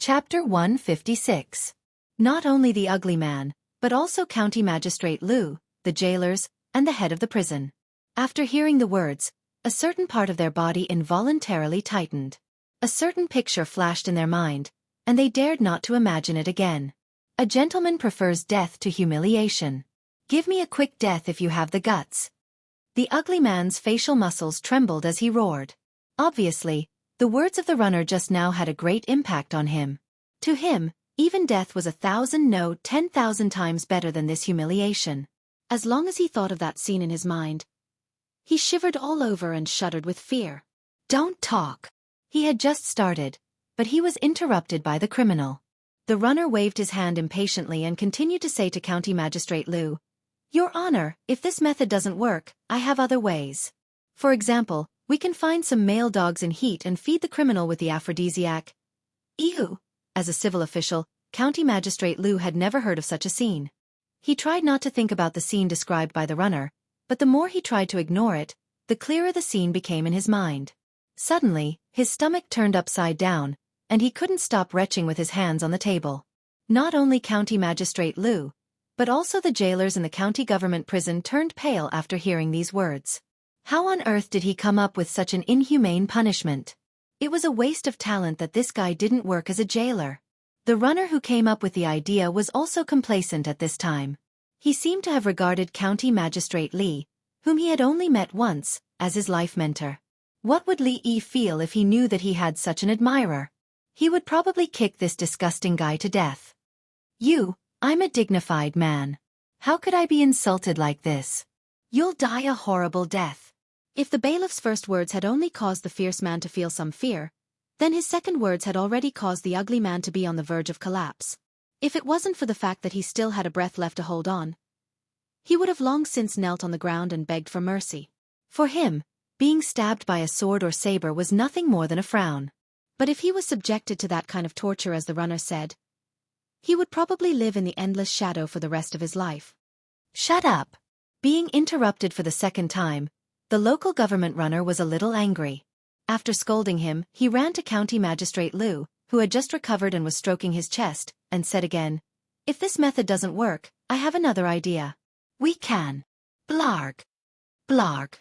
Chapter 156. Not only the ugly man, but also County Magistrate Liu, the jailers, and the head of the prison. After hearing the words, a certain part of their body involuntarily tightened. A certain picture flashed in their mind, and they dared not to imagine it again. A gentleman prefers death to humiliation. Give me a quick death if you have the guts. The ugly man's facial muscles trembled as he roared. Obviously, the words of the runner just now had a great impact on him. To him, even death was 1,000 no 10,000 times better than this humiliation. As long as he thought of that scene in his mind, he shivered all over and shuddered with fear. Don't talk. He had just started, but he was interrupted by the criminal. The runner waved his hand impatiently and continued to say to County Magistrate Liu, "Your Honor, if this method doesn't work, I have other ways. For example, we can find some male dogs in heat and feed the criminal with the aphrodisiac." Ew! As a civil official, County Magistrate Liu had never heard of such a scene. He tried not to think about the scene described by the runner, but the more he tried to ignore it, the clearer the scene became in his mind. Suddenly, his stomach turned upside down, and he couldn't stop retching with his hands on the table. Not only County Magistrate Liu, but also the jailers in the county government prison turned pale after hearing these words. How on earth did he come up with such an inhumane punishment? It was a waste of talent that this guy didn't work as a jailer. The runner who came up with the idea was also complacent at this time. He seemed to have regarded County Magistrate Li, whom he had only met once, as his life mentor. What would Li Yi feel if he knew that he had such an admirer? He would probably kick this disgusting guy to death. I'm a dignified man. How could I be insulted like this? You'll die a horrible death. If the bailiff's first words had only caused the fierce man to feel some fear, then his second words had already caused the ugly man to be on the verge of collapse. If it wasn't for the fact that he still had a breath left to hold on, he would have long since knelt on the ground and begged for mercy. For him, being stabbed by a sword or saber was nothing more than a frown. But if he was subjected to that kind of torture as the runner said, he would probably live in the endless shadow for the rest of his life. Shut up! Being interrupted for the second time, the local government runner was a little angry. After scolding him, he ran to County Magistrate Liu, who had just recovered and was stroking his chest, and said again, "If this method doesn't work, I have another idea. We can. Blarg. Blarg."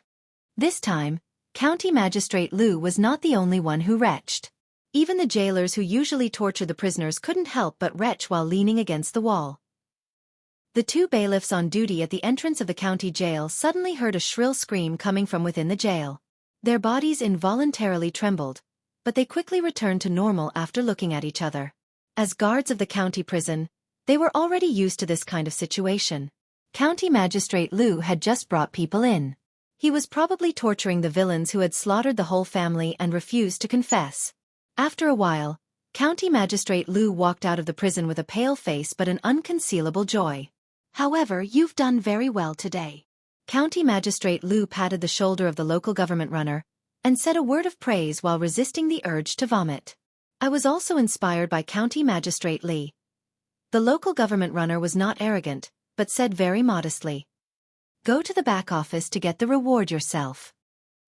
This time, County Magistrate Liu was not the only one who retched. Even the jailers who usually torture the prisoners couldn't help but retch while leaning against the wall. The two bailiffs on duty at the entrance of the county jail suddenly heard a shrill scream coming from within the jail. Their bodies involuntarily trembled, but they quickly returned to normal after looking at each other. As guards of the county prison, they were already used to this kind of situation. County Magistrate Liu had just brought people in. He was probably torturing the villains who had slaughtered the whole family and refused to confess. After a while, County Magistrate Liu walked out of the prison with a pale face but an unconcealable joy. "However, you've done very well today." County Magistrate Liu patted the shoulder of the local government runner and said a word of praise while resisting the urge to vomit. "I was also inspired by County Magistrate Li." The local government runner was not arrogant, but said very modestly, "Go to the back office to get the reward yourself."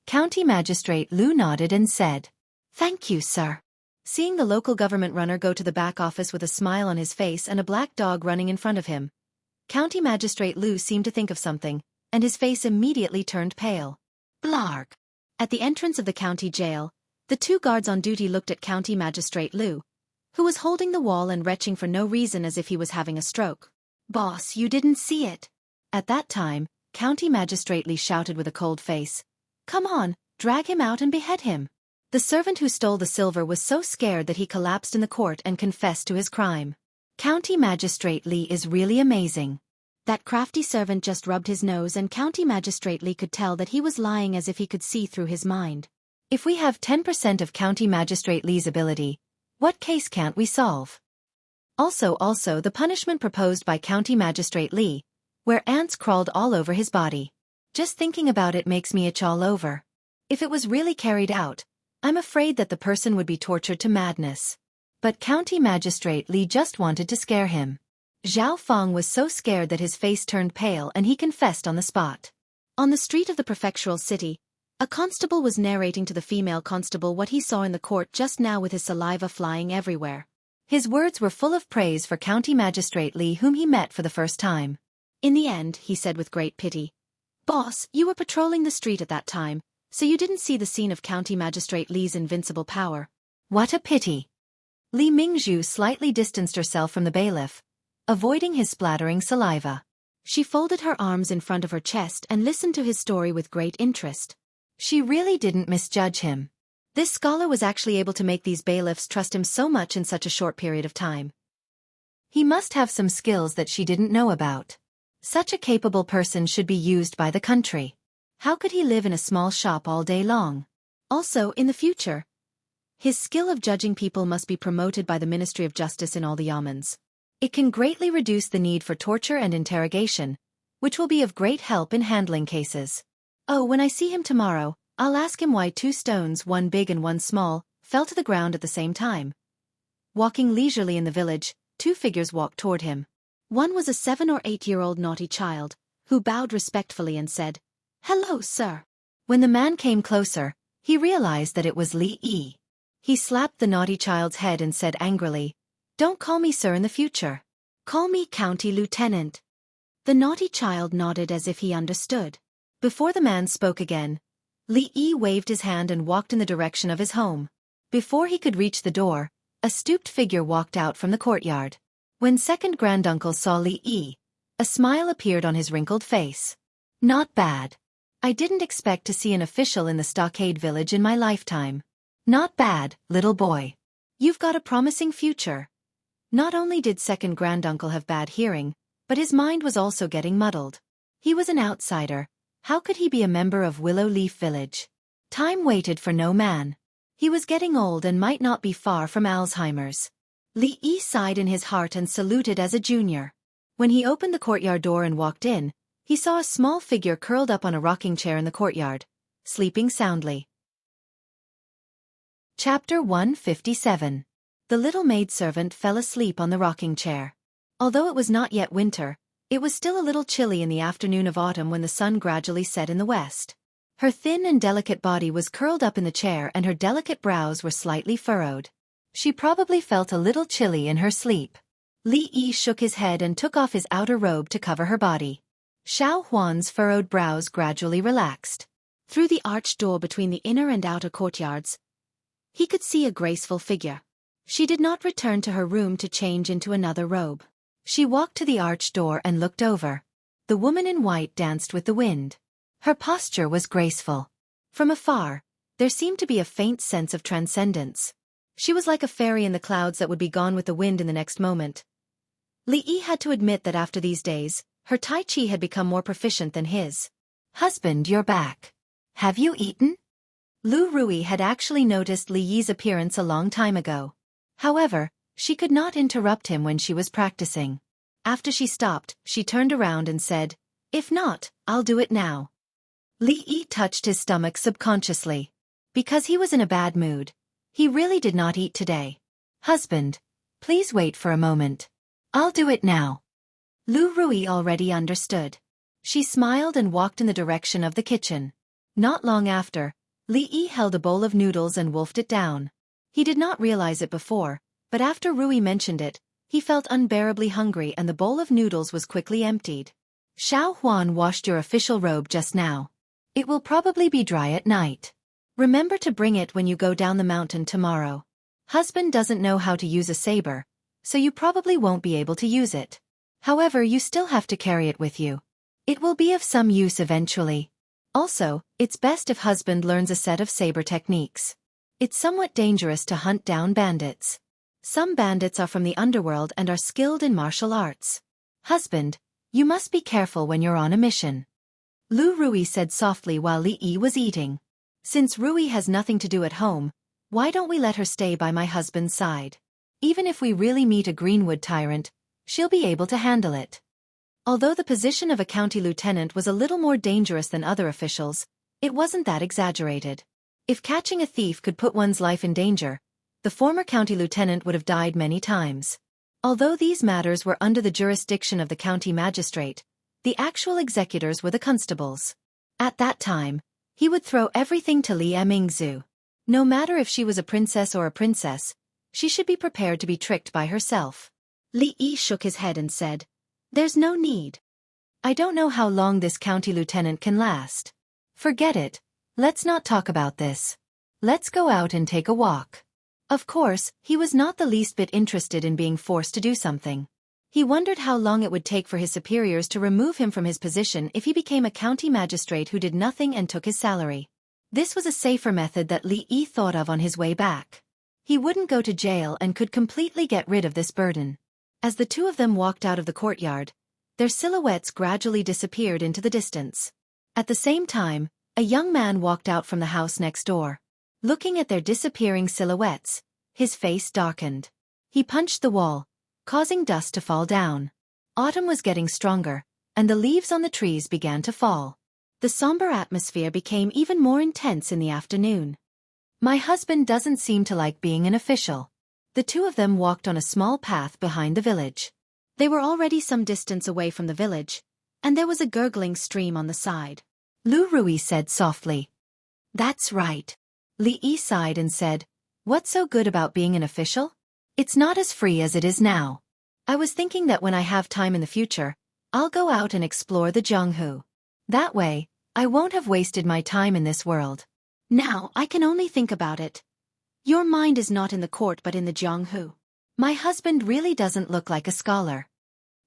County Magistrate Liu nodded and said, "Thank you, sir." Seeing the local government runner go to the back office with a smile on his face and a black dog running in front of him, County Magistrate Liu seemed to think of something, and his face immediately turned pale. Blarg. At the entrance of the county jail, the two guards on duty looked at County Magistrate Liu, who was holding the wall and retching for no reason as if he was having a stroke. "Boss, you didn't see it." At that time, County Magistrate Li shouted with a cold face, "Come on, drag him out and behead him." The servant who stole the silver was so scared that he collapsed in the court and confessed to his crime. County Magistrate Li is really amazing. That crafty servant just rubbed his nose and County Magistrate Li could tell that he was lying as if he could see through his mind. If we have 10% of County Magistrate Li's ability, what case can't we solve? Also the punishment proposed by County Magistrate Li, where ants crawled all over his body. Just thinking about it makes me itch all over. If it was really carried out, I'm afraid that the person would be tortured to madness. But County Magistrate Li just wanted to scare him. Xiaofan was so scared that his face turned pale and he confessed on the spot. On the street of the prefectural city, a constable was narrating to the female constable what he saw in the court just now with his saliva flying everywhere. His words were full of praise for County Magistrate Li, whom he met for the first time. In the end, he said with great pity, "Boss, you were patrolling the street at that time, so you didn't see the scene of County Magistrate Li's invincible power." What a pity. Li Mingzhu slightly distanced herself from the bailiff, avoiding his splattering saliva. She folded her arms in front of her chest and listened to his story with great interest. She really didn't misjudge him. This scholar was actually able to make these bailiffs trust him so much in such a short period of time. He must have some skills that she didn't know about. Such a capable person should be used by the country. How could he live in a small shop all day long? Also, in the future, his skill of judging people must be promoted by the Ministry of Justice in all the yamens. It can greatly reduce the need for torture and interrogation, which will be of great help in handling cases. Oh, when I see him tomorrow, I'll ask him why 2 stones, one big and one small, fell to the ground at the same time. Walking leisurely in the village, 2 figures walked toward him. One was a 7 or 8-year-old naughty child, who bowed respectfully and said, "Hello, sir." When the man came closer, he realized that it was Li Yi. He slapped the naughty child's head and said angrily, "Don't call me sir in the future. Call me County Lieutenant." The naughty child nodded as if he understood. Before the man spoke again, Li Yi waved his hand and walked in the direction of his home. Before he could reach the door, a stooped figure walked out from the courtyard. When second granduncle saw Li Yi, a smile appeared on his wrinkled face. "Not bad. I didn't expect to see an official in the stockade village in my lifetime. Not bad, little boy. You've got a promising future." Not only did second granduncle have bad hearing, but his mind was also getting muddled. He was an outsider. How could he be a member of Willow Leaf Village? Time waited for no man. He was getting old and might not be far from Alzheimer's. Li Yi sighed in his heart and saluted as a junior. When he opened the courtyard door and walked in, he saw a small figure curled up on a rocking chair in the courtyard, sleeping soundly. Chapter 157. The little maidservant fell asleep on the rocking chair. Although it was not yet winter, it was still a little chilly in the afternoon of autumn when the sun gradually set in the west. Her thin and delicate body was curled up in the chair and her delicate brows were slightly furrowed. She probably felt a little chilly in her sleep. Li Yi shook his head and took off his outer robe to cover her body. Xiaofan's furrowed brows gradually relaxed. Through the arched door between the inner and outer courtyards, he could see a graceful figure. She did not return to her room to change into another robe. She walked to the arched door and looked over. The woman in white danced with the wind. Her posture was graceful. From afar, there seemed to be a faint sense of transcendence. She was like a fairy in the clouds that would be gone with the wind in the next moment. Li Yi had to admit that after these days, her Tai Chi had become more proficient than his. "Husband, you're back. Have you eaten?" Lu Rui had actually noticed Li Yi's appearance a long time ago. However, she could not interrupt him when she was practicing. After she stopped, she turned around and said, "If not, I'll do it now." Li Yi touched his stomach subconsciously. Because he was in a bad mood, he really did not eat today. "Husband, please wait for a moment. I'll do it now." Lu Rui already understood. She smiled and walked in the direction of the kitchen. Not long after, Li Yi held a bowl of noodles and wolfed it down. He did not realize it before, but after Rui mentioned it, he felt unbearably hungry and the bowl of noodles was quickly emptied. "Xiaofan washed your official robe just now. It will probably be dry at night. Remember to bring it when you go down the mountain tomorrow. Husband doesn't know how to use a saber, so you probably won't be able to use it. However, you still have to carry it with you. It will be of some use eventually. Also, it's best if husband learns a set of saber techniques. It's somewhat dangerous to hunt down bandits. Some bandits are from the underworld and are skilled in martial arts. Husband, you must be careful when you're on a mission." Lu Rui said softly while Li Yi was eating. "Since Rui has nothing to do at home, why don't we let her stay by my husband's side? Even if we really meet a Greenwood tyrant, she'll be able to handle it." Although the position of a county lieutenant was a little more dangerous than other officials, it wasn't that exaggerated. If catching a thief could put one's life in danger, the former county lieutenant would have died many times. Although these matters were under the jurisdiction of the county magistrate, the actual executors were the constables. At that time, he would throw everything to Li Mingzhu. No matter if she was a princess or a princess, She should be prepared to be tricked by herself. Li Yi shook his head and said, "There's no need. I don't know how long this county lieutenant can last. Forget it. Let's not talk about this. Let's go out and take a walk." Of course, he was not the least bit interested in being forced to do something. He wondered how long it would take for his superiors to remove him from his position if he became a county magistrate who did nothing and took his salary. This was a safer method that Li Yi thought of on his way back. He wouldn't go to jail and could completely get rid of this burden. As the two of them walked out of the courtyard, their silhouettes gradually disappeared into the distance. At the same time, a young man walked out from the house next door. Looking at their disappearing silhouettes, his face darkened. He punched the wall, causing dust to fall down. Autumn was getting stronger, and the leaves on the trees began to fall. The somber atmosphere became even more intense in the afternoon. "My husband doesn't seem to like being an official." The two of them walked on a small path behind the village. They were already some distance away from the village, and there was a gurgling stream on the side. Lu Rui said softly, "That's right." Li Yi sighed and said, "What's so good about being an official? It's not as free as it is now. I was thinking that when I have time in the future, I'll go out and explore the Jianghu. That way, I won't have wasted my time in this world. Now I can only think about it. Your mind is not in the court but in the Jianghu. My husband really doesn't look like a scholar."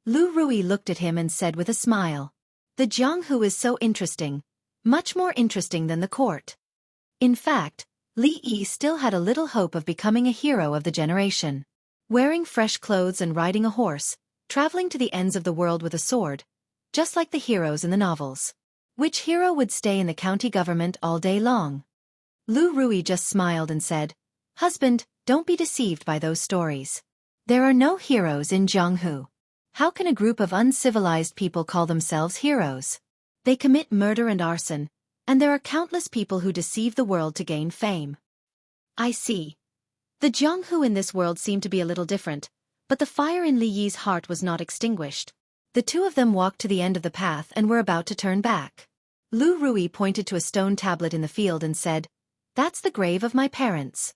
Lu Rui looked at him and said with a smile, "The Jianghu is so interesting, much more interesting than the court." In fact, Li Yi still had a little hope of becoming a hero of the generation. Wearing fresh clothes and riding a horse, traveling to the ends of the world with a sword, just like the heroes in the novels. Which hero would stay in the county government all day long? Lu Rui just smiled and said, "Husband, don't be deceived by those stories. There are no heroes in Jianghu. How can a group of uncivilized people call themselves heroes? They commit murder and arson, and there are countless people who deceive the world to gain fame." "I see. The Jianghu in this world seemed to be a little different, but the fire in Li Yi's heart was not extinguished." The two of them walked to the end of the path and were about to turn back. Lu Rui pointed to a stone tablet in the field and said, "That's the grave of my parents."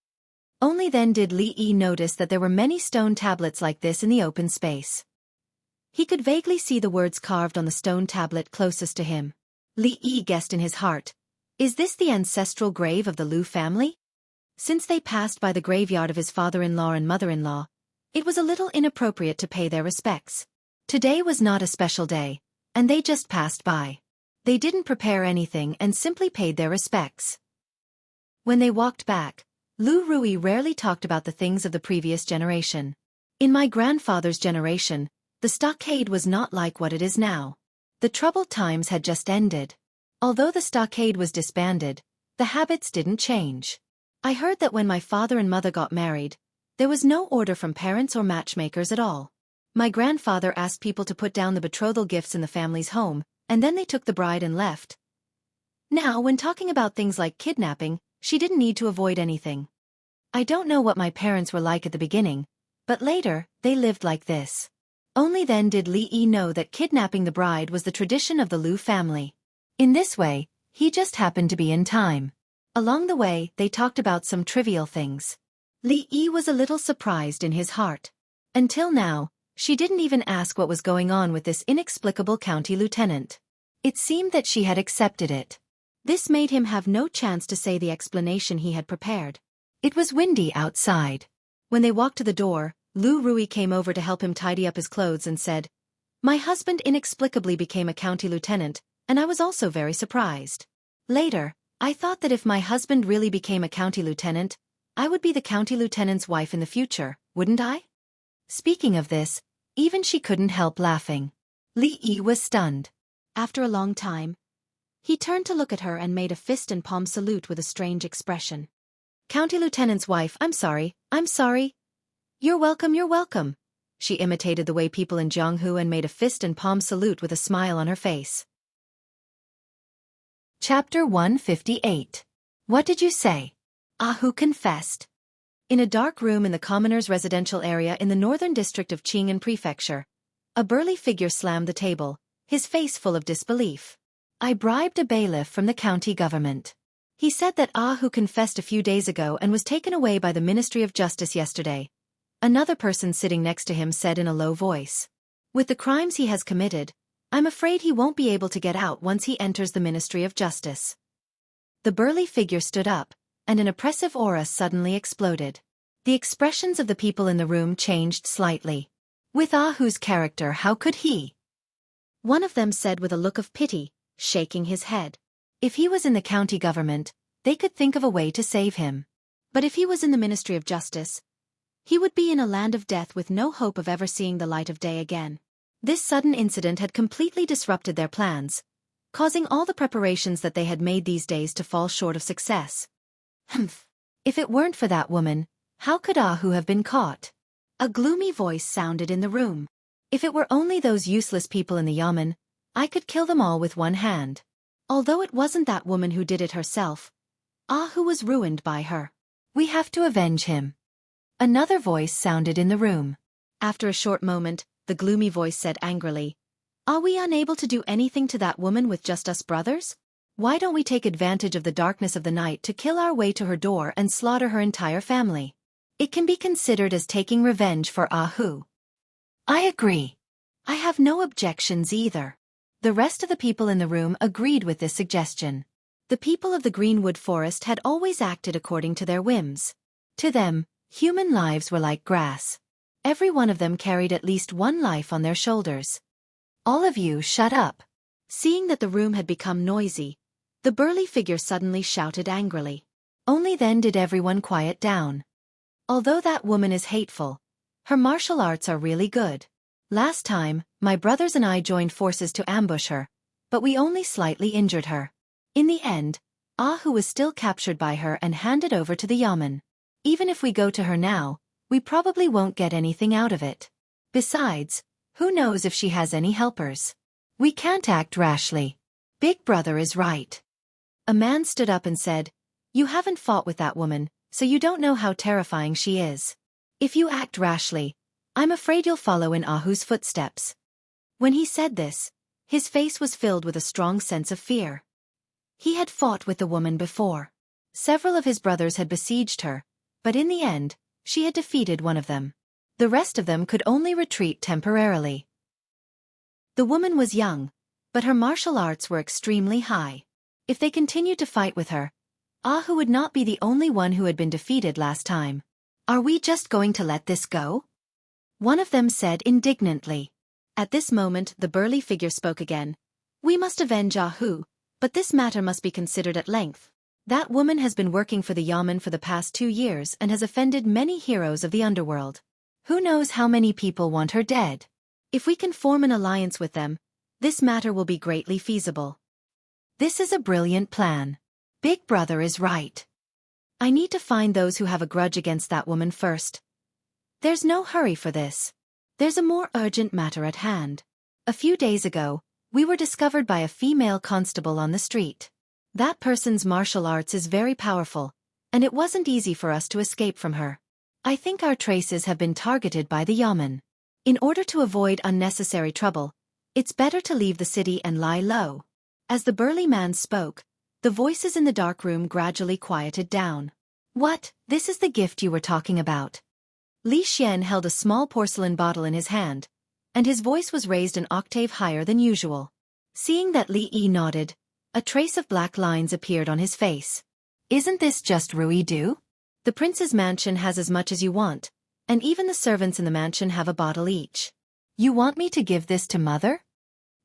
Only then did Li Yi notice that there were many stone tablets like this in the open space. He could vaguely see the words carved on the stone tablet closest to him. Li Yi guessed in his heart, "Is this the ancestral grave of the Lu family?" Since they passed by the graveyard of his father-in-law and mother-in-law, it was a little inappropriate to pay their respects. Today was not a special day, and they just passed by. They didn't prepare anything and simply paid their respects. When they walked back, Lu Rui rarely talked about the things of the previous generation. "In my grandfather's generation, the stockade was not like what it is now. The troubled times had just ended. Although the stockade was disbanded, the habits didn't change. I heard that when my father and mother got married, there was no order from parents or matchmakers at all. My grandfather asked people to put down the betrothal gifts in the family's home, and then they took the bride and left. Now, when talking about things like kidnapping, she didn't need to avoid anything. I don't know what my parents were like at the beginning, but later, they lived like this." Only then did Li Yi know that kidnapping the bride was the tradition of the Lu family. In this way, he just happened to be in time. Along the way, they talked about some trivial things. Li Yi was a little surprised in his heart. Until now, she didn't even ask what was going on with this inexplicable county lieutenant. It seemed that she had accepted it. This made him have no chance to say the explanation he had prepared. It was windy outside. When they walked to the door, Lu Rui came over to help him tidy up his clothes and said, "My husband inexplicably became a county lieutenant, and I was also very surprised. Later, I thought that if my husband really became a county lieutenant, I would be the county lieutenant's wife in the future, wouldn't I?" Speaking of this, even she couldn't help laughing. Li Yi was stunned. After a long time, he turned to look at her and made a fist and palm salute with a strange expression. "County lieutenant's wife, I'm sorry. You're welcome. She imitated the way people in Jianghu and made a fist and palm salute with a smile on her face. Chapter 158. What did you say? Ahu confessed. In a dark room in the commoner's residential area in the northern district of Qing'an Prefecture, a burly figure slammed the table, his face full of disbelief. "I bribed a bailiff from the county government. He said that who confessed a few days ago and was taken away by the Ministry of Justice yesterday. Another person sitting next to him said in a low voice. With the crimes he has committed, I'm afraid he won't be able to get out once he enters the Ministry of Justice. The burly figure stood up, and an oppressive aura suddenly exploded. The expressions of the people in the room changed slightly. With Ahu's character, how could he? One of them said with a look of pity, shaking his head. If he was in the county government, they could think of a way to save him. But if he was in the Ministry of Justice, he would be in a land of death with no hope of ever seeing the light of day again. This sudden incident had completely disrupted their plans, causing all the preparations that they had made these days to fall short of success. Humph. If it weren't for that woman, how could Ahu have been caught? A gloomy voice sounded in the room. If it were only those useless people in the yamen, I could kill them all with one hand. Although it wasn't that woman who did it herself, Ahu was ruined by her. We have to avenge him. Another voice sounded in the room. After a short moment, the gloomy voice said angrily, Are we unable to do anything to that woman with just us brothers? Why don't we take advantage of the darkness of the night to kill our way to her door and slaughter her entire family? It can be considered as taking revenge for Ahu. I agree. I have no objections either. The rest of the people in the room agreed with this suggestion. The people of the Greenwood Forest had always acted according to their whims. To them, human lives were like grass. Every one of them carried at least one life on their shoulders. All of you shut up. Seeing that the room had become noisy, the burly figure suddenly shouted angrily. Only then did everyone quiet down. Although that woman is hateful, her martial arts are really good. Last time, my brothers and I joined forces to ambush her, but we only slightly injured her. In the end, Ahu was still captured by her and handed over to the yamen. Even if we go to her now, we probably won't get anything out of it. Besides, who knows if she has any helpers? We can't act rashly. Big Brother is right. A man stood up and said, You haven't fought with that woman, so you don't know how terrifying she is. If you act rashly, I'm afraid you'll follow in Ahu's footsteps. When he said this, his face was filled with a strong sense of fear. He had fought with the woman before. Several of his brothers had besieged her, but in the end, she had defeated one of them. The rest of them could only retreat temporarily. The woman was young, but her martial arts were extremely high. If they continued to fight with her, Ahu would not be the only one who had been defeated last time. Are we just going to let this go? One of them said indignantly. At this moment, the burly figure spoke again. We must avenge Ahu, but this matter must be considered at length. That woman has been working for the yamen for the past 2 years and has offended many heroes of the underworld. Who knows how many people want her dead? If we can form an alliance with them, this matter will be greatly feasible. This is a brilliant plan. Big Brother is right. I need to find those who have a grudge against that woman first. There's no hurry for this. There's a more urgent matter at hand. A few days ago, we were discovered by a female constable on the street. That person's martial arts is very powerful, and it wasn't easy for us to escape from her. I think our traces have been targeted by the yamen. In order to avoid unnecessary trouble, it's better to leave the city and lie low. As the burly man spoke, the voices in the dark room gradually quieted down. What, this is the gift you were talking about? Li Xian held a small porcelain bottle in his hand, and his voice was raised an octave higher than usual. Seeing that Li Yi nodded, a trace of black lines appeared on his face. Isn't this just Ruidu? The prince's mansion has as much as you want, and even the servants in the mansion have a bottle each. You want me to give this to mother?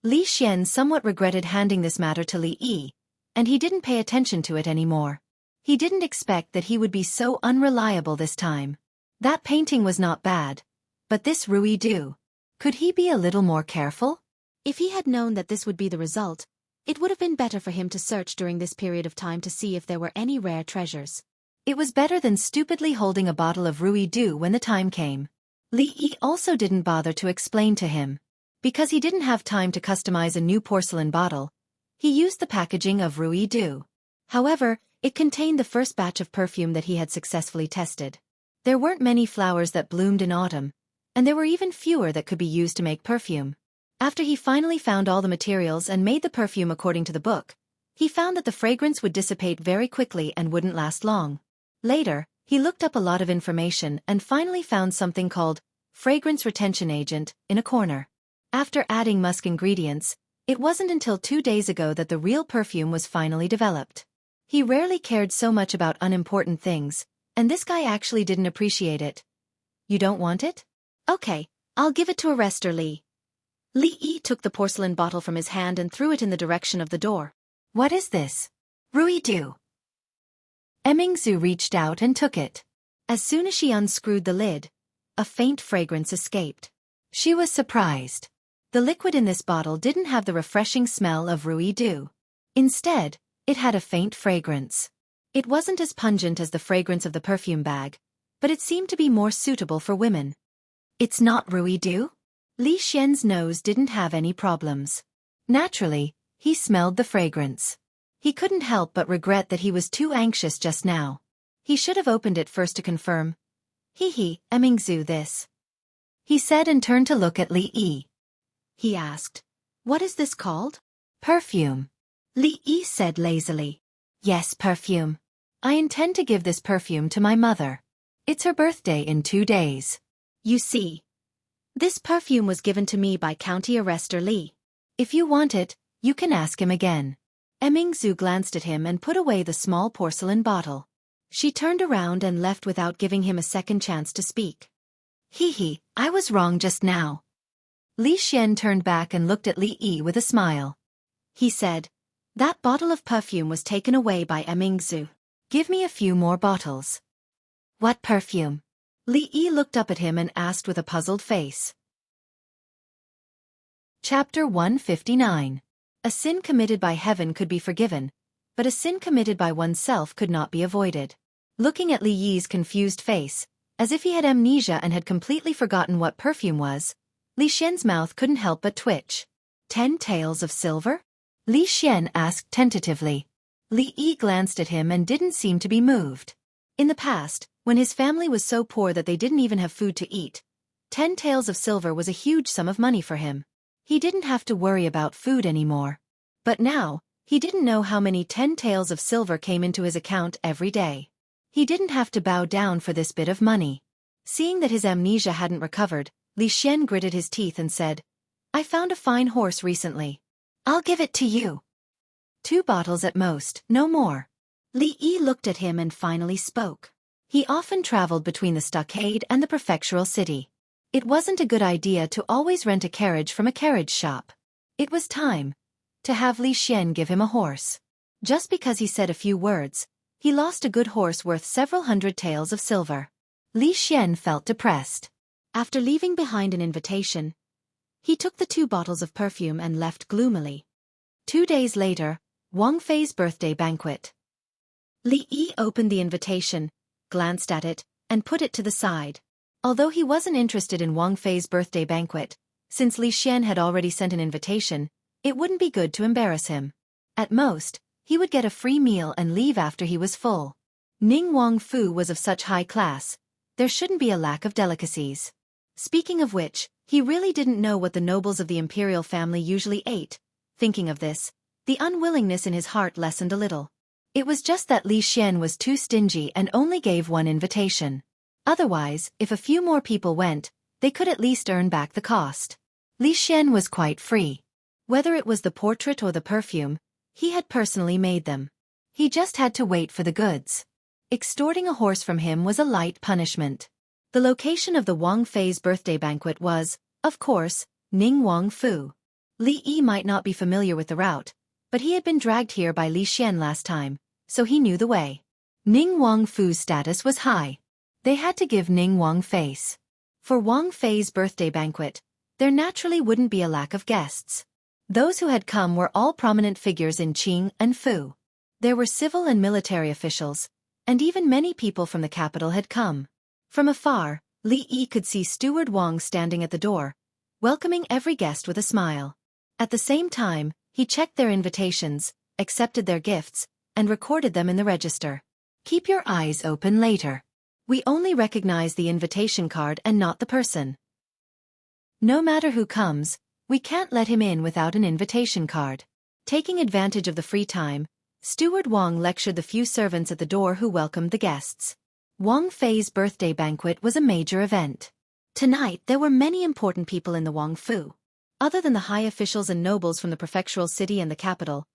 Li Xian somewhat regretted handing this matter to Li Yi, and he didn't pay attention to it anymore. He didn't expect that he would be so unreliable this time. That painting was not bad, but this Ruidu. Could he be a little more careful? If he had known that this would be the result, it would have been better for him to search during this period of time to see if there were any rare treasures. It was better than stupidly holding a bottle of Ruidu when the time came. Li Yi also didn't bother to explain to him. Because he didn't have time to customize a new porcelain bottle, he used the packaging of Ruidu. However, it contained the first batch of perfume that he had successfully tested. There weren't many flowers that bloomed in autumn, and there were even fewer that could be used to make perfume. After he finally found all the materials and made the perfume according to the book, He found that the fragrance would dissipate very quickly and wouldn't last long. Later, he looked up a lot of information and finally found something called fragrance retention agent in a corner. After adding musk ingredients, it wasn't until 2 days ago that the real perfume was finally developed. He rarely cared so much about unimportant things, and this guy actually didn't appreciate it. You don't want it? Okay, I'll give it to Arrestor Li. Li Yi took the porcelain bottle from his hand and threw it in the direction of the door. What is this? Rui Du. Emingzu reached out and took it. As soon as she unscrewed the lid, a faint fragrance escaped. She was surprised. The liquid in this bottle didn't have the refreshing smell of Rui Du. Instead, it had a faint fragrance. It wasn't as pungent as the fragrance of the perfume bag, but it seemed to be more suitable for women. It's not Rui Du? Li Xian's nose didn't have any problems. Naturally, he smelled the fragrance. He couldn't help but regret that he was too anxious just now. He should have opened it first to confirm. Emingzu this. He said and turned to look at Li Yi. He asked, what is this called? Perfume. Li Yi said lazily. Yes, perfume. I intend to give this perfume to my mother. It's her birthday in 2 days. You see. This perfume was given to me by County Arrestor Li. If you want it, you can ask him again. Emingzu glanced at him and put away the small porcelain bottle. She turned around and left without giving him a second chance to speak. I was wrong just now. Li Xian turned back and looked at Li Yi with a smile. He said, that bottle of perfume was taken away by Emingzu. Give me a few more bottles. What perfume? Li Yi looked up at him and asked with a puzzled face. Chapter 159. A sin committed by heaven could be forgiven, but a sin committed by oneself could not be avoided. Looking at Li Yi's confused face, as if he had amnesia and had completely forgotten what perfume was, Li Xian's mouth couldn't help but twitch. 10 taels of silver? Li Xian asked tentatively. Li Yi glanced at him and didn't seem to be moved. In the past, when his family was so poor that they didn't even have food to eat, 10 taels of silver was a huge sum of money for him. He didn't have to worry about food anymore. But now, he didn't know how many 10 taels of silver came into his account every day. He didn't have to bow down for this bit of money. Seeing that his amnesia hadn't recovered, Li Xian gritted his teeth and said, I found a fine horse recently. I'll give it to you. 2 bottles at most, no more. Li Yi looked at him and finally spoke. He often traveled between the stockade and the prefectural city. It wasn't a good idea to always rent a carriage from a carriage shop. It was time to have Li Xian give him a horse. Just because he said a few words, he lost a good horse worth several hundred taels of silver. Li Xian felt depressed. After leaving behind an invitation, he took the 2 bottles of perfume and left gloomily. 2 days later, Wang Fei's birthday banquet. Li Yi opened the invitation, glanced at it, and put it to the side. Although he wasn't interested in Wang Fei's birthday banquet, since Li Xian had already sent an invitation, it wouldn't be good to embarrass him. At most, he would get a free meal and leave after he was full. Ning Wang Fu was of such high class, there shouldn't be a lack of delicacies. Speaking of which, he really didn't know what the nobles of the imperial family usually ate. Thinking of this, the unwillingness in his heart lessened a little. It was just that Li Xian was too stingy and only gave 1 invitation. Otherwise, if a few more people went, they could at least earn back the cost. Li Xian was quite free. Whether it was the portrait or the perfume, he had personally made them. He just had to wait for the goods. Extorting a horse from him was a light punishment. The location of the Wang Fei's birthday banquet was, of course, Ning Wang Fu. Li Yi might not be familiar with the route, but he had been dragged here by Li Xian last time, so he knew the way. Ning Wang Fu's status was high. They had to give Ning Wang face. For Wang Fei's birthday banquet, there naturally wouldn't be a lack of guests. Those who had come were all prominent figures in Qing and Fu. There were civil and military officials, and even many people from the capital had come. From afar, Li Yi could see Steward Wang standing at the door, welcoming every guest with a smile. At the same time, he checked their invitations, accepted their gifts, and recorded them in the register. Keep your eyes open later. We only recognize the invitation card and not the person. No matter who comes, we can't let him in without an invitation card. Taking advantage of the free time, Steward Wang lectured the few servants at the door who welcomed the guests. Wang Fei's birthday banquet was a major event. Tonight there were many important people in the Wang Fu. Other than the high officials and nobles from the prefectural city and the capital,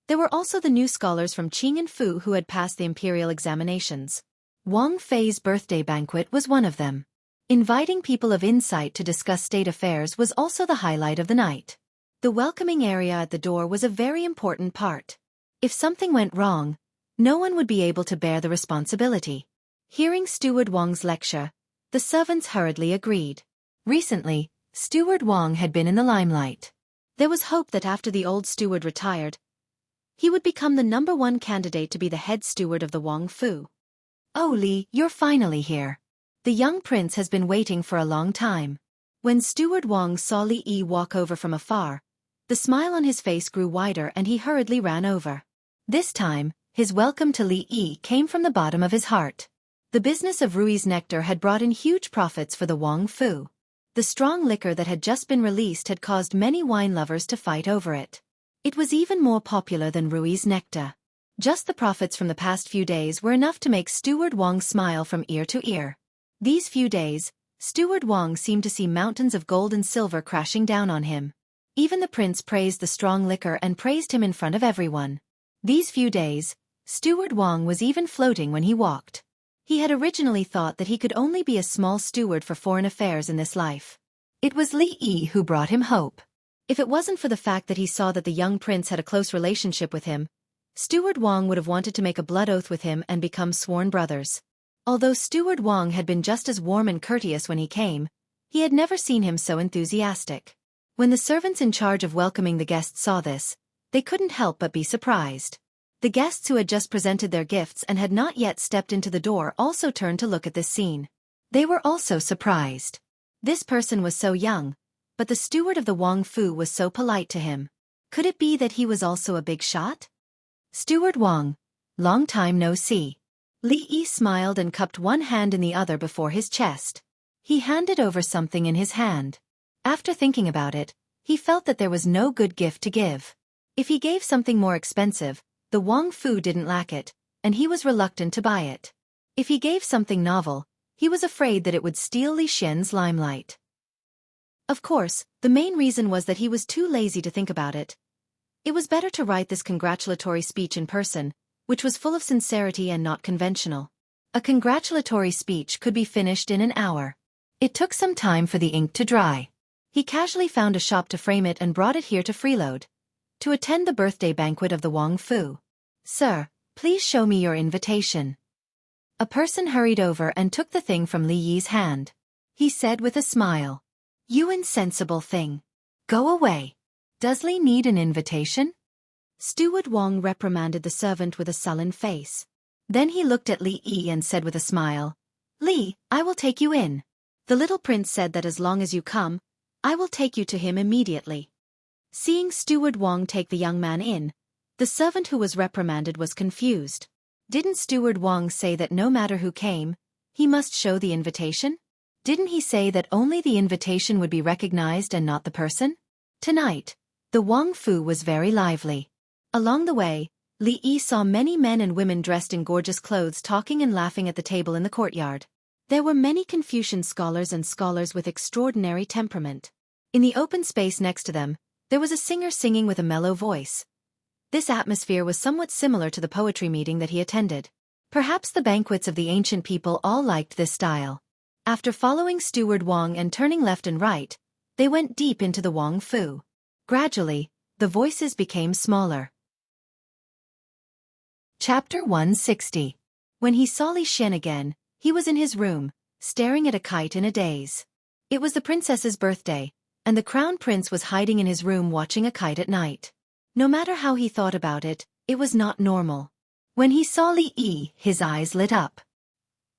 there were also the new scholars from Qing and Fu who had passed the imperial examinations. Wang Fei's birthday banquet was one of them. Inviting people of insight to discuss state affairs was also the highlight of the night. The welcoming area at the door was a very important part. If something went wrong, no one would be able to bear the responsibility. Hearing Steward Wang's lecture, the servants hurriedly agreed. Recently, Steward Wang had been in the limelight. There was hope that after the old steward retired, he would become the #1 candidate to be the head steward of the Wang Fu. "Oh Li, you're finally here. The young prince has been waiting for a long time." When Steward Wang saw Li Yi walk over from afar, the smile on his face grew wider and he hurriedly ran over. This time, his welcome to Li Yi came from the bottom of his heart. The business of Rui's nectar had brought in huge profits for the Wang Fu. The strong liquor that had just been released had caused many wine lovers to fight over it. It was even more popular than Rui's nectar. Just the profits from the past few days were enough to make Steward Wang smile from ear to ear. These few days, Steward Wang seemed to see mountains of gold and silver crashing down on him. Even the prince praised the strong liquor and praised him in front of everyone. These few days, Steward Wang was even floating when he walked. He had originally thought that he could only be a small steward for foreign affairs in this life. It was Li Yi who brought him hope. If it wasn't for the fact that he saw that the young prince had a close relationship with him, Steward Wang would have wanted to make a blood oath with him and become sworn brothers. Although Steward Wang had been just as warm and courteous when he came, he had never seen him so enthusiastic. When the servants in charge of welcoming the guests saw this, they couldn't help but be surprised. The guests who had just presented their gifts and had not yet stepped into the door also turned to look at this scene. They were also surprised. This person was so young, but the steward of the Wang Fu was so polite to him. Could it be that he was also a big shot? "Steward Wang, long time no see." Li Yi smiled and cupped one hand in the other before his chest. He handed over something in his hand. After thinking about it, he felt that there was no good gift to give. If he gave something more expensive, the Wang Fu didn't lack it, and he was reluctant to buy it. If he gave something novel, he was afraid that it would steal Li Xian's limelight. Of course, the main reason was that he was too lazy to think about it. It was better to write this congratulatory speech in person, which was full of sincerity and not conventional. A congratulatory speech could be finished in an hour. It took some time for the ink to dry. He casually found a shop to frame it and brought it here to freeload, to attend the birthday banquet of the Wang Fu. "Sir, please show me your invitation." A person hurried over and took the thing from Li Yi's hand. He said with a smile, "You insensible thing. Go away. Does Li need an invitation?" Steward Wang reprimanded the servant with a sullen face. Then he looked at Li Yi and said with a smile, "Li, I will take you in." The little prince said that as long as you come, I will take you to him immediately. Seeing Steward Wang take the young man in, the servant who was reprimanded was confused. Didn't Steward Wang say that no matter who came, he must show the invitation? Didn't he say that only the invitation would be recognized and not the person? Tonight, the Wang Fu was very lively. Along the way, Li Yi saw many men and women dressed in gorgeous clothes talking and laughing at the table in the courtyard. There were many Confucian scholars and scholars with extraordinary temperament. In the open space next to them, there was a singer singing with a mellow voice. This atmosphere was somewhat similar to the poetry meeting that he attended. Perhaps the banquets of the ancient people all liked this style. After following Steward Wang and turning left and right, they went deep into the Wang Fu. Gradually, the voices became smaller. Chapter 160. When he saw Li Xian again, he was in his room, staring at a kite in a daze. It was the princess's birthday, and the crown prince was hiding in his room watching a kite at night. No matter how he thought about it, it was not normal. When he saw Li Yi, his eyes lit up.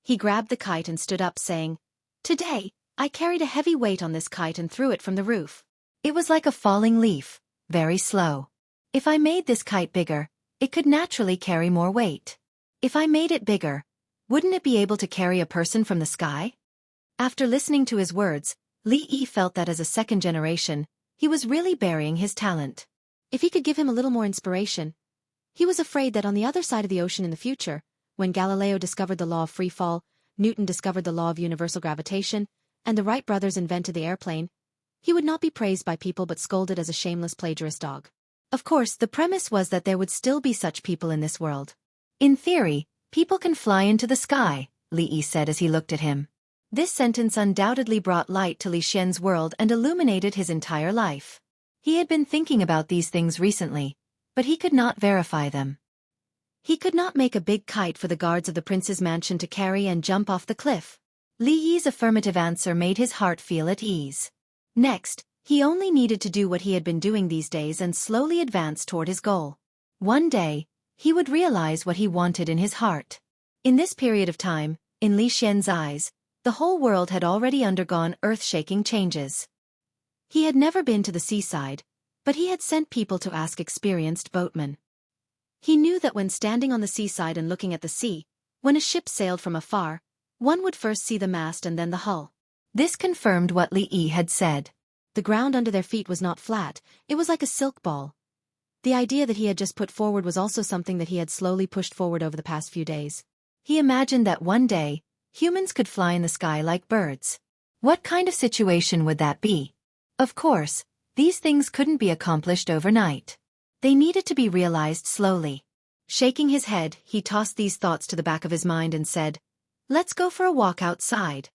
He grabbed the kite and stood up saying, "Today, I carried a heavy weight on this kite and threw it from the roof. It was like a falling leaf, very slow. If I made this kite bigger, it could naturally carry more weight. If I made it bigger, wouldn't it be able to carry a person from the sky?" After listening to his words, Li Yi felt that as a second generation, he was really burying his talent. If he could give him a little more inspiration. He was afraid that on the other side of the ocean in the future, when Galileo discovered the law of free fall, Newton discovered the law of universal gravitation, and the Wright brothers invented the airplane, he would not be praised by people but scolded as a shameless plagiarist dog. Of course, the premise was that there would still be such people in this world. In theory, people can fly into the sky, Li Yi said as he looked at him. This sentence undoubtedly brought light to Li Xian's world and illuminated his entire life. He had been thinking about these things recently, but he could not verify them. He could not make a big kite for the guards of the prince's mansion to carry and jump off the cliff. Li Yi's affirmative answer made his heart feel at ease. Next, he only needed to do what he had been doing these days and slowly advance toward his goal. One day, he would realize what he wanted in his heart. In this period of time, in Li Xian's eyes, the whole world had already undergone earth-shaking changes. He had never been to the seaside, but he had sent people to ask experienced boatmen. He knew that when standing on the seaside and looking at the sea, when a ship sailed from afar, one would first see the mast and then the hull. This confirmed what Li Yi had said. The ground under their feet was not flat, it was like a silk ball. The idea that he had just put forward was also something that he had slowly pushed forward over the past few days. He imagined that one day, humans could fly in the sky like birds. What kind of situation would that be? Of course, these things couldn't be accomplished overnight. They needed to be realized slowly. Shaking his head, he tossed these thoughts to the back of his mind and said, "Let's go for a walk outside."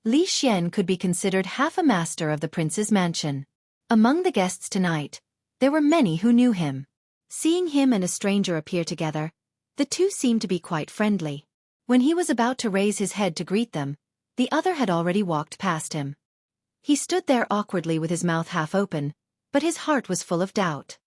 Li Xian could be considered half a master of the prince's mansion. Among the guests tonight, there were many who knew him. Seeing him and a stranger appear together, the two seemed to be quite friendly. When he was about to raise his head to greet them, the other had already walked past him. He stood there awkwardly with his mouth half open, but his heart was full of doubt.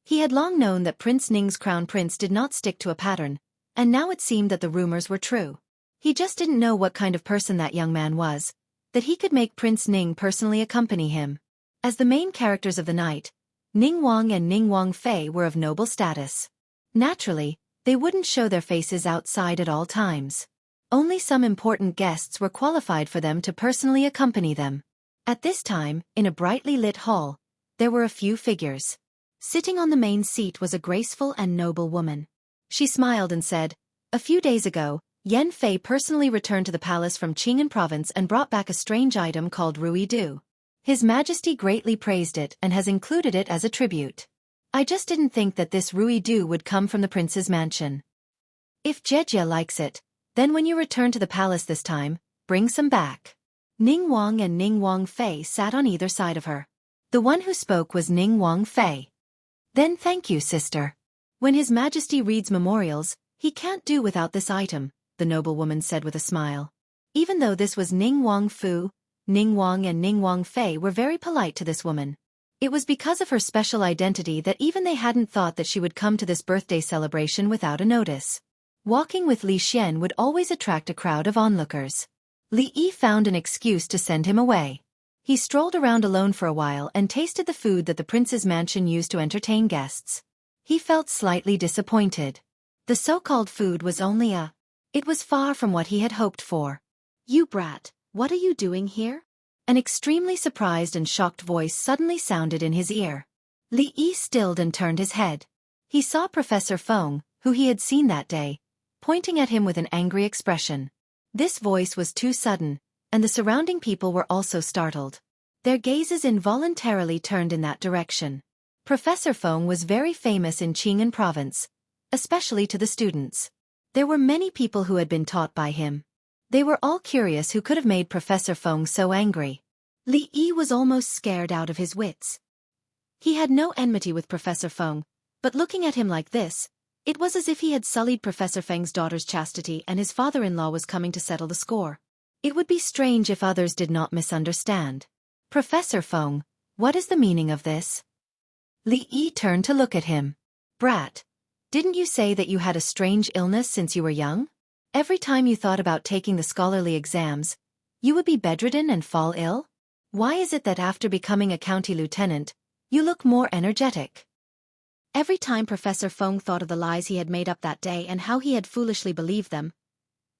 He had long known that Prince Ning's crown prince did not stick to a pattern, and now it seemed that the rumors were true. He just didn't know what kind of person that young man was, that he could make Prince Ning personally accompany him. As the main characters of the night, Ning Wang and Ning Wang Fei were of noble status. Naturally, they wouldn't show their faces outside at all times. Only some important guests were qualified for them to personally accompany them. At this time, in a brightly lit hall, there were a few figures. Sitting on the main seat was a graceful and noble woman. She smiled and said, "A few days ago, Yan Fei personally returned to the palace from Qing'an province and brought back a strange item called Ruidu. His Majesty greatly praised it and has included it as a tribute. I just didn't think that this Ruidu would come from the prince's mansion. If Jejia likes it, then when you return to the palace this time, bring some back." Ning Wang and Ning Wang Fei sat on either side of her. The one who spoke was Ning Wang Fei. "Then thank you, sister. When His Majesty reads memorials, he can't do without this item," the noble woman said with a smile. Even though this was Ning Wang Fu, Ning Wang and Ning Wang Fei were very polite to this woman. It was because of her special identity that even they hadn't thought that she would come to this birthday celebration without a notice. Walking with Li Xian would always attract a crowd of onlookers. Li Yi found an excuse to send him away. He strolled around alone for a while and tasted the food that the prince's mansion used to entertain guests. He felt slightly disappointed. The so-called food was only It was far from what he had hoped for. "You brat, what are you doing here?" An extremely surprised and shocked voice suddenly sounded in his ear. Li Yi stilled and turned his head. He saw Professor Feng, who he had seen that day, pointing at him with an angry expression. This voice was too sudden, and the surrounding people were also startled. Their gazes involuntarily turned in that direction. Professor Feng was very famous in Qing'an province, especially to the students. There were many people who had been taught by him. They were all curious who could have made Professor Feng so angry. Li Yi was almost scared out of his wits. He had no enmity with Professor Feng, but looking at him like this, it was as if he had sullied Professor Feng's daughter's chastity and his father-in-law was coming to settle the score. It would be strange if others did not misunderstand. "Professor Feng, what is the meaning of this?" Li Yi turned to look at him. "Brat, didn't you say that you had a strange illness since you were young? Every time you thought about taking the scholarly exams, you would be bedridden and fall ill? Why is it that after becoming a county lieutenant, you look more energetic?" Every time Professor Feng thought of the lies he had made up that day and how he had foolishly believed them,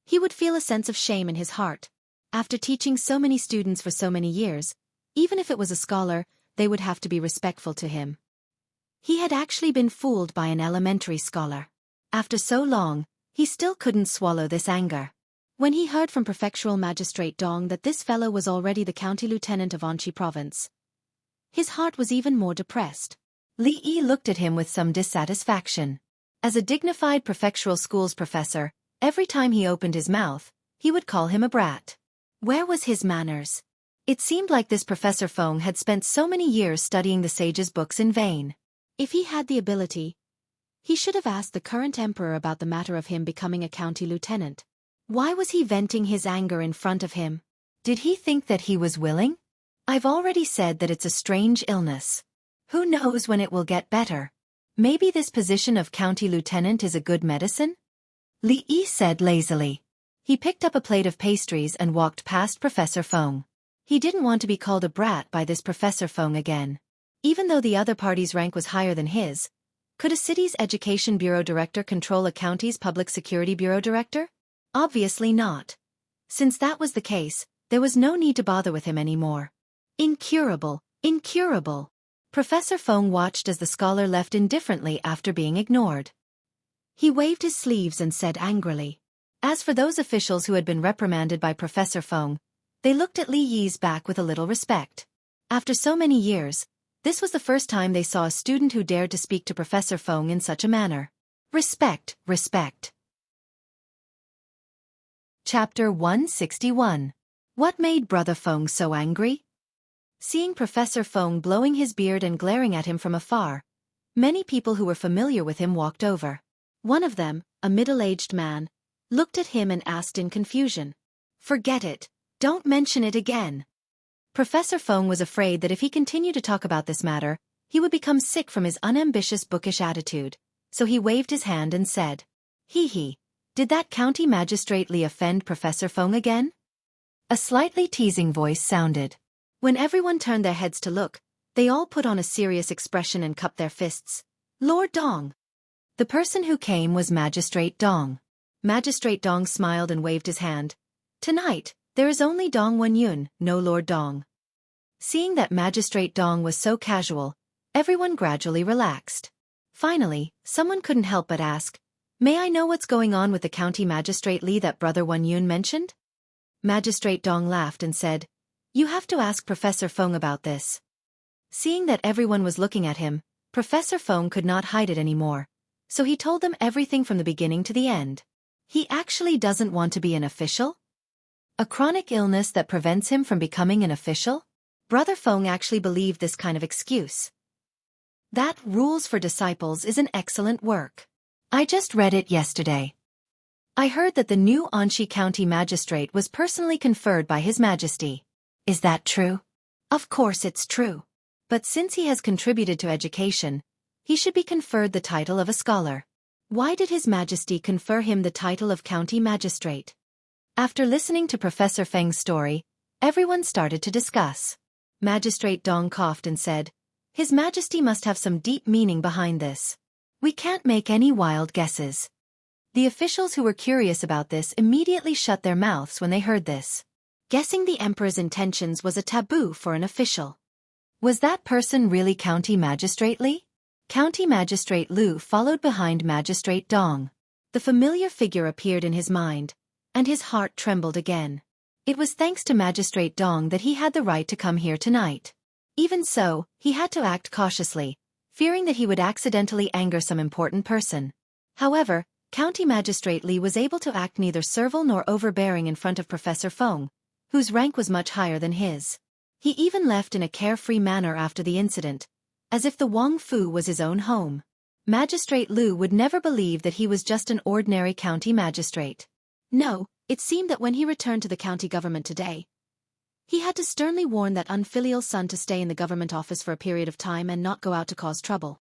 he would feel a sense of shame in his heart. After teaching so many students for so many years, even if it was a scholar, they would have to be respectful to him. He had actually been fooled by an elementary scholar. After so long, he still couldn't swallow this anger. When he heard from Prefectural Magistrate Dong that this fellow was already the county lieutenant of Anqi province, his heart was even more depressed. Li Yi looked at him with some dissatisfaction. As a dignified prefectural school's professor, every time he opened his mouth, he would call him a brat. Where was his manners? It seemed like this Professor Feng had spent so many years studying the sage's books in vain. If he had the ability, he should have asked the current emperor about the matter of him becoming a county lieutenant. Why was he venting his anger in front of him? Did he think that he was willing? I've already said that it's a strange illness. Who knows when it will get better? Maybe this position of county lieutenant is a good medicine? Li Yi said lazily. He picked up a plate of pastries and walked past Professor Feng. He didn't want to be called a brat by this Professor Feng again. Even though the other party's rank was higher than his, could a city's education bureau director control a county's public security bureau director? Obviously not. Since that was the case, there was no need to bother with him anymore. Incurable, incurable. Professor Feng watched as the scholar left indifferently after being ignored. He waved his sleeves and said angrily. As for those officials who had been reprimanded by Professor Feng, they looked at Li Yi's back with a little respect. After so many years, this was the first time they saw a student who dared to speak to Professor Feng in such a manner. Respect, respect. Chapter 161. What made Brother Feng so angry? Seeing Professor Feng blowing his beard and glaring at him from afar, many people who were familiar with him walked over. One of them, a middle-aged man, looked at him and asked in confusion. Forget it. Don't mention it again. Professor Feng was afraid that if he continued to talk about this matter, he would become sick from his unambitious bookish attitude, so he waved his hand and said, Hee. Did that county magistrate Li offend Professor Feng again? A slightly teasing voice sounded. When everyone turned their heads to look, they all put on a serious expression and cupped their fists. Lord Dong. The person who came was Magistrate Dong. Magistrate Dong smiled and waved his hand. Tonight, there is only Dong Wenyun, no Lord Dong. Seeing that Magistrate Dong was so casual, everyone gradually relaxed. Finally, someone couldn't help but ask, May I know what's going on with the county magistrate Li that Brother Wenyun mentioned? Magistrate Dong laughed and said, You have to ask Professor Feng about this. Seeing that everyone was looking at him, Professor Feng could not hide it anymore, so he told them everything from the beginning to the end. He actually doesn't want to be an official? A chronic illness that prevents him from becoming an official? Brother Feng actually believed this kind of excuse. That Rules for Disciples is an excellent work. I just read it yesterday. I heard that the new Anqi County Magistrate was personally conferred by His Majesty. Is that true? Of course it's true. But since he has contributed to education, he should be conferred the title of a scholar. Why did His Majesty confer him the title of County Magistrate? After listening to Professor Feng's story, everyone started to discuss. Magistrate Dong coughed and said, His Majesty must have some deep meaning behind this. We can't make any wild guesses. The officials who were curious about this immediately shut their mouths when they heard this. Guessing the emperor's intentions was a taboo for an official. Was that person really County Magistrate Li? County Magistrate Lu followed behind Magistrate Dong. The familiar figure appeared in his mind, and his heart trembled again. It was thanks to Magistrate Dong that he had the right to come here tonight. Even so, he had to act cautiously, fearing that he would accidentally anger some important person. However, County Magistrate Li was able to act neither servile nor overbearing in front of Professor Feng, whose rank was much higher than his. He even left in a carefree manner after the incident, as if the Wang Fu was his own home. Magistrate Lu would never believe that he was just an ordinary county magistrate. No, it seemed that when he returned to the county government today, he had to sternly warn that unfilial son to stay in the government office for a period of time and not go out to cause trouble.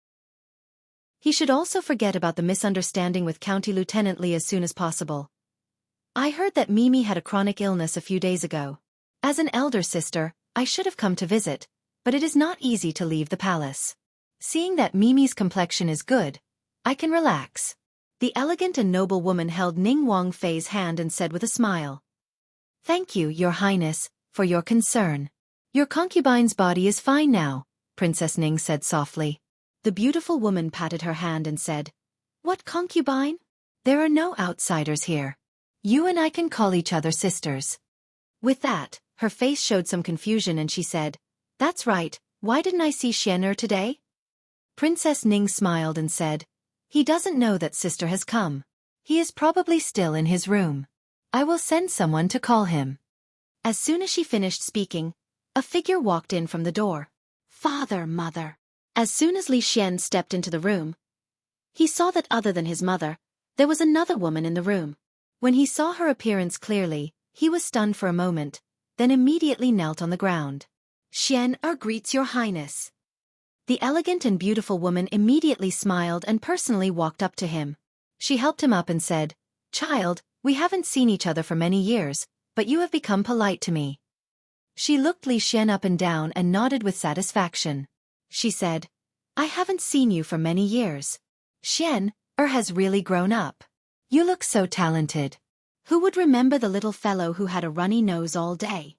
He should also forget about the misunderstanding with County Lieutenant Li as soon as possible. I heard that Mimi had a chronic illness a few days ago. As an elder sister, I should have come to visit, but it is not easy to leave the palace. Seeing that Mimi's complexion is good, I can relax. The elegant and noble woman held Ning Wang Fei's hand and said with a smile, Thank you, Your Highness, for your concern. Your concubine's body is fine now, Princess Ning said softly. The beautiful woman patted her hand and said, "What concubine?" "There are no outsiders here. You and I can call each other sisters." With that, her face showed some confusion and she said, "That's right, why didn't I see Xian today?" Princess Ning smiled and said, "He doesn't know that sister has come. He is probably still in his room. I will send someone to call him." As soon as she finished speaking, a figure walked in from the door. "Father, mother." As soon as Li Xian stepped into the room, he saw that other than his mother, there was another woman in the room. When he saw her appearance clearly, he was stunned for a moment, then immediately knelt on the ground. "Xian greets your highness." The elegant and beautiful woman immediately smiled and personally walked up to him. She helped him up and said, "Child, we haven't seen each other for many years, but you have become polite to me." She looked Li Xian up and down and nodded with satisfaction. She said, "I haven't seen you for many years. Xian has really grown up. You look so talented." Who would remember the little fellow who had a runny nose all day?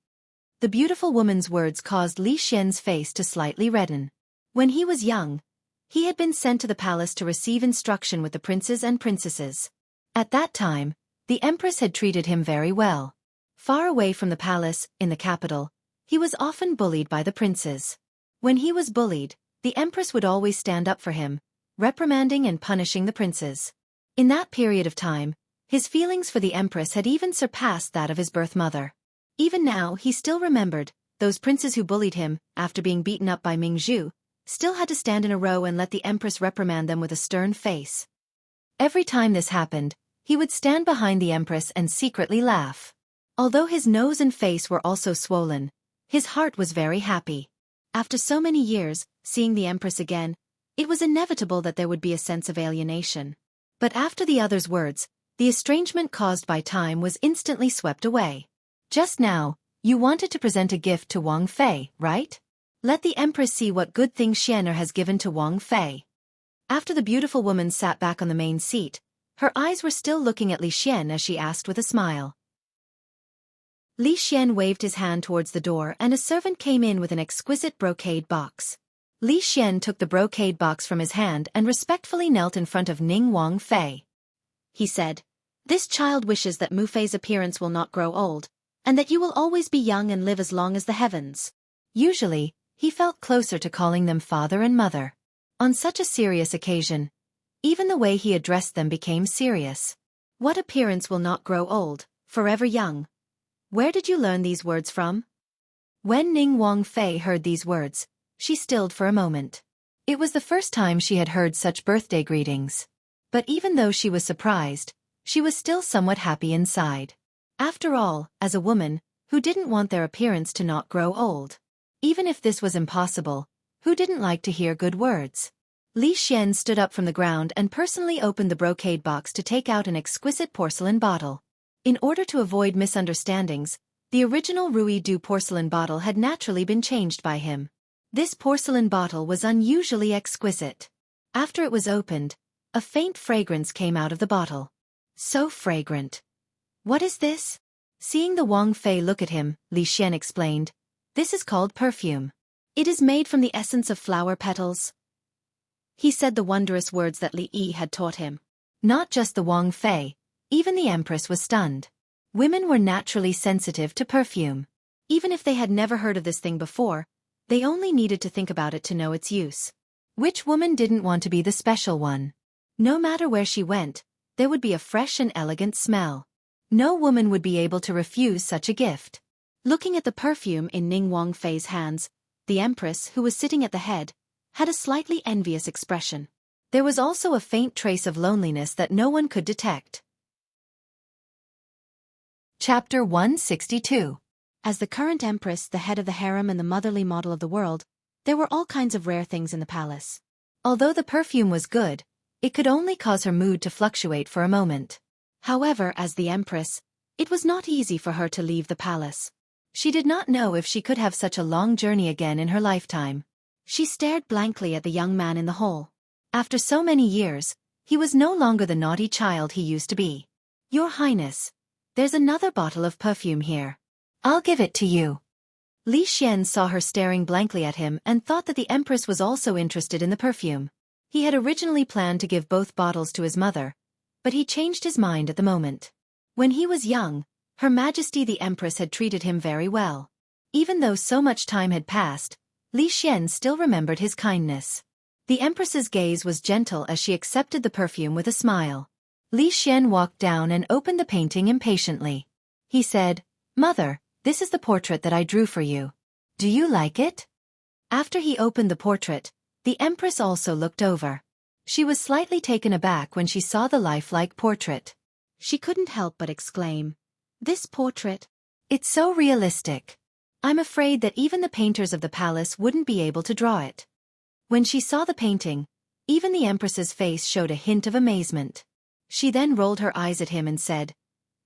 The beautiful woman's words caused Li Xian's face to slightly redden. When he was young, he had been sent to the palace to receive instruction with the princes and princesses. At that time, the empress had treated him very well. Far away from the palace, in the capital, he was often bullied by the princes. When he was bullied, the empress would always stand up for him, reprimanding and punishing the princes. In that period of time, his feelings for the empress had even surpassed that of his birth mother. Even now he still remembered, those princes who bullied him, after being beaten up by Ming Zhu, still had to stand in a row and let the empress reprimand them with a stern face. Every time this happened, he would stand behind the empress and secretly laugh. Although his nose and face were also swollen, his heart was very happy. After so many years, seeing the empress again, it was inevitable that there would be a sense of alienation. But after the other's words, the estrangement caused by time was instantly swept away. "Just now, you wanted to present a gift to Wang Fei, right? Let the empress see what good things Xian has given to Wang Fei." After the beautiful woman sat back on the main seat, her eyes were still looking at Li Xian as she asked with a smile. Li Xian waved his hand towards the door and a servant came in with an exquisite brocade box. Li Xian took the brocade box from his hand and respectfully knelt in front of Ning Wang Fei. He said, "This child wishes that Mu Fei's appearance will not grow old, and that you will always be young and live as long as the heavens." Usually, he felt closer to calling them father and mother. On such a serious occasion, even the way he addressed them became serious. "What appearance will not grow old, forever young? Where did you learn these words from?" When Ning Wang Fei heard these words, she stilled for a moment. It was the first time she had heard such birthday greetings. But even though she was surprised, she was still somewhat happy inside. After all, as a woman, who didn't want their appearance to not grow old? Even if this was impossible, who didn't like to hear good words? Li Xian stood up from the ground and personally opened the brocade box to take out an exquisite porcelain bottle. In order to avoid misunderstandings, the original Ruy Du porcelain bottle had naturally been changed by him. This porcelain bottle was unusually exquisite. After it was opened, a faint fragrance came out of the bottle. So fragrant. "What is this?" Seeing the Wang Fei look at him, Li Xian explained, "This is called perfume. It is made from the essence of flower petals." He said the wondrous words that Li Yi had taught him. Not just the Wang Fei, even the empress was stunned. Women were naturally sensitive to perfume. Even if they had never heard of this thing before, they only needed to think about it to know its use. Which woman didn't want to be the special one? No matter where she went, there would be a fresh and elegant smell. No woman would be able to refuse such a gift. Looking at the perfume in Ning Wang Fei's hands, the empress, who was sitting at the head, had a slightly envious expression. There was also a faint trace of loneliness that no one could detect. Chapter 162. As the current empress, the head of the harem and the motherly model of the world, there were all kinds of rare things in the palace. Although the perfume was good, it could only cause her mood to fluctuate for a moment. However, as the empress, it was not easy for her to leave the palace. She did not know if she could have such a long journey again in her lifetime. She stared blankly at the young man in the hall. After so many years, he was no longer the naughty child he used to be. "Your Highness, there's another bottle of perfume here. I'll give it to you." Li Xian saw her staring blankly at him and thought that the Empress was also interested in the perfume. He had originally planned to give both bottles to his mother, but he changed his mind at the moment. When he was young, Her Majesty the Empress had treated him very well. Even though so much time had passed, Li Xian still remembered his kindness. The Empress's gaze was gentle as she accepted the perfume with a smile. Li Xian walked down and opened the painting impatiently. He said, "Mother, this is the portrait that I drew for you. Do you like it?" After he opened the portrait, the Empress also looked over. She was slightly taken aback when she saw the lifelike portrait. She couldn't help but exclaim, "This portrait? It's so realistic. I'm afraid that even the painters of the palace wouldn't be able to draw it." When she saw the painting, even the Empress's face showed a hint of amazement. She then rolled her eyes at him and said,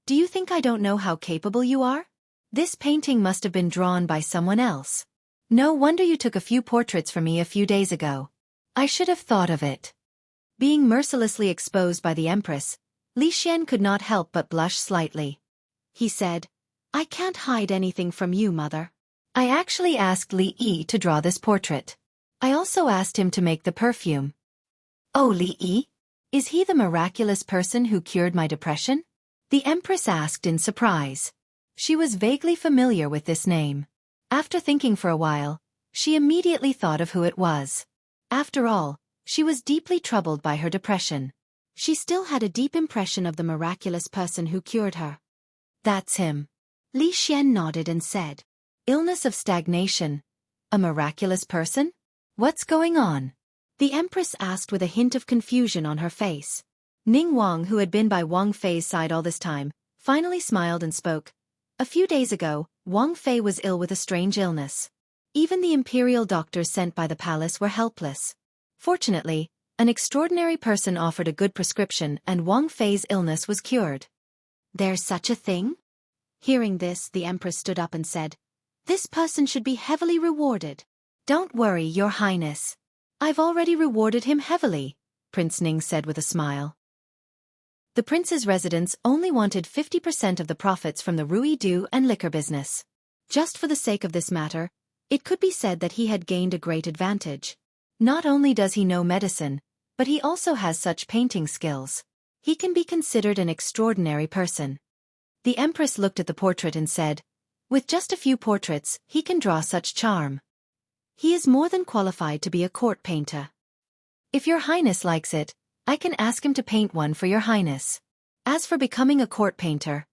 "Do you think I don't know how capable you are? This painting must have been drawn by someone else. No wonder you took a few portraits for me a few days ago. I should have thought of it." Being mercilessly exposed by the Empress, Li Xian could not help but blush slightly. He said, "I can't hide anything from you, Mother. I actually asked Li Yi to draw this portrait. I also asked him to make the perfume." "Oh, Li Yi? Is he the miraculous person who cured my depression?" the Empress asked in surprise. She was vaguely familiar with this name. After thinking for a while, she immediately thought of who it was. After all, she was deeply troubled by her depression. She still had a deep impression of the miraculous person who cured her. "That's him." Li Xian nodded and said, "Illness of stagnation. A miraculous person? What's going on?" the Empress asked with a hint of confusion on her face. Ning Wang, who had been by Wang Fei's side all this time, finally smiled and spoke. "A few days ago, Wang Fei was ill with a strange illness. Even the imperial doctors sent by the palace were helpless. Fortunately, an extraordinary person offered a good prescription and Wang Fei's illness was cured." "There's such a thing?" Hearing this, the Empress stood up and said, "This person should be heavily rewarded." "Don't worry, Your Highness. I've already rewarded him heavily," Prince Ning said with a smile. The prince's residence only wanted 50% of the profits from the Ruidu and liquor business. Just for the sake of this matter, it could be said that he had gained a great advantage. Not only does he know medicine, but he also has such painting skills. He can be considered an extraordinary person. The Empress looked at the portrait and said, "With just a few portraits, he can draw such charm. He is more than qualified to be a court painter. If Your Highness likes it, I can ask him to paint one for Your Highness. As for becoming a court painter,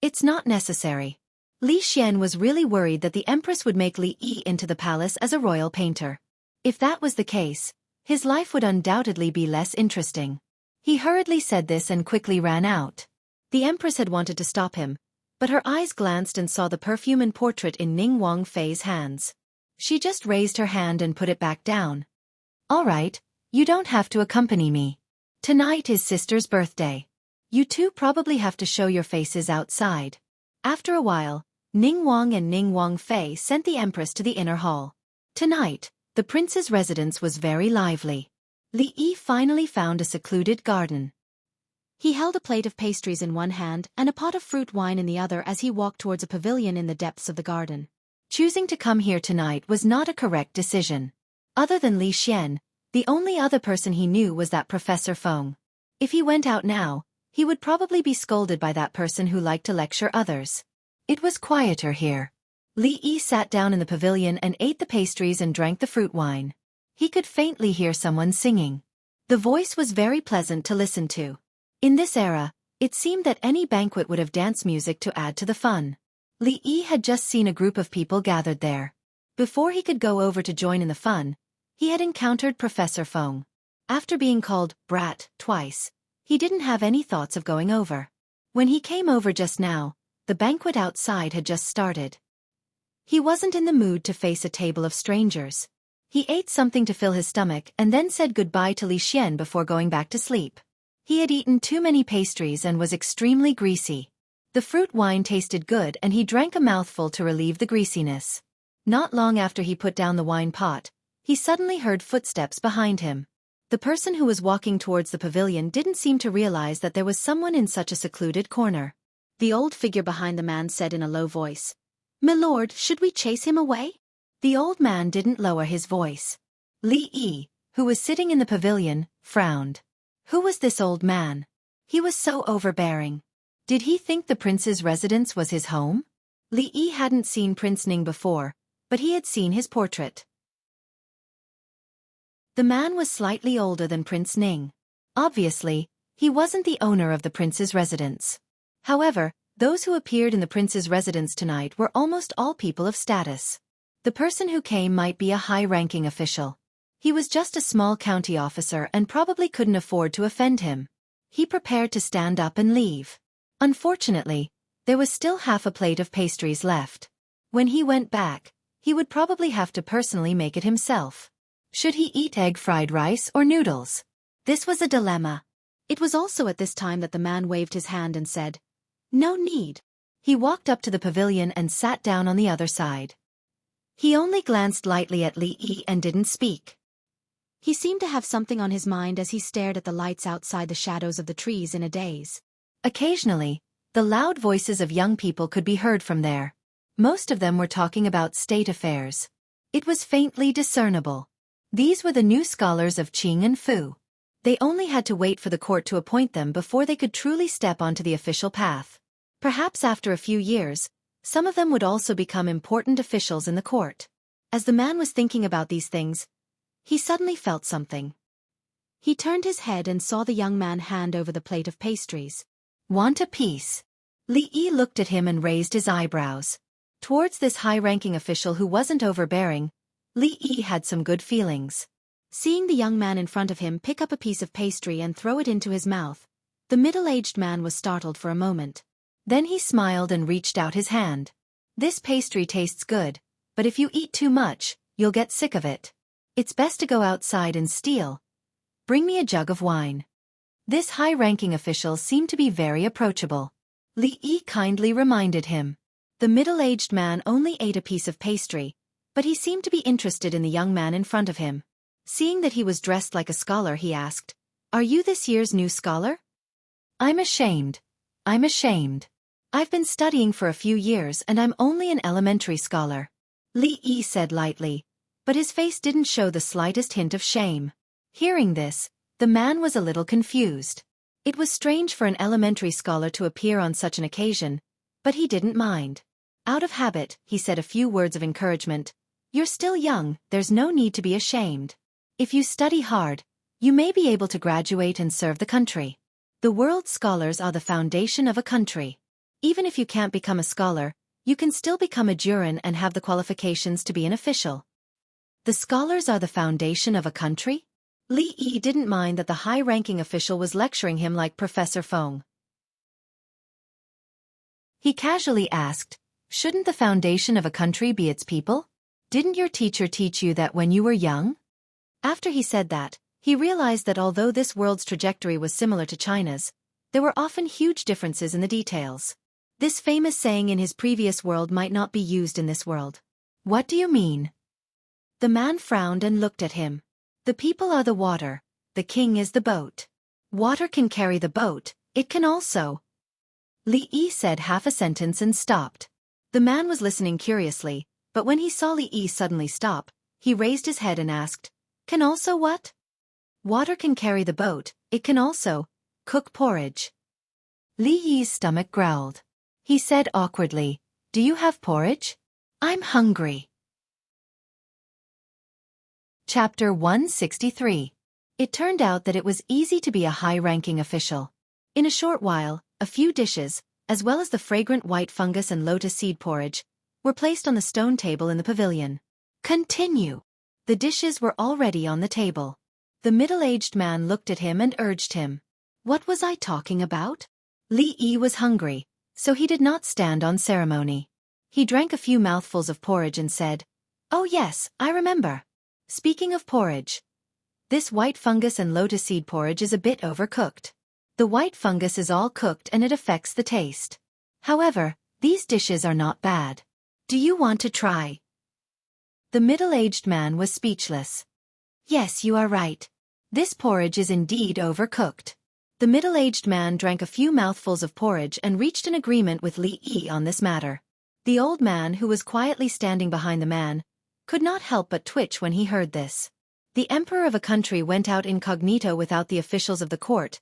it's not necessary." Li Xian was really worried that the Empress would make Li Yi into the palace as a royal painter. If that was the case, his life would undoubtedly be less interesting. He hurriedly said this and quickly ran out. The Empress had wanted to stop him, but her eyes glanced and saw the perfume and portrait in Ning Wang Fei's hands. She just raised her hand and put it back down. "All right, you don't have to accompany me. Tonight is Sister's birthday. You two probably have to show your faces outside." After a while, Ning Wang and Ning Wang Fei sent the Empress to the inner hall. Tonight, the prince's residence was very lively. Li Yi finally found a secluded garden. He held a plate of pastries in one hand and a pot of fruit wine in the other as he walked towards a pavilion in the depths of the garden. Choosing to come here tonight was not a correct decision. Other than Li Xian, the only other person he knew was that Professor Feng. If he went out now, he would probably be scolded by that person who liked to lecture others. It was quieter here. Li Yi sat down in the pavilion and ate the pastries and drank the fruit wine. He could faintly hear someone singing. The voice was very pleasant to listen to. In this era, it seemed that any banquet would have dance music to add to the fun. Li Yi had just seen a group of people gathered there. Before he could go over to join in the fun, he had encountered Professor Feng. After being called brat twice, he didn't have any thoughts of going over. When he came over just now, the banquet outside had just started. He wasn't in the mood to face a table of strangers. He ate something to fill his stomach and then said goodbye to Li Xian before going back to sleep. He had eaten too many pastries and was extremely greasy. The fruit wine tasted good and he drank a mouthful to relieve the greasiness. Not long after he put down the wine pot, he suddenly heard footsteps behind him. The person who was walking towards the pavilion didn't seem to realize that there was someone in such a secluded corner. The old figure behind the man said in a low voice, "Milord, should we chase him away?" The old man didn't lower his voice. Li Yi, who was sitting in the pavilion, frowned. Who was this old man? He was so overbearing. Did he think the prince's residence was his home? Li Yi hadn't seen Prince Ning before, but he had seen his portrait. The man was slightly older than Prince Ning. Obviously, he wasn't the owner of the prince's residence. However, those who appeared in the prince's residence tonight were almost all people of status. The person who came might be a high-ranking official. He was just a small county officer and probably couldn't afford to offend him. He prepared to stand up and leave. Unfortunately, there was still half a plate of pastries left. When he went back, he would probably have to personally make it himself. Should he eat egg fried rice or noodles? This was a dilemma. It was also at this time that the man waved his hand and said, "No need." He walked up to the pavilion and sat down on the other side. He only glanced lightly at Li Yi and didn't speak. He seemed to have something on his mind as he stared at the lights outside the shadows of the trees in a daze. Occasionally, the loud voices of young people could be heard from there. Most of them were talking about state affairs. It was faintly discernible. These were the new scholars of Qing and Fu. They only had to wait for the court to appoint them before they could truly step onto the official path. Perhaps after a few years, some of them would also become important officials in the court. As the man was thinking about these things, he suddenly felt something. He turned his head and saw the young man hand over the plate of pastries. "Want a piece?" Li Yi looked at him and raised his eyebrows. Towards this high-ranking official who wasn't overbearing, Li Yi had some good feelings. Seeing the young man in front of him pick up a piece of pastry and throw it into his mouth, the middle-aged man was startled for a moment. Then he smiled and reached out his hand. "This pastry tastes good, but if you eat too much, you'll get sick of it. It's best to go outside and steal. Bring me a jug of wine." This high-ranking official seemed to be very approachable. Li Yi kindly reminded him. The middle-aged man only ate a piece of pastry, but he seemed to be interested in the young man in front of him. Seeing that he was dressed like a scholar, he asked, "Are you this year's new scholar?" I'm ashamed. I've been studying for a few years and I'm only an elementary scholar," Li Yi said lightly, but his face didn't show the slightest hint of shame. Hearing this, the man was a little confused. It was strange for an elementary scholar to appear on such an occasion, but he didn't mind. Out of habit, he said a few words of encouragement. "You're still young, there's no need to be ashamed. If you study hard, you may be able to graduate and serve the country. The world's scholars are the foundation of a country. Even if you can't become a scholar, you can still become a jurin and have the qualifications to be an official." The scholars are the foundation of a country? Li Yi didn't mind that the high-ranking official was lecturing him like Professor Feng. He casually asked, "Shouldn't the foundation of a country be its people? Didn't your teacher teach you that when you were young?" After he said that, he realized that although this world's trajectory was similar to China's, there were often huge differences in the details. This famous saying in his previous world might not be used in this world. "What do you mean?" The man frowned and looked at him. "The people are the water, the king is the boat. Water can carry the boat, it can also—" Li Yi said half a sentence and stopped. The man was listening curiously, but when he saw Li Yi suddenly stop, he raised his head and asked, "Can also what?" "Water can carry the boat, it can also cook porridge." Li Yi's stomach growled. He said awkwardly, "Do you have porridge? I'm hungry." Chapter 163. It turned out that it was easy to be a high-ranking official. In a short while, a few dishes, as well as the fragrant white fungus and lotus seed porridge, were placed on the stone table in the pavilion. "Continue." The dishes were already on the table. The middle-aged man looked at him and urged him. What was I talking about? Li Yi was hungry, so he did not stand on ceremony. He drank a few mouthfuls of porridge and said, "Oh yes, I remember. Speaking of porridge, this white fungus and lotus seed porridge is a bit overcooked. The white fungus is all cooked and it affects the taste. However, these dishes are not bad. Do you want to try?" The middle-aged man was speechless. "Yes, you are right. This porridge is indeed overcooked." The middle-aged man drank a few mouthfuls of porridge and reached an agreement with Li Yi on this matter. The old man, who was quietly standing behind the man, could not help but twitch when he heard this. The emperor of a country went out incognito without the officials of the court,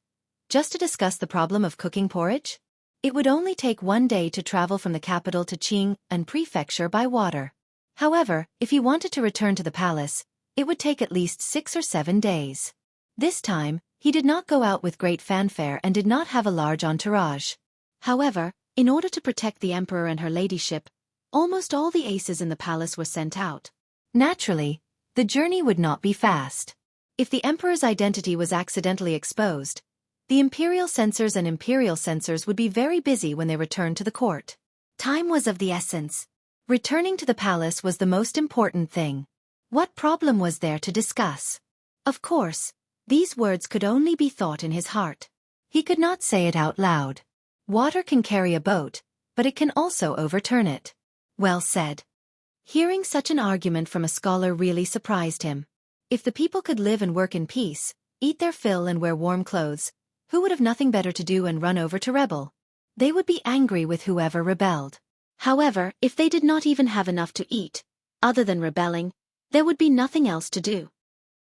just to discuss the problem of cooking porridge? It would only take 1 day to travel from the capital to Qing and prefecture by water. However, if he wanted to return to the palace, it would take at least 6 or 7 days. This time, he did not go out with great fanfare and did not have a large entourage. However, in order to protect the emperor and her ladyship, almost all the aces in the palace were sent out. Naturally, the journey would not be fast. If the emperor's identity was accidentally exposed, the imperial censors and imperial censors would be very busy when they returned to the court. Time was of the essence. Returning to the palace was the most important thing. What problem was there to discuss? Of course, these words could only be thought in his heart. He could not say it out loud. Water can carry a boat, but it can also overturn it. Well said. Hearing such an argument from a scholar really surprised him. If the people could live and work in peace, eat their fill and wear warm clothes, who would have nothing better to do and run over to rebel? They would be angry with whoever rebelled. However, if they did not even have enough to eat, other than rebelling, there would be nothing else to do.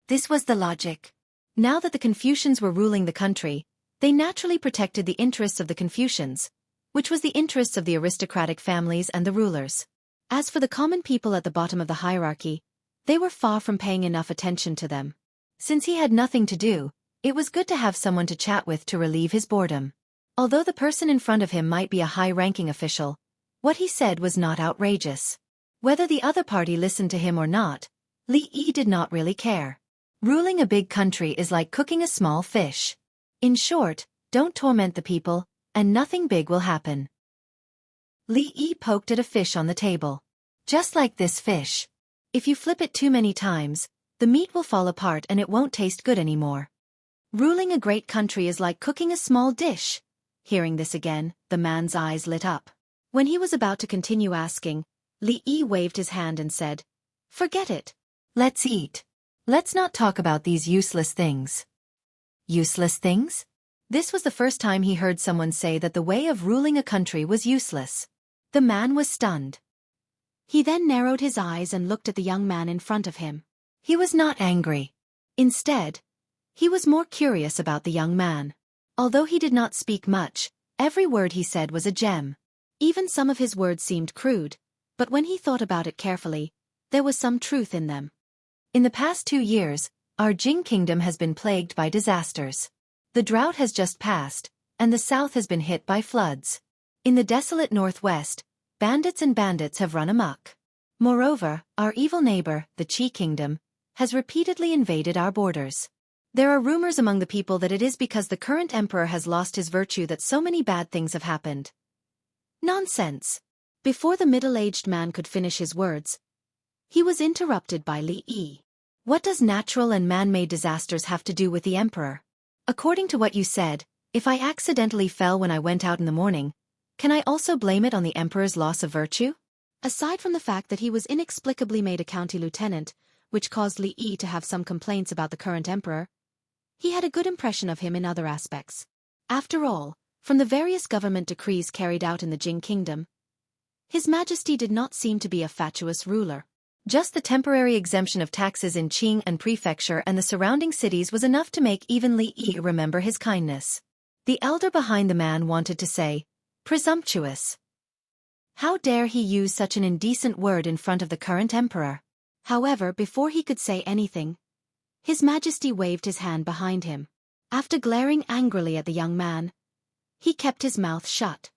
This was the logic. Now that the Confucians were ruling the country, they naturally protected the interests of the Confucians, which was the interests of the aristocratic families and the rulers. As for the common people at the bottom of the hierarchy, they were far from paying enough attention to them. Since he had nothing to do, it was good to have someone to chat with to relieve his boredom. Although the person in front of him might be a high-ranking official, what he said was not outrageous. Whether the other party listened to him or not, Li Yi did not really care. Ruling a big country is like cooking a small fish. In short, don't torment the people, and nothing big will happen. Li Yi poked at a fish on the table. Just like this fish. If you flip it too many times, the meat will fall apart and it won't taste good anymore. Ruling a great country is like cooking a small dish. Hearing this again, the man's eyes lit up. When he was about to continue asking, Li Yi waved his hand and said, "Forget it. Let's eat. Let's not talk about these useless things." Useless things? This was the first time he heard someone say that the way of ruling a country was useless. The man was stunned. He then narrowed his eyes and looked at the young man in front of him. He was not angry. Instead, he was more curious about the young man. Although he did not speak much, every word he said was a gem. Even some of his words seemed crude, but when he thought about it carefully, there was some truth in them. In the past 2 years, our Jing kingdom has been plagued by disasters. The drought has just passed, and the south has been hit by floods. In the desolate northwest, bandits have run amok. Moreover, our evil neighbor, the Qi kingdom, has repeatedly invaded our borders. There are rumors among the people that it is because the current emperor has lost his virtue that so many bad things have happened. Nonsense. Before the middle-aged man could finish his words, he was interrupted by Li Yi. What does natural and man-made disasters have to do with the emperor? According to what you said, if I accidentally fell when I went out in the morning, can I also blame it on the emperor's loss of virtue? Aside from the fact that he was inexplicably made a county lieutenant, which caused Li Yi to have some complaints about the current emperor, he had a good impression of him in other aspects. After all, from the various government decrees carried out in the Jing kingdom, His Majesty did not seem to be a fatuous ruler. Just the temporary exemption of taxes in Qing and prefecture and the surrounding cities was enough to make even Li Yi remember his kindness. The elder behind the man wanted to say, "Presumptuous. How dare he use such an indecent word in front of the current emperor?" However, before he could say anything, His Majesty waved his hand behind him. After glaring angrily at the young man, he kept his mouth shut.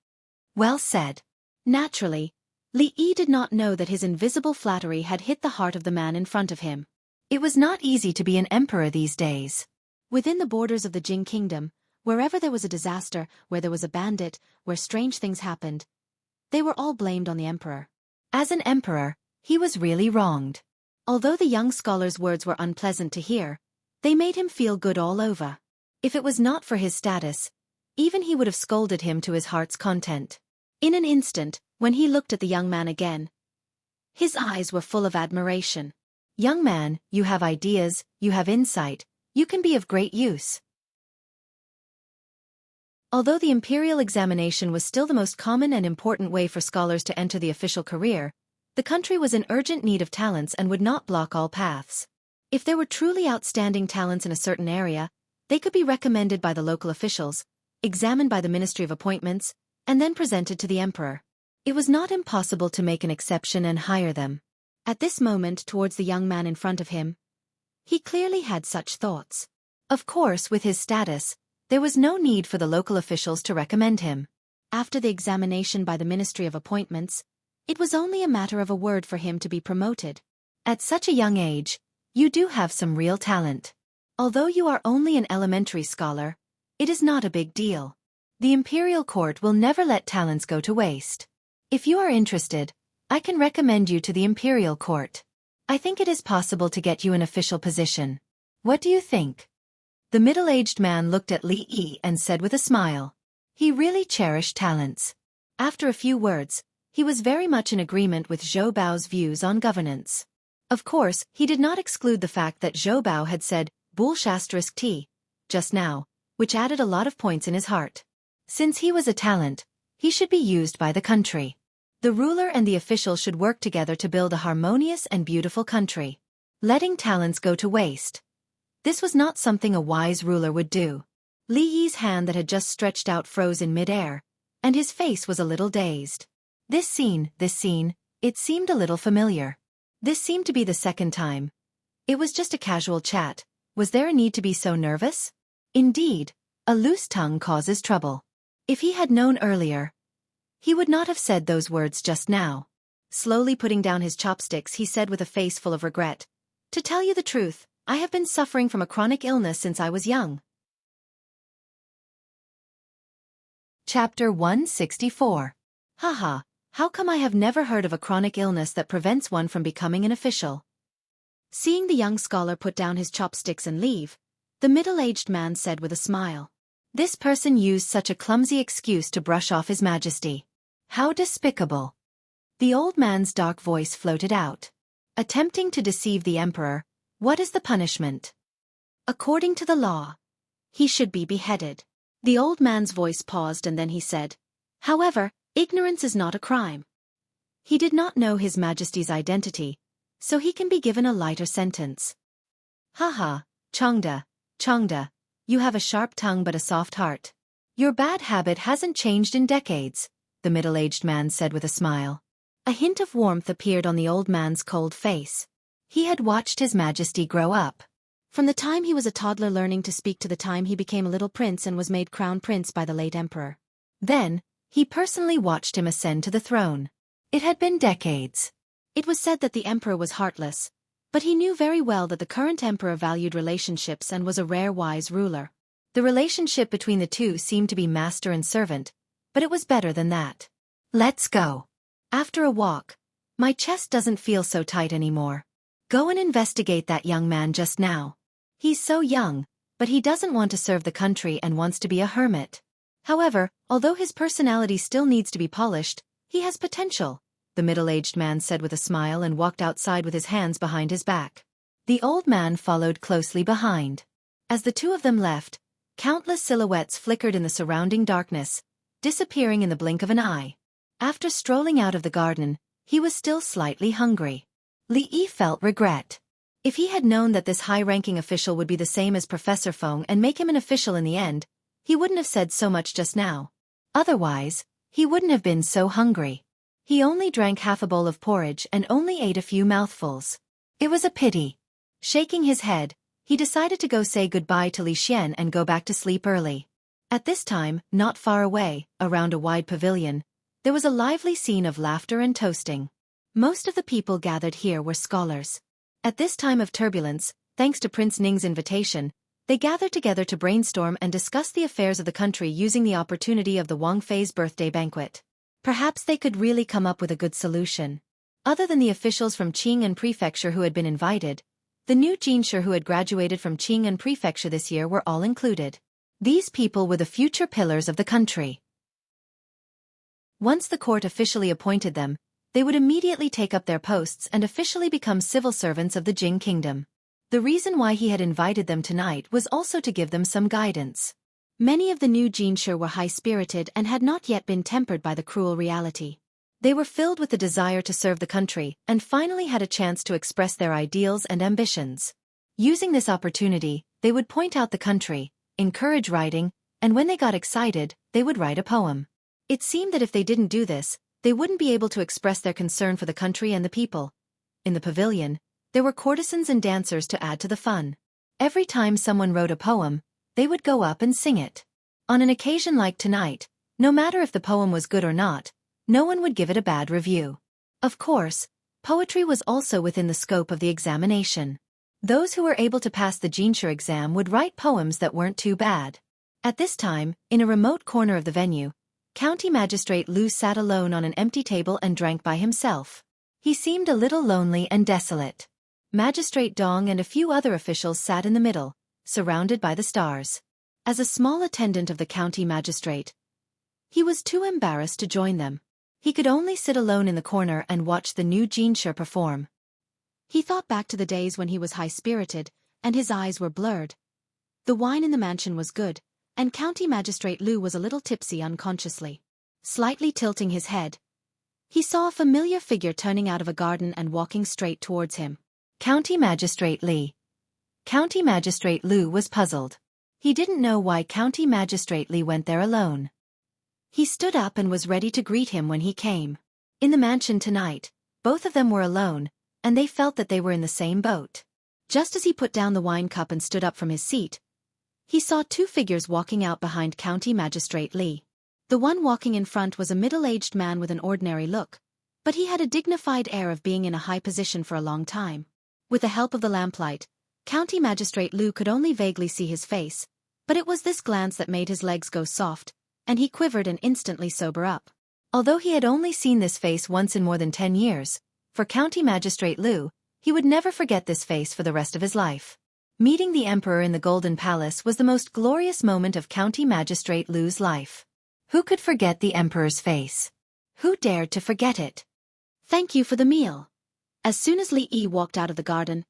Well said. Naturally, Li Yi did not know that his invisible flattery had hit the heart of the man in front of him. It was not easy to be an emperor these days. Within the borders of the Jing kingdom, wherever there was a disaster, where there was a bandit, where strange things happened, they were all blamed on the emperor. As an emperor, he was really wronged. Although the young scholar's words were unpleasant to hear, they made him feel good all over. If it was not for his status, even he would have scolded him to his heart's content. In an instant, when he looked at the young man again, his eyes were full of admiration. "Young man, you have ideas, you have insight, you can be of great use." Although the imperial examination was still the most common and important way for scholars to enter the official career, the country was in urgent need of talents and would not block all paths. If there were truly outstanding talents in a certain area, they could be recommended by the local officials, examined by the Ministry of Appointments, and then presented to the emperor. It was not impossible to make an exception and hire them. At this moment, towards the young man in front of him, he clearly had such thoughts. Of course, with his status, there was no need for the local officials to recommend him. After the examination by the Ministry of Appointments, it was only a matter of a word for him to be promoted. At such a young age, you do have some real talent. Although you are only an elementary scholar, it is not a big deal. The imperial court will never let talents go to waste. If you are interested, I can recommend you to the imperial court. I think it is possible to get you an official position. What do you think? The middle-aged man looked at Li Yi and said with a smile. He really cherished talents. After a few words, he was very much in agreement with Zhou Bao's views on governance. Of course, he did not exclude the fact that Zhou Bao had said, "Bull**t, just now, which added a lot of points in his heart. Since he was a talent, he should be used by the country. The ruler and the official should work together to build a harmonious and beautiful country. Letting talents go to waste. This was not something a wise ruler would do. Li Yi's hand that had just stretched out froze in mid-air, and his face was a little dazed. This scene, it seemed a little familiar. This seemed to be the second time. It was just a casual chat. Was there a need to be so nervous? Indeed, a loose tongue causes trouble. If he had known earlier, he would not have said those words just now. Slowly putting down his chopsticks, he said with a face full of regret, "To tell you the truth, I have been suffering from a chronic illness since I was young." Chapter 164. Haha, how come I have never heard of a chronic illness that prevents one from becoming an official? Seeing the young scholar put down his chopsticks and leave, the middle-aged man said with a smile. This person used such a clumsy excuse to brush off His Majesty. How despicable. The old man's dark voice floated out. Attempting to deceive the emperor, what is the punishment? According to the law, he should be beheaded. The old man's voice paused and then he said, "However, ignorance is not a crime." He did not know His Majesty's identity, so he can be given a lighter sentence. Haha, Chongda, you have a sharp tongue but a soft heart. Your bad habit hasn't changed in decades, the middle-aged man said with a smile. A hint of warmth appeared on the old man's cold face. He had watched His Majesty grow up. From the time he was a toddler learning to speak to the time he became a little prince and was made crown prince by the late emperor. Then, he personally watched him ascend to the throne. It had been decades. It was said that the emperor was heartless, but he knew very well that the current emperor valued relationships and was a rare wise ruler. The relationship between the two seemed to be master and servant, but it was better than that. Let's go. After a walk, my chest doesn't feel so tight anymore. Go and investigate that young man just now. He's so young, but he doesn't want to serve the country and wants to be a hermit. However, although his personality still needs to be polished, he has potential, the middle-aged man said with a smile and walked outside with his hands behind his back. The old man followed closely behind. As the two of them left, countless silhouettes flickered in the surrounding darkness, disappearing in the blink of an eye. After strolling out of the garden, he was still slightly hungry. Li Yi felt regret. If he had known that this high-ranking official would be the same as Professor Feng and make him an official in the end, he wouldn't have said so much just now. Otherwise, he wouldn't have been so hungry. He only drank half a bowl of porridge and only ate a few mouthfuls. It was a pity. Shaking his head, he decided to go say goodbye to Li Xian and go back to sleep early. At this time, not far away, around a wide pavilion, there was a lively scene of laughter and toasting. Most of the people gathered here were scholars. At this time of turbulence, thanks to Prince Ning's invitation, they gathered together to brainstorm and discuss the affairs of the country using the opportunity of the Wang Fei's birthday banquet. Perhaps they could really come up with a good solution. Other than the officials from Qing'an Prefecture who had been invited, the new Jinshi who had graduated from Qing'an Prefecture this year were all included. These people were the future pillars of the country. Once the court officially appointed them, they would immediately take up their posts and officially become civil servants of the Jing Kingdom. The reason why he had invited them tonight was also to give them some guidance. Many of the new Jinshi were high-spirited and had not yet been tempered by the cruel reality. They were filled with the desire to serve the country and finally had a chance to express their ideals and ambitions. Using this opportunity, they would point out the country, encourage writing, and when they got excited, they would write a poem. It seemed that if they didn't do this, they wouldn't be able to express their concern for the country and the people. In the pavilion, there were courtesans and dancers to add to the fun. Every time someone wrote a poem, they would go up and sing it. On an occasion like tonight, no matter if the poem was good or not, no one would give it a bad review. Of course, poetry was also within the scope of the examination. Those who were able to pass the Jinshi exam would write poems that weren't too bad. At this time, in a remote corner of the venue, County Magistrate Lu sat alone on an empty table and drank by himself. He seemed a little lonely and desolate. Magistrate Dong and a few other officials sat in the middle, surrounded by the stars. As a small attendant of the county magistrate, he was too embarrassed to join them. He could only sit alone in the corner and watch the new Jinshi perform. He thought back to the days when he was high-spirited, and his eyes were blurred. The wine in the mansion was good, and County Magistrate Lu was a little tipsy unconsciously. Slightly tilting his head, he saw a familiar figure turning out of a garden and walking straight towards him. County Magistrate Li. County Magistrate Lu was puzzled. He didn't know why County Magistrate Li went there alone. He stood up and was ready to greet him when he came. In the mansion tonight, both of them were alone, and they felt that they were in the same boat. Just as he put down the wine cup and stood up from his seat, he saw two figures walking out behind County Magistrate Li. The one walking in front was a middle-aged man with an ordinary look, but he had a dignified air of being in a high position for a long time. With the help of the lamplight, County Magistrate Lu could only vaguely see his face, but it was this glance that made his legs go soft, and he quivered and instantly sober up. Although he had only seen this face once in more than 10 years, for County Magistrate Lu, he would never forget this face for the rest of his life. Meeting the Emperor in the Golden Palace was the most glorious moment of County Magistrate Lu's life. Who could forget the Emperor's face? Who dared to forget it? Thank you for the meal. As soon as Li Yi walked out of the garden,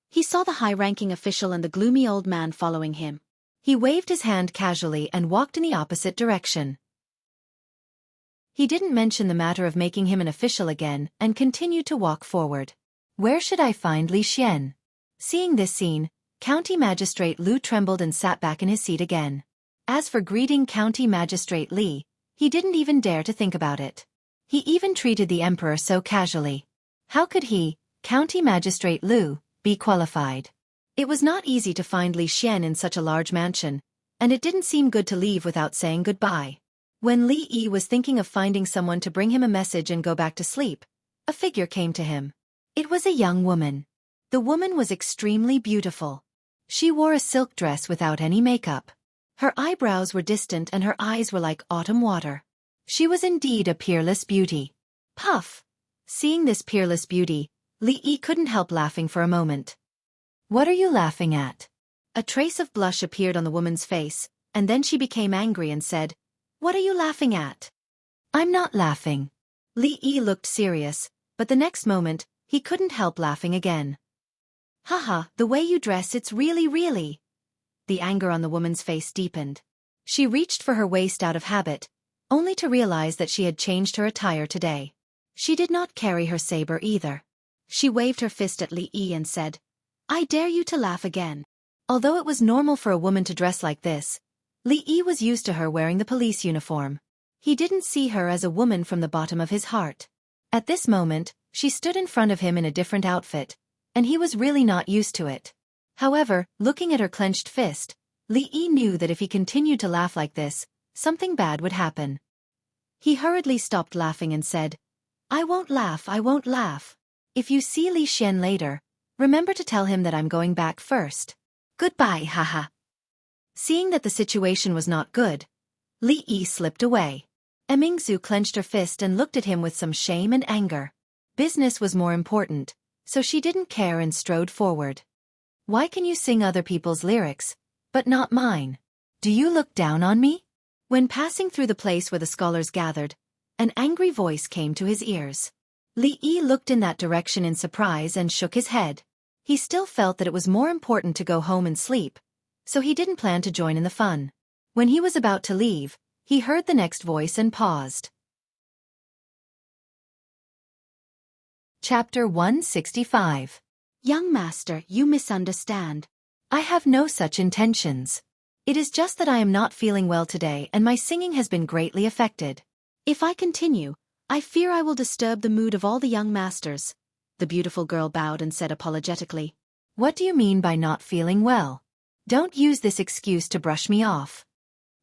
he saw the high-ranking official and the gloomy old man following him. He waved his hand casually and walked in the opposite direction. He didn't mention the matter of making him an official again and continued to walk forward. Where should I find Li Xian? Seeing this scene, County Magistrate Lu trembled and sat back in his seat again. As for greeting County Magistrate Li, he didn't even dare to think about it. He even treated the Emperor so casually. How could he, County Magistrate Lu, be qualified? It was not easy to find Li Xian in such a large mansion, and it didn't seem good to leave without saying goodbye. When Li Yi was thinking of finding someone to bring him a message and go back to sleep, a figure came to him. It was a young woman. The woman was extremely beautiful. She wore a silk dress without any makeup. Her eyebrows were distant and her eyes were like autumn water. She was indeed a peerless beauty. Puff! Seeing this peerless beauty, Li Yi couldn't help laughing for a moment. What are you laughing at? A trace of blush appeared on the woman's face, and then she became angry and said, What are you laughing at? I'm not laughing. Li Yi looked serious, but the next moment, he couldn't help laughing again. Haha, the way you dress, it's really. The anger on the woman's face deepened. She reached for her waist out of habit, only to realize that she had changed her attire today. She did not carry her saber either. She waved her fist at Li Yi and said, I dare you to laugh again. Although it was normal for a woman to dress like this, Li Yi was used to her wearing the police uniform. He didn't see her as a woman from the bottom of his heart. At this moment, she stood in front of him in a different outfit, and he was really not used to it. However, looking at her clenched fist, Li Yi knew that if he continued to laugh like this, something bad would happen. He hurriedly stopped laughing and said, I won't laugh. If you see Li Xian later, remember to tell him that I'm going back first. Goodbye, haha. Seeing that the situation was not good, Li Yi slipped away. Emingzu clenched her fist and looked at him with some shame and anger. Business was more important, so she didn't care and strode forward. Why can you sing other people's lyrics, but not mine? Do you look down on me? When passing through the place where the scholars gathered, an angry voice came to his ears. Li Yi looked in that direction in surprise and shook his head. He still felt that it was more important to go home and sleep, so he didn't plan to join in the fun. When he was about to leave, he heard the next voice and paused. Chapter 165. Young master, you misunderstand. I have no such intentions. It is just that I am not feeling well today and my singing has been greatly affected. If I continue, I fear I will disturb the mood of all the young masters. The beautiful girl bowed and said apologetically. What do you mean by not feeling well? Don't use this excuse to brush me off.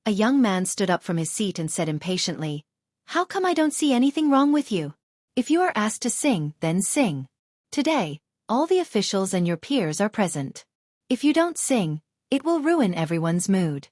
A young man stood up from his seat and said impatiently, How come I don't see anything wrong with you? If you are asked to sing, then sing. Today, all the officials and your peers are present. If you don't sing, it will ruin everyone's mood.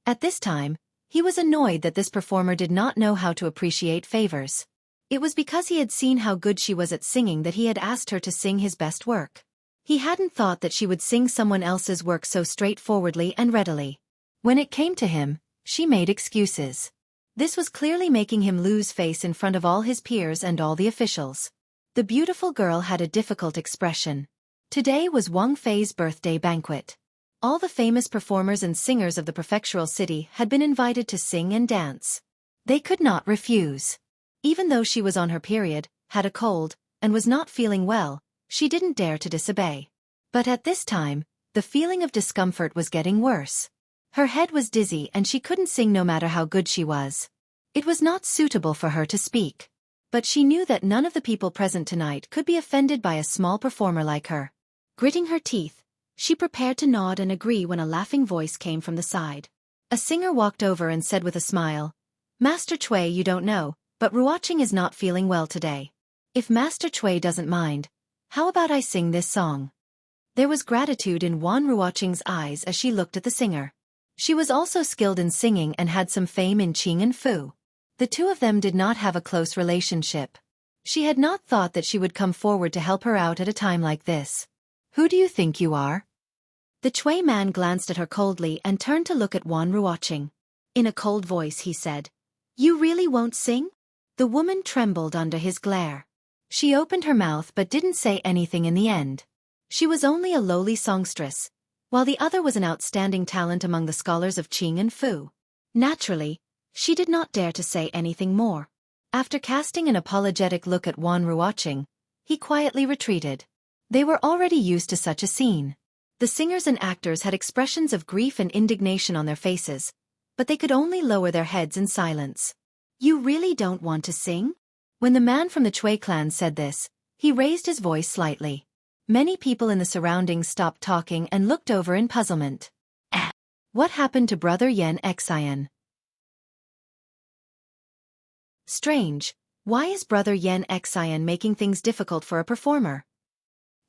At this time, he was annoyed that this performer did not know how to appreciate favors. It was because he had seen how good she was at singing that he had asked her to sing his best work. He hadn't thought that she would sing someone else's work so straightforwardly and readily. When it came to him, she made excuses. This was clearly making him lose face in front of all his peers and all the officials. The beautiful girl had a difficult expression. Today was Wang Fei's birthday banquet. All the famous performers and singers of the prefectural city had been invited to sing and dance. They could not refuse. Even though she was on her period, had a cold, and was not feeling well, she didn't dare to disobey. But at this time, the feeling of discomfort was getting worse. Her head was dizzy and she couldn't sing no matter how good she was. It was not suitable for her to speak. But she knew that none of the people present tonight could be offended by a small performer like her. Gritting her teeth, she prepared to nod and agree when a laughing voice came from the side. A singer walked over and said with a smile, Master Cui, you don't know, but Ruoqing is not feeling well today. If Master Cui doesn't mind, how about I sing this song? There was gratitude in Wan Ruoqing's eyes as she looked at the singer. She was also skilled in singing and had some fame in Qing and Fu. The two of them did not have a close relationship. She had not thought that she would come forward to help her out at a time like this. Who do you think you are? The Cui man glanced at her coldly and turned to look at Wan Ruoqing. In a cold voice he said, You really won't sing? The woman trembled under his glare. She opened her mouth but didn't say anything in the end. She was only a lowly songstress, while the other was an outstanding talent among the scholars of Qing and Fu. Naturally, she did not dare to say anything more. After casting an apologetic look at Wan Ruoqing, he quietly retreated. They were already used to such a scene. The singers and actors had expressions of grief and indignation on their faces, but they could only lower their heads in silence. You really don't want to sing? When the man from the Cui clan said this, he raised his voice slightly. Many people in the surroundings stopped talking and looked over in puzzlement. What happened to Brother Yan Xian? Strange, why is Brother Yan Xian making things difficult for a performer?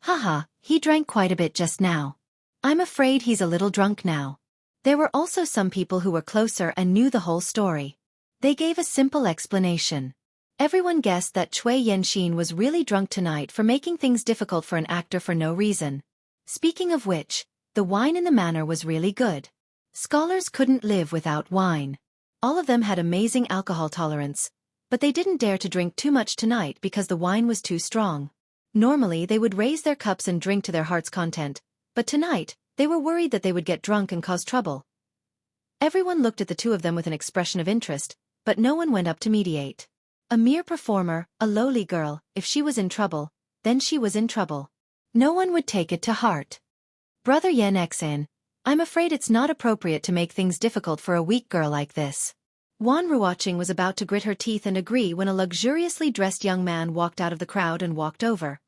Haha, he drank quite a bit just now. I'm afraid he's a little drunk now. There were also some people who were closer and knew the whole story. They gave a simple explanation. Everyone guessed that Cui Yanxin was really drunk tonight for making things difficult for an actor for no reason. Speaking of which, the wine in the manor was really good. Scholars couldn't live without wine. All of them had amazing alcohol tolerance, but they didn't dare to drink too much tonight because the wine was too strong. Normally they would raise their cups and drink to their heart's content, but tonight, they were worried that they would get drunk and cause trouble. Everyone looked at the two of them with an expression of interest, but no one went up to mediate. A mere performer, a lowly girl, if she was in trouble, then she was in trouble. No one would take it to heart. Brother Yan Xian, I'm afraid it's not appropriate to make things difficult for a weak girl like this. Wan Ruoqing was about to grit her teeth and agree when a luxuriously dressed young man walked out of the crowd and walked over.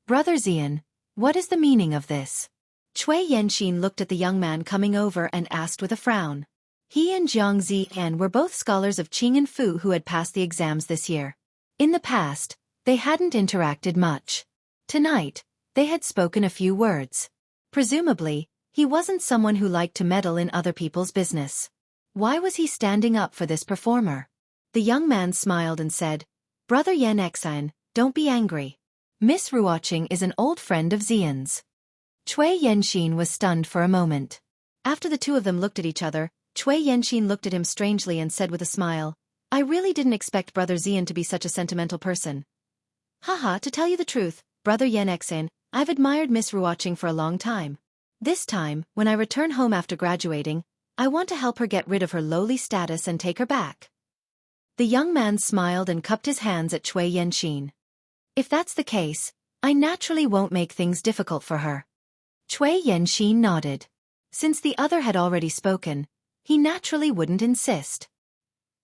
Brother Xian, what is the meaning of this? Cui Yanxin looked at the young man coming over and asked with a frown. He and Jiang Zian were both scholars of Qing and Fu who had passed the exams this year. In the past, they hadn't interacted much. Tonight, they had spoken a few words. Presumably, he wasn't someone who liked to meddle in other people's business. Why was he standing up for this performer? The young man smiled and said, Brother Yan Xian, don't be angry. Miss Ruoqing is an old friend of Xian's. Cui Yanxin was stunned for a moment. After the two of them looked at each other, Cui Yanxin looked at him strangely and said with a smile, I really didn't expect Brother Xian to be such a sentimental person. Haha, to tell you the truth, Brother Yan Xian, I've admired Miss Ruoqing for a long time. This time, when I return home after graduating, I want to help her get rid of her lowly status and take her back. The young man smiled and cupped his hands at Cui Yanxin. If that's the case, I naturally won't make things difficult for her. Cui Yanxin nodded. Since the other had already spoken, he naturally wouldn't insist.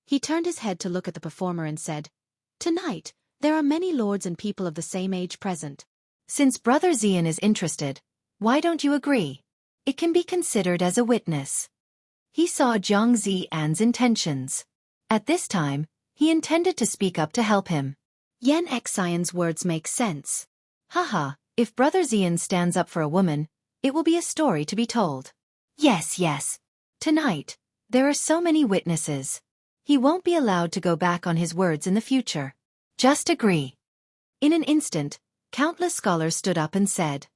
He turned his head to look at the performer and said, "Tonight, there are many lords and people of the same age present. Since Brother Xian is interested, why don't you agree? It can be considered as a witness." He saw Zhang Zian's intentions. At this time, he intended to speak up to help him. Yan Xian's words make sense. Haha, if Brother Xian stands up for a woman, it will be a story to be told. Yes. Tonight, there are so many witnesses. He won't be allowed to go back on his words in the future. Just agree. In an instant, countless scholars stood up and said.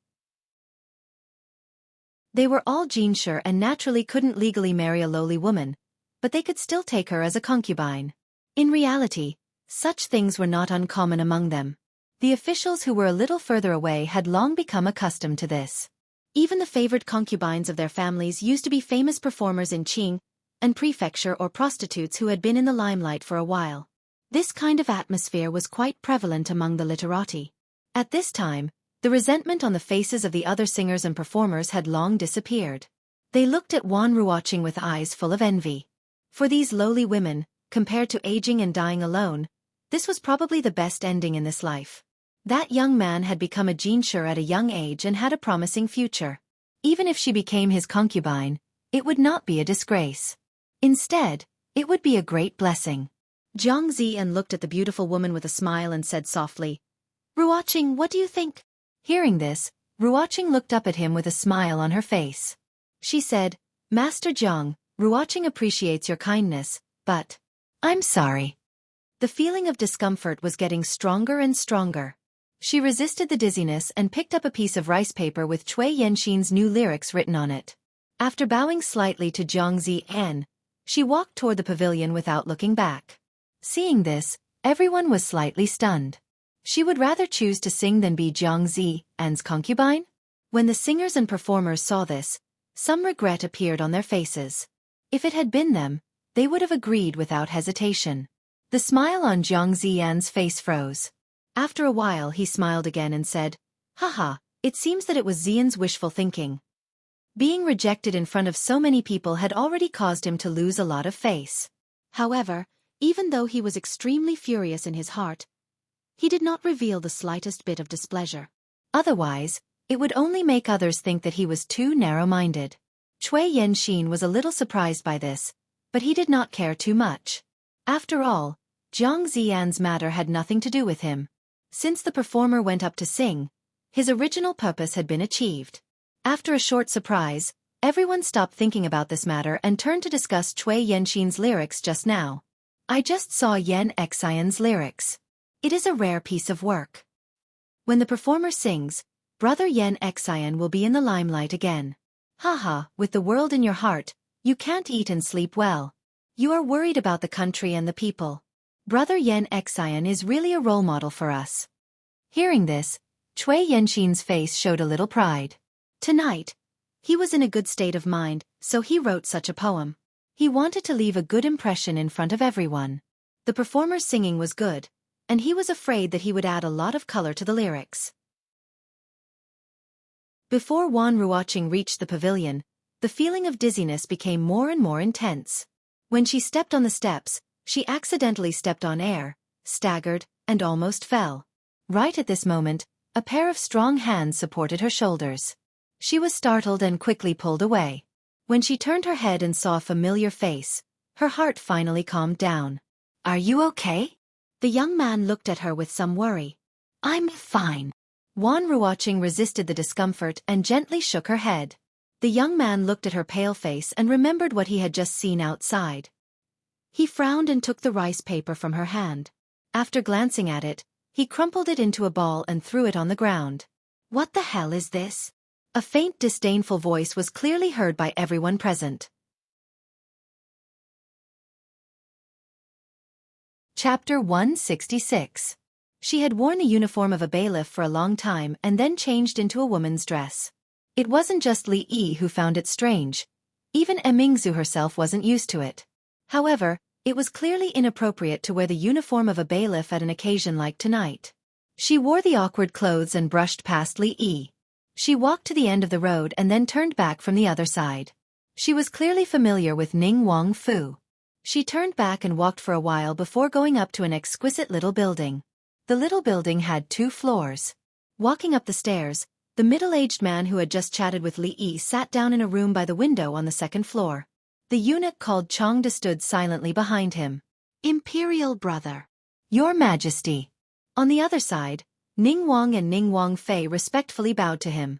They were all Jinshe and naturally couldn't legally marry a lowly woman, but they could still take her as a concubine. In reality, such things were not uncommon among them. The officials who were a little further away had long become accustomed to this. Even the favored concubines of their families used to be famous performers in Qing and prefecture or prostitutes who had been in the limelight for a while. This kind of atmosphere was quite prevalent among the literati. At this time, the resentment on the faces of the other singers and performers had long disappeared. They looked at Wan Ruoqing with eyes full of envy. For these lowly women, compared to aging and dying alone, this was probably the best ending in this life. That young man had become a Jinshe at a young age and had a promising future. Even if she became his concubine, it would not be a disgrace. Instead, it would be a great blessing. Zhang Zian looked at the beautiful woman with a smile and said softly, "Ruoqing, what do you think?" Hearing this, Ruoqing looked up at him with a smile on her face. She said, "Master Zhang, Ruoqing appreciates your kindness, but I'm sorry." The feeling of discomfort was getting stronger and stronger. She resisted the dizziness and picked up a piece of rice paper with Cui Yanxin's new lyrics written on it. After bowing slightly to Zhang Zian, she walked toward the pavilion without looking back. Seeing this, everyone was slightly stunned. She would rather choose to sing than be Zhang Zian's concubine? When the singers and performers saw this, some regret appeared on their faces. If it had been them, they would have agreed without hesitation. The smile on Zhang Zian's face froze. After a while he smiled again and said, "Haha, it seems that it was Xian's wishful thinking." Being rejected in front of so many people had already caused him to lose a lot of face. However, even though he was extremely furious in his heart, he did not reveal the slightest bit of displeasure. Otherwise, it would only make others think that he was too narrow-minded. Cui Yanxin was a little surprised by this, but he did not care too much. After all, Zhang Zian's matter had nothing to do with him. Since the performer went up to sing, his original purpose had been achieved. After a short surprise, everyone stopped thinking about this matter and turned to discuss Cui Yanxin's lyrics just now. "I just saw Yan Xian's lyrics. It is a rare piece of work. When the performer sings, Brother Yan Xian will be in the limelight again. Haha, with the world in your heart, you can't eat and sleep well. You are worried about the country and the people. Brother Yan Xian is really a role model for us." Hearing this, Cui Yanxin's face showed a little pride. Tonight, he was in a good state of mind, so he wrote such a poem. He wanted to leave a good impression in front of everyone. The performer's singing was good, and he was afraid that he would add a lot of color to the lyrics. Before Wan Ruoqing reached the pavilion, the feeling of dizziness became more and more intense. When she stepped on the steps, she accidentally stepped on air, staggered, and almost fell. Right at this moment, a pair of strong hands supported her shoulders. She was startled and quickly pulled away. When she turned her head and saw a familiar face, her heart finally calmed down. "Are you okay?" The young man looked at her with some worry. "I'm fine." Wan Ruoqing resisted the discomfort and gently shook her head. The young man looked at her pale face and remembered what he had just seen outside. He frowned and took the rice paper from her hand. After glancing at it, he crumpled it into a ball and threw it on the ground. "What the hell is this?" A faint disdainful voice was clearly heard by everyone present. Chapter 166. She had worn the uniform of a bailiff for a long time and then changed into a woman's dress. It wasn't just Li Yi who found it strange. Even Emingzu herself wasn't used to it. However, it was clearly inappropriate to wear the uniform of a bailiff at an occasion like tonight. She wore the awkward clothes and brushed past Li Yi. She walked to the end of the road and then turned back from the other side. She was clearly familiar with Ning Wang Fu. She turned back and walked for a while before going up to an exquisite little building. The little building had 2 floors. Walking up the stairs, the middle-aged man who had just chatted with Li Yi sat down in a room by the window on the 2nd floor. The eunuch called Changde stood silently behind him. "Imperial brother." "Your Majesty." On the other side, Ning Wang and Ning Wang Fei respectfully bowed to him.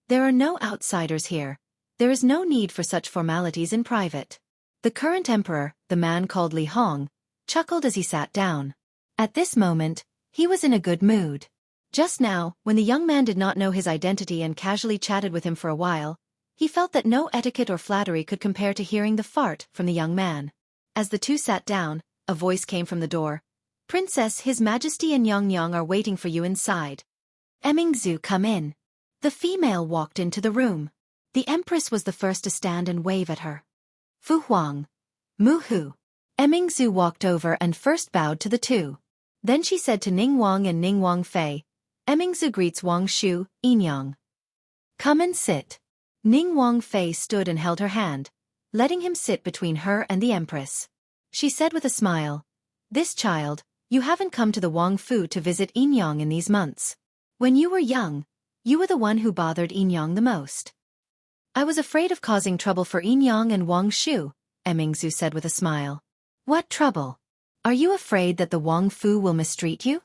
"There are no outsiders here. There is no need for such formalities in private." The current emperor, the man called Li Hong, chuckled as he sat down. At this moment, he was in a good mood. Just now, when the young man did not know his identity and casually chatted with him for a while, he felt that no etiquette or flattery could compare to hearing the fart from the young man. As the two sat down, a voice came from the door. "Princess, His Majesty and Yang are waiting for you inside." "Emingzu, come in." The female walked into the room. The empress was the first to stand and wave at her. "Fu Huang. Mu Hu." Emingzu walked over and first bowed to the two. Then she said to Ning Wang and Ning Wang Fei, "Emingzu greets Wang Shu, Yinyang. Come and sit." Ning Wang Fei stood and held her hand, letting him sit between her and the empress. She said with a smile, "This child, you haven't come to the Wang Fu to visit Yinyang in these months. When you were young, you were the one who bothered Yinyang the most." "I was afraid of causing trouble for Yinyang and Wang Shu," Emingzu said with a smile. "What trouble? Are you afraid that the Wang Fu will mistreat you?"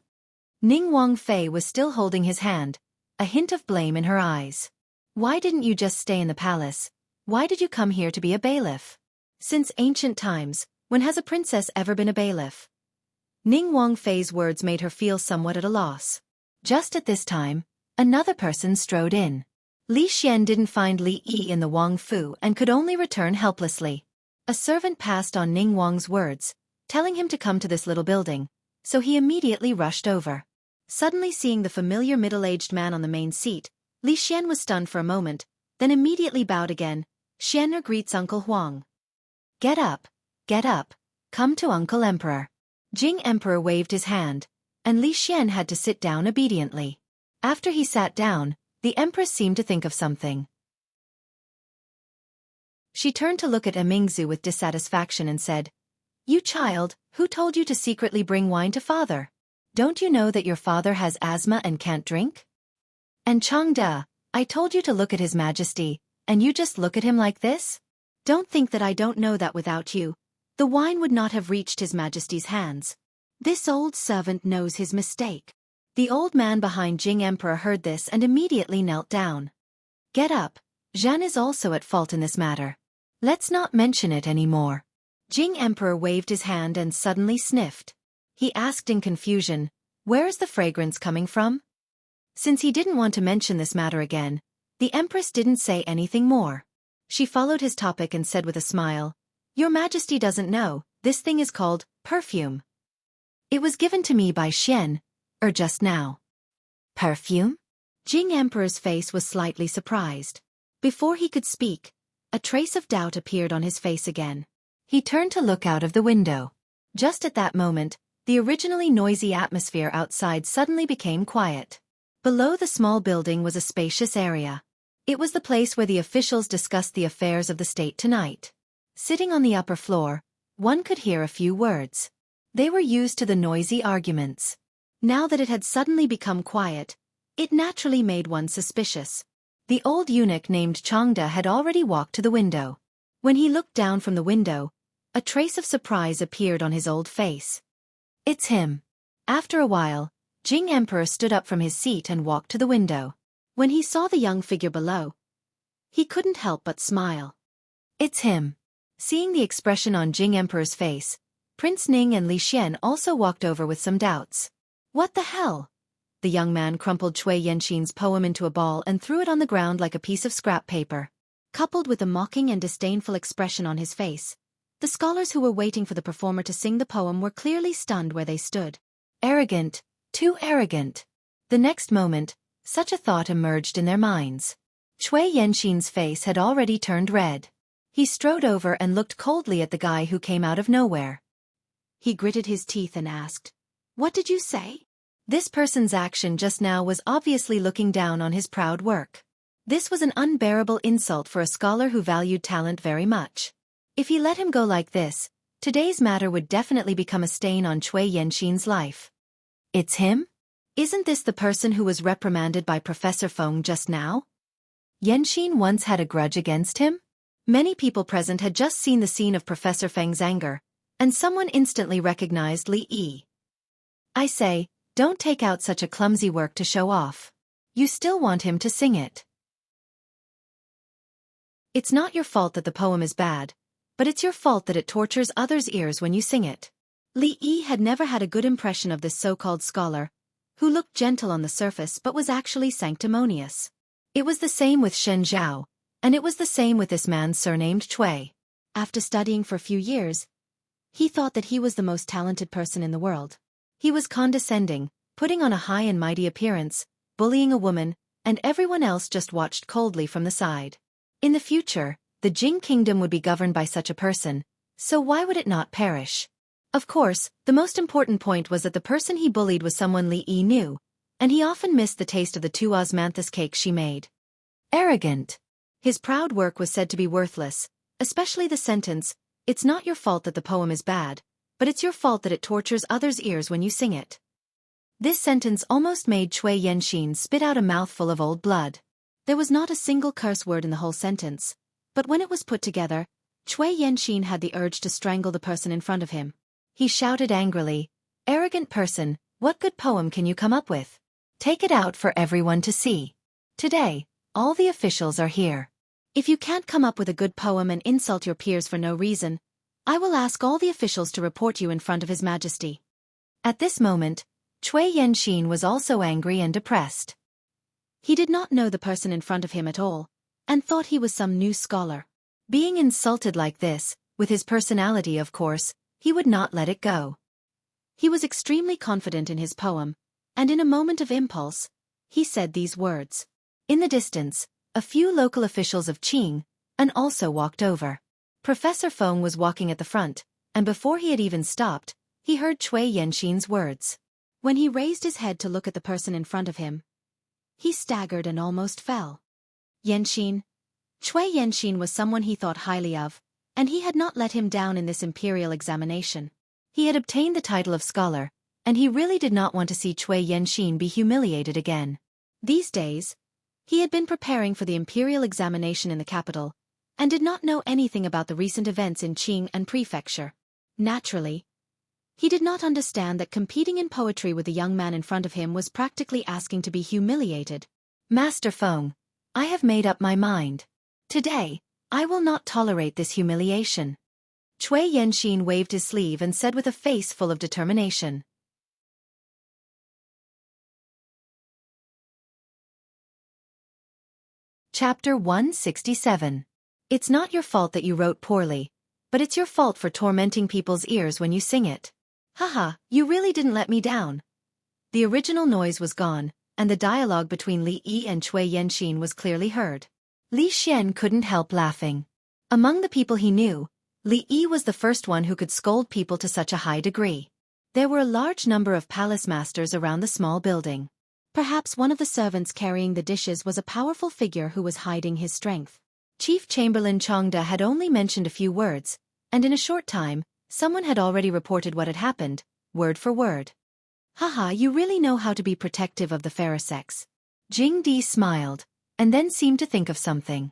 Ning Wang Fei was still holding his hand, a hint of blame in her eyes. "Why didn't you just stay in the palace? Why did you come here to be a bailiff? Since ancient times, when has a princess ever been a bailiff?" Ning Wang Fei's words made her feel somewhat at a loss. Just at this time, another person strode in. Li Xian didn't find Li Yi in the Wang Fu and could only return helplessly. A servant passed on Ning Wang's words, telling him to come to this little building, so he immediately rushed over. Suddenly seeing the familiar middle-aged man on the main seat, Li Xian was stunned for a moment, then immediately bowed again. "Xianer greets Uncle Huang." Get up, come to Uncle Emperor." Jing Emperor waved his hand, and Li Xian had to sit down obediently. After he sat down, the Empress seemed to think of something. She turned to look at Emingzu with dissatisfaction and said, "You child, who told you to secretly bring wine to father? Don't you know that your father has asthma and can't drink? And Changde, I told you to look at His Majesty, and you just look at him like this? Don't think that I don't know that without you, the wine would not have reached His Majesty's hands. This old servant knows his mistake." The old man behind Jing Emperor heard this and immediately knelt down. "Get up, Zhan is also at fault in this matter. Let's not mention it anymore." Jing Emperor waved his hand and suddenly sniffed. He asked in confusion, "Where is the fragrance coming from?" Since he didn't want to mention this matter again, the Empress didn't say anything more. She followed his topic and said with a smile, "Your Majesty doesn't know, this thing is called perfume. It was given to me by Xian, just now." "Perfume?" Jing Emperor's face was slightly surprised. Before he could speak, a trace of doubt appeared on his face again. He turned to look out of the window. Just at that moment, the originally noisy atmosphere outside suddenly became quiet. Below the small building was a spacious area. It was the place where the officials discussed the affairs of the state tonight. Sitting on the upper floor, one could hear a few words. They were used to the noisy arguments. Now that it had suddenly become quiet, it naturally made one suspicious. The old eunuch named Changde had already walked to the window. When he looked down from the window, a trace of surprise appeared on his old face. "It's him." After a while, Jing Emperor stood up from his seat and walked to the window. When he saw the young figure below, he couldn't help but smile. "It's him." Seeing the expression on Jing Emperor's face, Prince Ning and Li Xian also walked over with some doubts. "What the hell?" The young man crumpled Cui Yenxin's poem into a ball and threw it on the ground like a piece of scrap paper. Coupled with a mocking and disdainful expression on his face, the scholars who were waiting for the performer to sing the poem were clearly stunned where they stood. Arrogant, too arrogant. The next moment, such a thought emerged in their minds. Cui Yenxin's face had already turned red. He strode over and looked coldly at the guy who came out of nowhere. He gritted his teeth and asked, "What did you say?" This person's action just now was obviously looking down on his proud work. This was an unbearable insult for a scholar who valued talent very much. If he let him go like this, today's matter would definitely become a stain on Cui Yanxin's life. It's him? Isn't this the person who was reprimanded by Professor Feng just now? Yanxin once had a grudge against him? Many people present had just seen the scene of Professor Feng's anger, and someone instantly recognized Li Yi. I say, don't take out such a clumsy work to show off. You still want him to sing it. It's not your fault that the poem is bad, but it's your fault that it tortures others' ears when you sing it. Li Yi had never had a good impression of this so-called scholar, who looked gentle on the surface but was actually sanctimonious. It was the same with Shen Zhao, and it was the same with this man surnamed Cui. After studying for a few years, he thought that he was the most talented person in the world. He was condescending, putting on a high and mighty appearance, bullying a woman, and everyone else just watched coldly from the side. In the future, the Jing kingdom would be governed by such a person, so why would it not perish? Of course, the most important point was that the person he bullied was someone Li Yi knew, and he often missed the taste of the 2 osmanthus cakes she made. Arrogant. His proud work was said to be worthless, especially the sentence, "It's not your fault that the poem is bad, but it's your fault that it tortures others' ears when you sing it." This sentence almost made Cui Yanxin spit out a mouthful of old blood. There was not a single curse word in the whole sentence, but when it was put together, Cui Yanxin had the urge to strangle the person in front of him. He shouted angrily, "Arrogant person, what good poem can you come up with? Take it out for everyone to see. Today, all the officials are here. If you can't come up with a good poem and insult your peers for no reason, I will ask all the officials to report you in front of His Majesty." At this moment, Cui Yanxin was also angry and depressed. He did not know the person in front of him at all, and thought he was some new scholar. Being insulted like this, with his personality of course, he would not let it go. He was extremely confident in his poem, and in a moment of impulse, he said these words. In the distance, a few local officials of Qing, and also walked over. Professor Feng was walking at the front, and before he had even stopped, he heard Cui Yanxin's words. When he raised his head to look at the person in front of him, he staggered and almost fell. Yanxin. Cui Yanxin was someone he thought highly of, and he had not let him down in this imperial examination. He had obtained the title of scholar, and he really did not want to see Cui Yanxin be humiliated again. These days, he had been preparing for the imperial examination in the capital, and did not know anything about the recent events in Qing and prefecture. Naturally, he did not understand that competing in poetry with the young man in front of him was practically asking to be humiliated. "Master Feng, I have made up my mind. Today, I will not tolerate this humiliation." Cui Yanxin waved his sleeve and said with a face full of determination. Chapter 167. It's not your fault that you wrote poorly, but it's your fault for tormenting people's ears when you sing it. Haha, you really didn't let me down. The original noise was gone, and the dialogue between Li Yi and Cui Yanxin was clearly heard. Li Xian couldn't help laughing. Among the people he knew, Li Yi was the first one who could scold people to such a high degree. There were a large number of palace masters around the small building. Perhaps one of the servants carrying the dishes was a powerful figure who was hiding his strength. Chief Chamberlain Chongda had only mentioned a few words, and in a short time, someone had already reported what had happened, word for word. Haha, you really know how to be protective of the fairer sex. Jing Di smiled, and then seemed to think of something.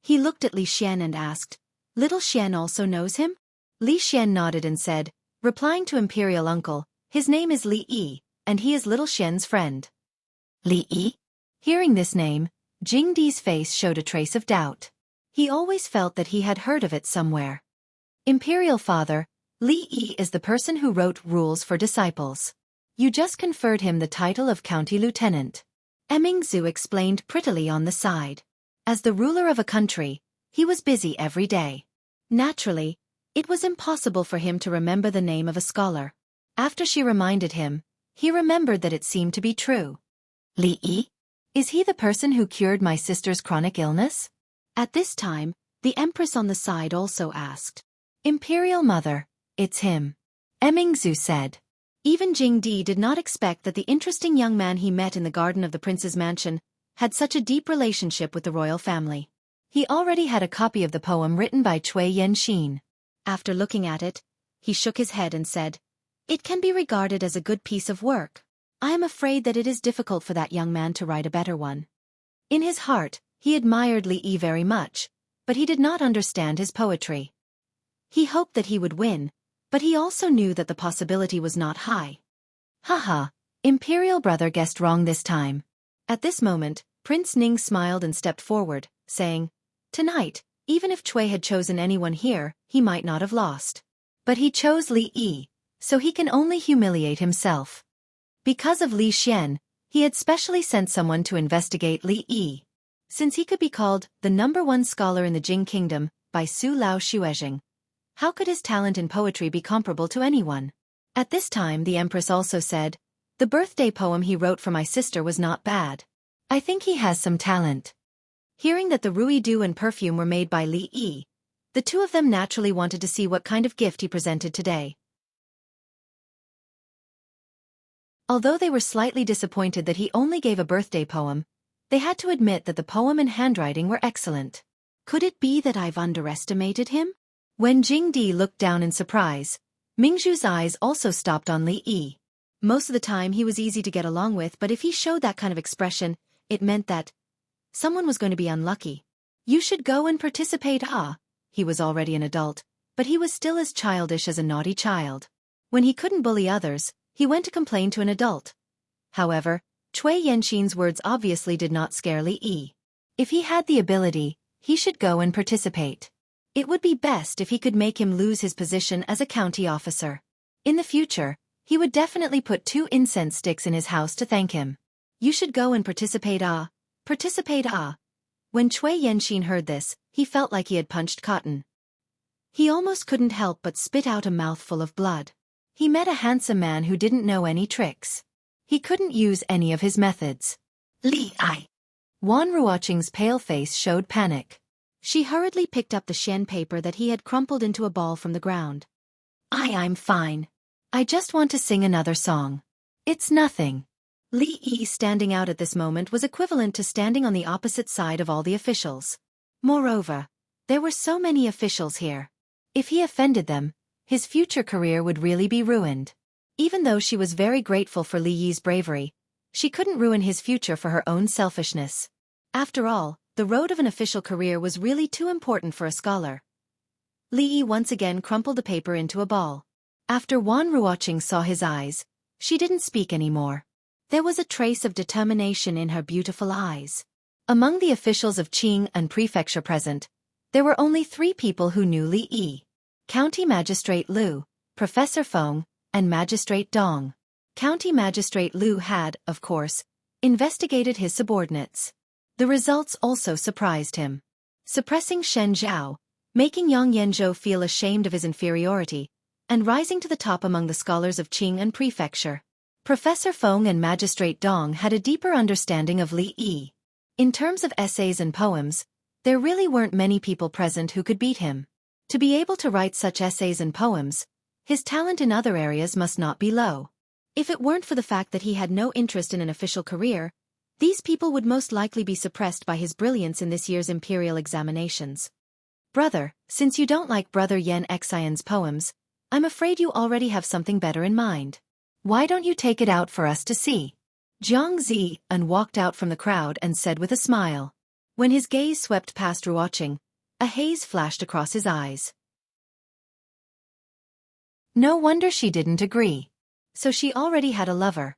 He looked at Li Xian and asked, "Little Xian also knows him?" Li Xian nodded and said, replying to Imperial Uncle, "His name is Li Yi, and he is Little Xian's friend." Li Yi? Hearing this name, Jing Di's face showed a trace of doubt. He always felt that he had heard of it somewhere. Imperial Father, Li Yi is the person who wrote rules for disciples. You just conferred him the title of County Lieutenant. Emingzu explained prettily on the side. As the ruler of a country, he was busy every day. Naturally, it was impossible for him to remember the name of a scholar. After she reminded him, he remembered that it seemed to be true. Li Yi? Is he the person who cured my sister's chronic illness? At this time, The empress on the side also asked. Imperial Mother, it's him. Emingzu said. Even Jingdi did not expect that the interesting young man he met in the garden of the prince's mansion had such a deep relationship with the royal family. He already had a copy of the poem written by Cui Yenxin. After looking at it, he shook his head and said, "It can be regarded as a good piece of work. I am afraid that it is difficult for that young man to write a better one." In his heart, he admired Li Yi very much, but he did not understand his poetry. He hoped that he would win, but he also knew that the possibility was not high. Haha, Imperial brother guessed wrong this time. At this moment, Prince Ning smiled and stepped forward, saying, "Tonight, even if Cui had chosen anyone here, he might not have lost. But he chose Li Yi, so he can only humiliate himself." Because of Li Xian, he had specially sent someone to investigate Li Yi. Since he could be called the #1 scholar in the Jing Kingdom by Su Lao Xuezheng, how could his talent in poetry be comparable to anyone? At this time the empress also said, "The birthday poem he wrote for my sister was not bad. I think he has some talent." Hearing that the Rui Du and perfume were made by Li Yi, the two of them naturally wanted to see what kind of gift he presented today. Although they were slightly disappointed that he only gave a birthday poem, they had to admit that the poem and handwriting were excellent. Could it be that I've underestimated him? When Jingdi looked down in surprise, Mingzhu's eyes also stopped on Li Yi. Most of the time he was easy to get along with, but if he showed that kind of expression, it meant that someone was going to be unlucky. "You should go and participate." He was already an adult, but he was still as childish as a naughty child. When he couldn't bully others, he went to complain to an adult. However, Cui Yenxin's words obviously did not scare Li Yi. If he had the ability, he should go and participate. It would be best if he could make him lose his position as a county officer. In the future, he would definitely put 2 incense sticks in his house to thank him. "You should go and participate." Participate. When Cui Yenxin heard this, he felt like he had punched cotton. He almost couldn't help but spit out a mouthful of blood. He met a handsome man who didn't know any tricks. He couldn't use any of his methods. Li Yi. Wan Ruoqing's pale face showed panic. She hurriedly picked up the Shen paper that he had crumpled into a ball from the ground. I'm fine. I just want to sing another song. It's nothing." Li Yi standing out at this moment was equivalent to standing on the opposite side of all the officials. Moreover, there were so many officials here. If he offended them, his future career would really be ruined. Even though she was very grateful for Li Yi's bravery, she couldn't ruin his future for her own selfishness. After all, the road of an official career was really too important for a scholar. Li Yi once again crumpled the paper into a ball. After Wan Ruoqing saw his eyes, she didn't speak anymore. There was a trace of determination in her beautiful eyes. Among the officials of Qing and Prefecture present, there were only 3 people who knew Li Yi: County Magistrate Liu, Professor Feng, and Magistrate Dong. County Magistrate Liu had, of course, investigated his subordinates. The results also surprised him. Suppressing Shen Zhao, making Yang Yanzhou feel ashamed of his inferiority, and rising to the top among the scholars of Qing and Prefecture. Professor Feng and Magistrate Dong had a deeper understanding of Li Yi. In terms of essays and poems, there really weren't many people present who could beat him. To be able to write such essays and poems, his talent in other areas must not be low. If it weren't for the fact that he had no interest in an official career, these people would most likely be suppressed by his brilliance in this year's imperial examinations. "Brother, since you don't like Brother Yan Xian's poems, I'm afraid you already have something better in mind. Why don't you take it out for us to see?" Jiang Zian walked out from the crowd and said with a smile. When his gaze swept past Ruoqing, a haze flashed across his eyes. No wonder she didn't agree. So she already had a lover.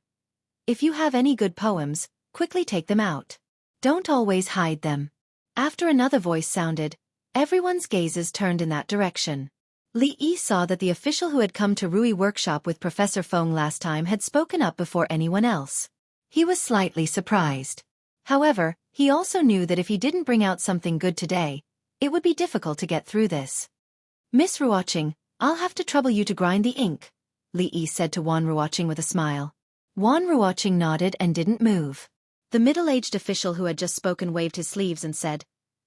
If you have any good poems, quickly take them out. Don't always hide them. After another voice sounded, everyone's gazes turned in that direction. Li Yi saw that the official who had come to Rui workshop with Professor Feng last time had spoken up before anyone else. He was slightly surprised. However, he also knew that if he didn't bring out something good today, it would be difficult to get through this. "Miss Ruoqing, I'll have to trouble you to grind the ink," Li Yi said to Wan Ruoqing with a smile. Wan Ruoqing nodded and didn't move. The middle-aged official who had just spoken waved his sleeves and said,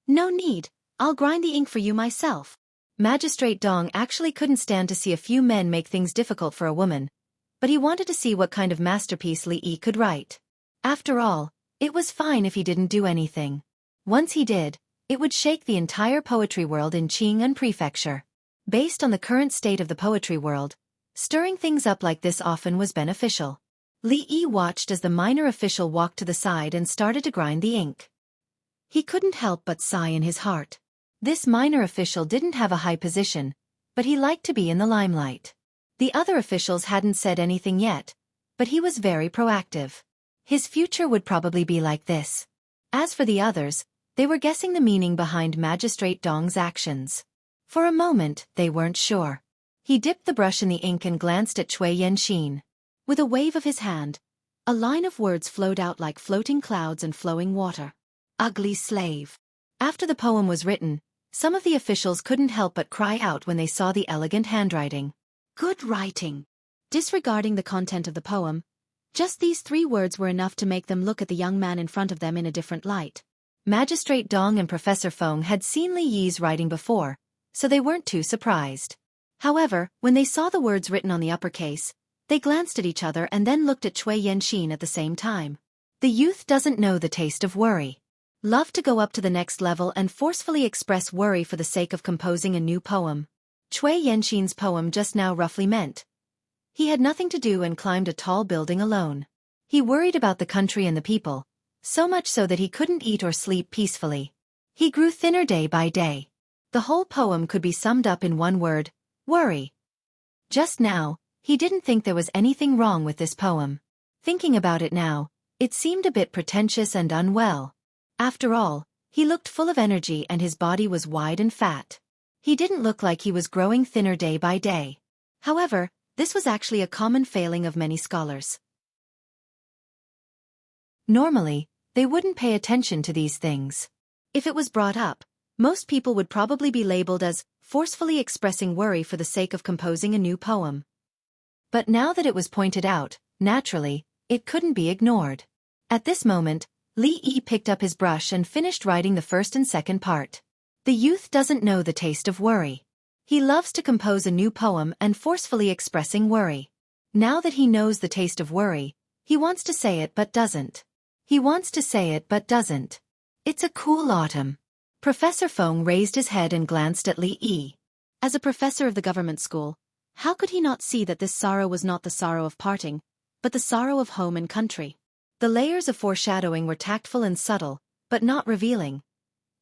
"No need, I'll grind the ink for you myself. Magistrate Dong actually couldn't stand to see a few men make things difficult for a woman, but he wanted to see what kind of masterpiece Li Yi could write. After all, it was fine if he didn't do anything. Once he did, it would shake the entire poetry world in Qing'an Prefecture. Based on the current state of the poetry world, stirring things up like this often was beneficial. Li Yi watched as the minor official walked to the side and started to grind the ink. He couldn't help but sigh in his heart. This minor official didn't have a high position, but he liked to be in the limelight. The other officials hadn't said anything yet, but he was very proactive. His future would probably be like this. As for the others, they were guessing the meaning behind Magistrate Dong's actions. For a moment, they weren't sure. He dipped the brush in the ink and glanced at Cui Yanxin. With a wave of his hand, a line of words flowed out like floating clouds and flowing water. Ugly slave. After the poem was written, some of the officials couldn't help but cry out when they saw the elegant handwriting. Good writing. Disregarding the content of the poem, just these 3 words were enough to make them look at the young man in front of them in a different light. Magistrate Dong and Professor Feng had seen Li Yi's writing before, so they weren't too surprised. However, when they saw the words written on the uppercase, they glanced at each other and then looked at Cui Yanxin at the same time. The youth doesn't know the taste of worry. Love to go up to the next level and forcefully express worry for the sake of composing a new poem. Cui Yanxin's poem just now roughly meant he had nothing to do and climbed a tall building alone. He worried about the country and the people, so much so that he couldn't eat or sleep peacefully. He grew thinner day by day. The whole poem could be summed up in one word: worry. Just now, he didn't think there was anything wrong with this poem. Thinking about it now, it seemed a bit pretentious and unwell. After all, he looked full of energy and his body was wide and fat. He didn't look like he was growing thinner day by day. However, this was actually a common failing of many scholars. Normally, they wouldn't pay attention to these things. If it was brought up, most people would probably be labeled as forcefully expressing worry for the sake of composing a new poem. But now that it was pointed out, naturally, it couldn't be ignored. At this moment, Li Yi picked up his brush and finished writing the first and second part. The youth doesn't know the taste of worry. He loves to compose a new poem and forcefully expressing worry. Now that he knows the taste of worry, he wants to say it but doesn't. He wants to say it but doesn't. It's a cool autumn. Professor Feng raised his head and glanced at Li Yi. As a professor of the government school, how could he not see that this sorrow was not the sorrow of parting, but the sorrow of home and country? The layers of foreshadowing were tactful and subtle, but not revealing.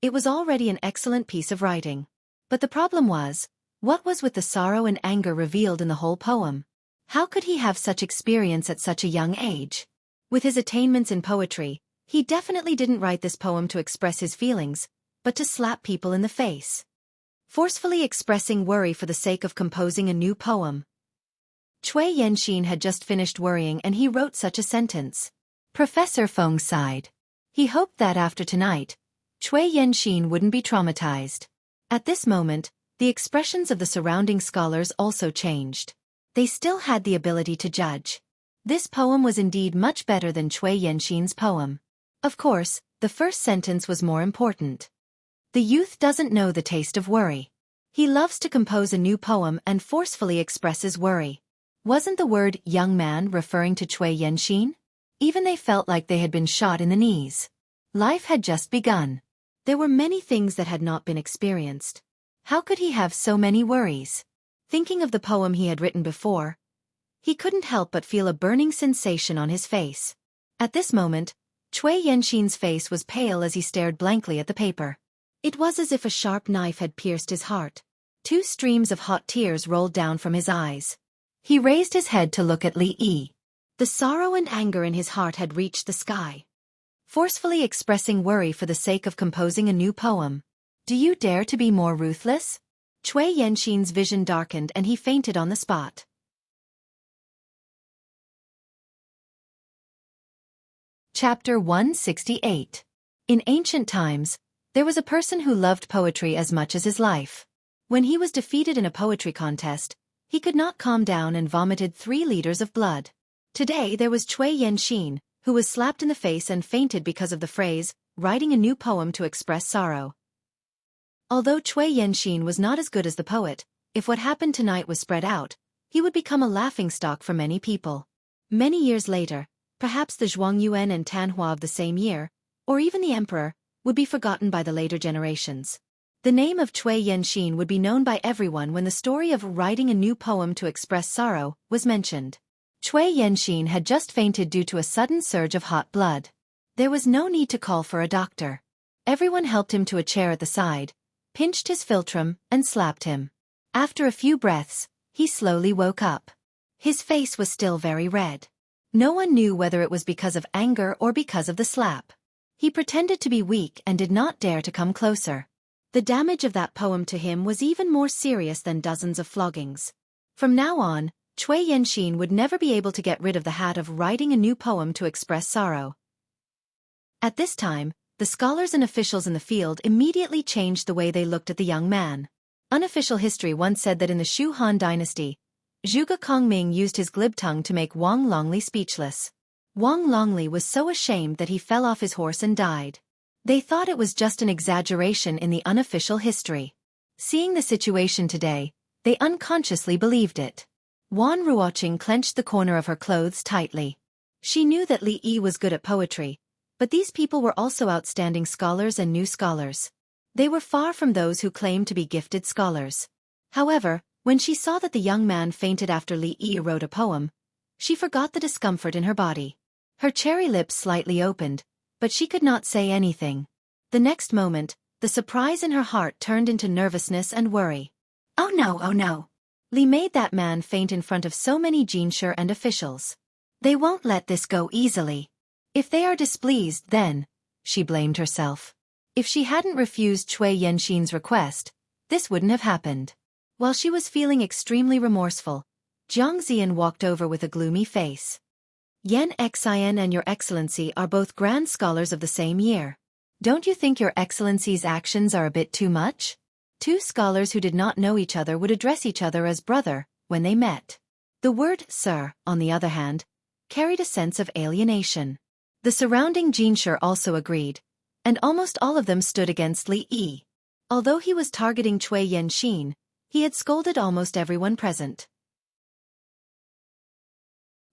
It was already an excellent piece of writing. But the problem was, what was with the sorrow and anger revealed in the whole poem? How could he have such experience at such a young age? With his attainments in poetry, he definitely didn't write this poem to express his feelings, but to slap people in the face. Forcefully expressing worry for the sake of composing a new poem. Cui Yanxin had just finished worrying and he wrote such a sentence. Professor Feng sighed. He hoped that after tonight, Cui Yanxin wouldn't be traumatized. At this moment, the expressions of the surrounding scholars also changed. They still had the ability to judge. This poem was indeed much better than Cui Yanxin's poem. Of course, the first sentence was more important. The youth doesn't know the taste of worry. He loves to compose a new poem and forcefully expresses worry. Wasn't the word young man referring to Cui Yanxin? Even they felt like they had been shot in the knees. Life had just begun. There were many things that had not been experienced. How could he have so many worries? Thinking of the poem he had written before, he couldn't help but feel a burning sensation on his face. At this moment, Cui Yanxin's face was pale as he stared blankly at the paper. It was as if a sharp knife had pierced his heart. 2 streams of hot tears rolled down from his eyes. He raised his head to look at Li Yi. The sorrow and anger in his heart had reached the sky. Forcefully expressing worry for the sake of composing a new poem. Do you dare to be more ruthless? Cui Yanxin's vision darkened and he fainted on the spot. Chapter 168. In ancient times, there was a person who loved poetry as much as his life. When he was defeated in a poetry contest, he could not calm down and vomited 3 liters of blood. Today there was Cui Yanxin, who was slapped in the face and fainted because of the phrase, writing a new poem to express sorrow. Although Cui Yenxin was not as good as the poet, if what happened tonight was spread out, he would become a laughingstock for many people. Many years later, perhaps the Zhuangyuan and Tanhua of the same year, or even the emperor, would be forgotten by the later generations. The name of Cui Yenxin would be known by everyone when the story of writing a new poem to express sorrow was mentioned. Cui Yenxin had just fainted due to a sudden surge of hot blood. There was no need to call for a doctor. Everyone helped him to a chair at the side, pinched his philtrum, and slapped him. After a few breaths, he slowly woke up. His face was still very red. No one knew whether it was because of anger or because of the slap. He pretended to be weak and did not dare to come closer. The damage of that poem to him was even more serious than dozens of floggings. From now on, Cui Yenxin would never be able to get rid of the hat of writing a new poem to express sorrow. At this time, the scholars and officials in the field immediately changed the way they looked at the young man. Unofficial history once said that in the Shu Han dynasty, Zhuge Kongming used his glib tongue to make Wang Longli speechless. Wang Longli was so ashamed that he fell off his horse and died. They thought it was just an exaggeration in the unofficial history. Seeing the situation today, they unconsciously believed it. Wan Ruoqing clenched the corner of her clothes tightly. She knew that Li Yi was good at poetry, but these people were also outstanding scholars and new scholars. They were far from those who claimed to be gifted scholars. However, when she saw that the young man fainted after Li Yi wrote a poem, she forgot the discomfort in her body. Her cherry lips slightly opened, but she could not say anything. The next moment, the surprise in her heart turned into nervousness and worry. Oh no, oh no. Li made that man faint in front of so many jinshi and officials. They won't let this go easily. If they are displeased, then, she blamed herself. If she hadn't refused Cui Yenxin's request, this wouldn't have happened. While she was feeling extremely remorseful, Jiang Ziyan walked over with a gloomy face. Yan Xian and Your Excellency are both grand scholars of the same year. Don't you think Your Excellency's actions are a bit too much? Two scholars who did not know each other would address each other as brother when they met. The word sir, on the other hand, carried a sense of alienation. The surrounding jinshi also agreed, and almost all of them stood against Li Yi. Although he was targeting Cui Yenxin, he had scolded almost everyone present.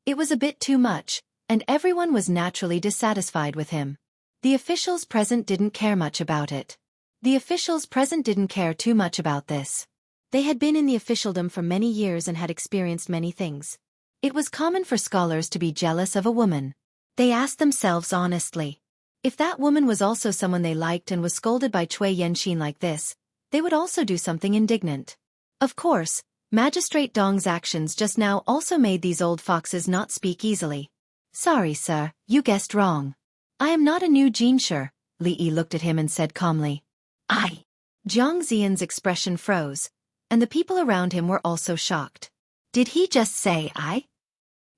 It was a bit too much, and everyone was naturally dissatisfied with him. The officials present didn't care much about it. The officials present didn't care too much about this. They had been in the officialdom for many years and had experienced many things. It was common for scholars to be jealous of a woman. They asked themselves honestly, if that woman was also someone they liked and was scolded by Cui Yenxin like this, they would also do something indignant. Of course, Magistrate Dong's actions just now also made these old foxes not speak easily. Sorry, sir, you guessed wrong. I am not a new jinshi. Li Yi looked at him and said calmly. I. Jiang Ziyan's expression froze, and the people around him were also shocked. Did he just say I?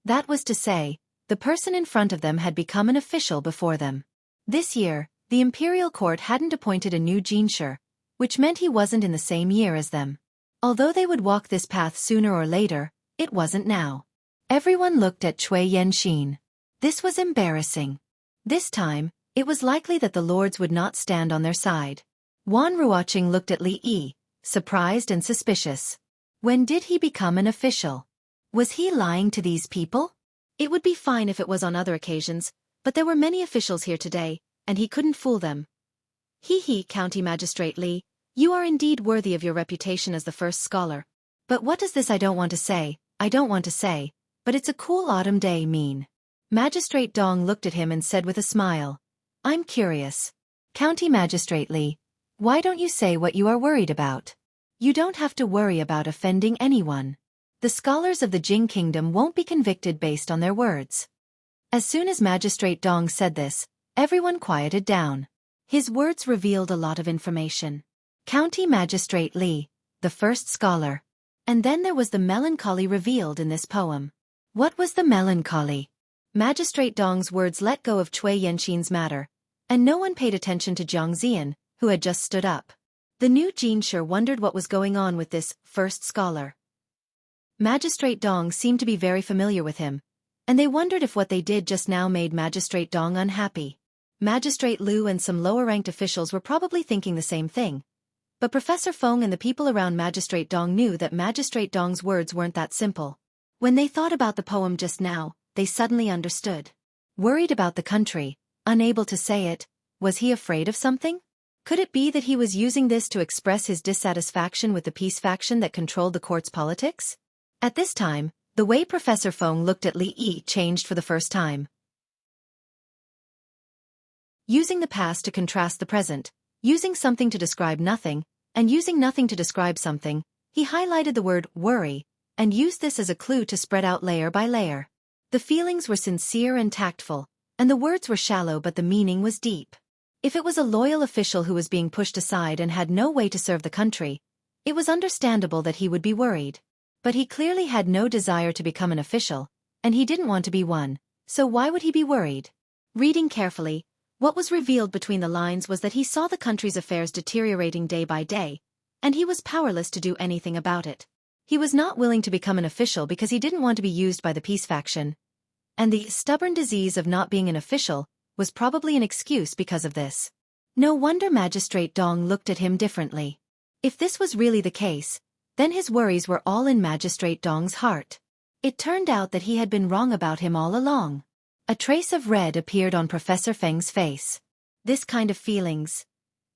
That was to say, the person in front of them had become an official before them. This year, the imperial court hadn't appointed a new jinshi, which meant he wasn't in the same year as them. Although they would walk this path sooner or later, it wasn't now. Everyone looked at Cui Yenxin. This was embarrassing. This time, it was likely that the lords would not stand on their side. Wan Ruoqing looked at Li Yi, surprised and suspicious. When did he become an official? Was he lying to these people? It would be fine if it was on other occasions, but there were many officials here today, and he couldn't fool them. He, County Magistrate Li, you are indeed worthy of your reputation as the first scholar. But what does this I don't want to say, but it's a cool autumn day mean? Magistrate Dong looked at him and said with a smile, I'm curious. County Magistrate Li, why don't you say what you are worried about? You don't have to worry about offending anyone. The scholars of the Jing Kingdom won't be convicted based on their words. As soon as Magistrate Dong said this, everyone quieted down. His words revealed a lot of information. County Magistrate Li, the first scholar. And then there was the melancholy revealed in this poem. What was the melancholy? Magistrate Dong's words let go of Cui Yenxin's matter, and no one paid attention to Jiang Ziyan, who had just stood up. The new jinshi wondered what was going on with this first scholar. Magistrate Dong seemed to be very familiar with him, and they wondered if what they did just now made Magistrate Dong unhappy. Magistrate Liu and some lower-ranked officials were probably thinking the same thing. But Professor Feng and the people around Magistrate Dong knew that Magistrate Dong's words weren't that simple. When they thought about the poem just now, they suddenly understood. Worried about the country, unable to say it, was he afraid of something? Could it be that he was using this to express his dissatisfaction with the peace faction that controlled the court's politics? At this time, the way Professor Feng looked at Li Yi changed for the first time. Using the past to contrast the present, using something to describe nothing, and using nothing to describe something, he highlighted the word worry, and used this as a clue to spread out layer by layer. The feelings were sincere and tactful, and the words were shallow but the meaning was deep. If it was a loyal official who was being pushed aside and had no way to serve the country, it was understandable that he would be worried. But he clearly had no desire to become an official, and he didn't want to be one, so why would he be worried? Reading carefully, what was revealed between the lines was that he saw the country's affairs deteriorating day by day, and he was powerless to do anything about it. He was not willing to become an official because he didn't want to be used by the peace faction, and the stubborn disease of not being an official was probably an excuse because of this. No wonder Magistrate Dong looked at him differently. If this was really the case, then his worries were all in Magistrate Dong's heart. It turned out that he had been wrong about him all along. A trace of red appeared on Professor Feng's face. This kind of feelings.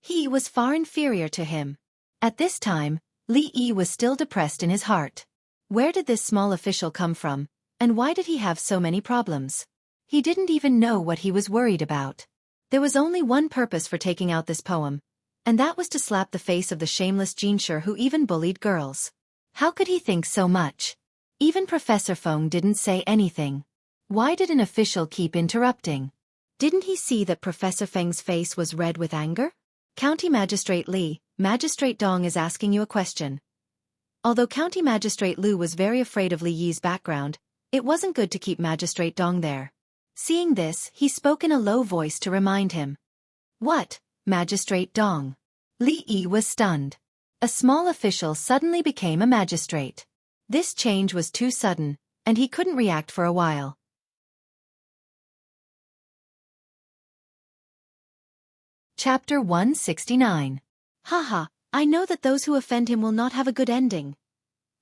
He was far inferior to him. At this time, Li Yi was still depressed in his heart. Where did this small official come from, and why did he have so many problems? He didn't even know what he was worried about. There was only one purpose for taking out this poem, and that was to slap the face of the shameless Jinshi who even bullied girls. How could he think so much? Even Professor Feng didn't say anything. Why did an official keep interrupting? Didn't he see that Professor Feng's face was red with anger? County Magistrate Li, Magistrate Dong is asking you a question. Although County Magistrate Lu was very afraid of Li Yi's background, it wasn't good to keep Magistrate Dong there. Seeing this, he spoke in a low voice to remind him. What, Magistrate Dong? Li Yi was stunned. A small official suddenly became a magistrate. This change was too sudden, and he couldn't react for a while. Chapter 169. Haha, I know that those who offend him will not have a good ending.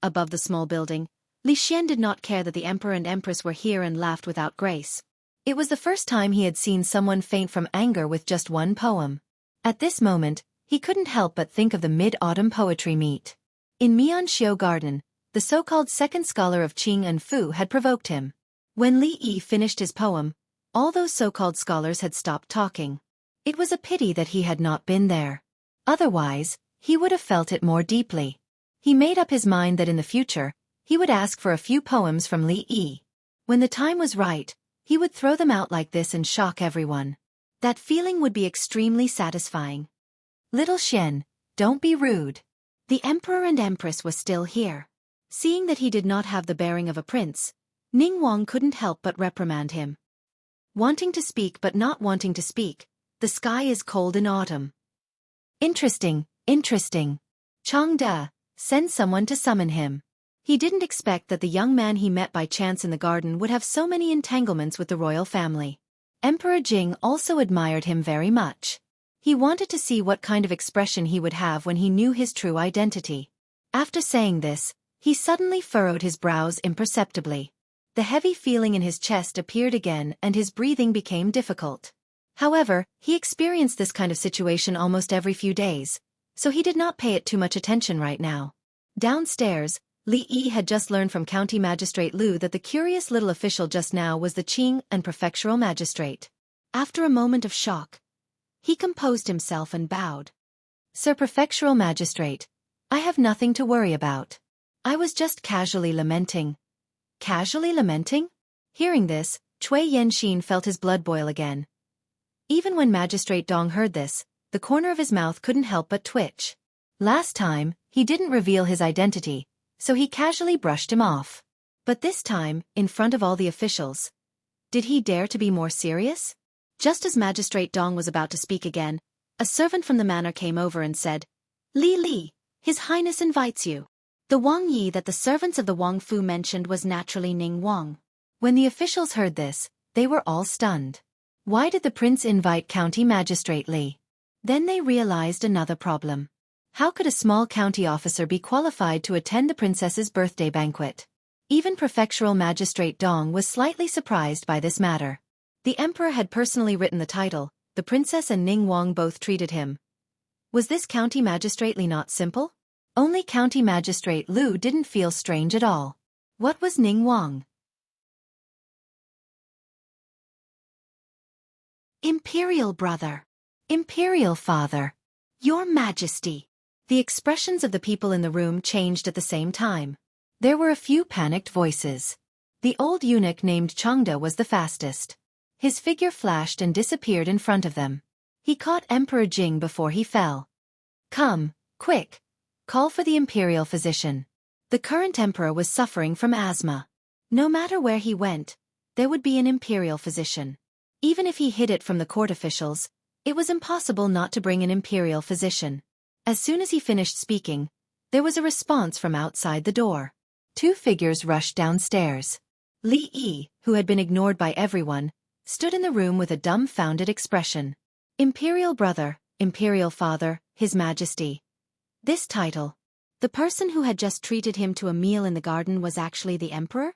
Above the small building, Li Xian did not care that the emperor and empress were here and laughed without grace. It was the first time he had seen someone faint from anger with just one poem. At this moment, he couldn't help but think of the mid-autumn poetry meet. In Mianxiu Garden, the so-called second scholar of Qing and Fu had provoked him. When Li Yi finished his poem, all those so-called scholars had stopped talking. It was a pity that he had not been there. Otherwise, he would have felt it more deeply. He made up his mind that in the future, he would ask for a few poems from Li Yi. When the time was right, he would throw them out like this and shock everyone. That feeling would be extremely satisfying. Little Xian, don't be rude. The emperor and empress was still here. Seeing that he did not have the bearing of a prince, Ning Wang couldn't help but reprimand him. Wanting to speak but not wanting to speak, the sky is cold in autumn. Interesting, interesting. Changde, send someone to summon him. He didn't expect that the young man he met by chance in the garden would have so many entanglements with the royal family. Emperor Jing also admired him very much. He wanted to see what kind of expression he would have when he knew his true identity. After saying this, he suddenly furrowed his brows imperceptibly. The heavy feeling in his chest appeared again and his breathing became difficult. However, he experienced this kind of situation almost every few days, so he did not pay it too much attention right now. Downstairs, Li Yi had just learned from County Magistrate Lu that the curious little official just now was the Qing and Prefectural Magistrate. After a moment of shock, he composed himself and bowed. Sir Prefectural Magistrate, I have nothing to worry about. I was just casually lamenting. Casually lamenting? Hearing this, Cui Yanxin felt his blood boil again. Even when Magistrate Dong heard this, the corner of his mouth couldn't help but twitch. Last time, he didn't reveal his identity, so he casually brushed him off. But this time, in front of all the officials, did he dare to be more serious? Just as Magistrate Dong was about to speak again, a servant from the manor came over and said, Li Li, His Highness invites you. The Wang Yi that the servants of the Wang Fu mentioned was naturally Ning Wang. When the officials heard this, they were all stunned. Why did the prince invite County Magistrate Li? Then they realized another problem. How could a small county officer be qualified to attend the princess's birthday banquet? Even prefectural magistrate Dong was slightly surprised by this matter. The emperor had personally written the title, the princess and Ning Wang both treated him. Was this county magistrately not simple? Only county magistrate Lu didn't feel strange at all. What was Ning Wang? Imperial brother. Imperial father. Your Majesty. The expressions of the people in the room changed at the same time. There were a few panicked voices. The old eunuch named Changda was the fastest. His figure flashed and disappeared in front of them. He caught Emperor Jing before he fell. Come, quick. Call for the imperial physician. The current emperor was suffering from asthma. No matter where he went, there would be an imperial physician. Even if he hid it from the court officials, it was impossible not to bring an imperial physician. As soon as he finished speaking, there was a response from outside the door. Two figures rushed downstairs. Li Yi, who had been ignored by everyone, stood in the room with a dumbfounded expression. Imperial brother, imperial father, His Majesty. This title. The person who had just treated him to a meal in the garden was actually the emperor?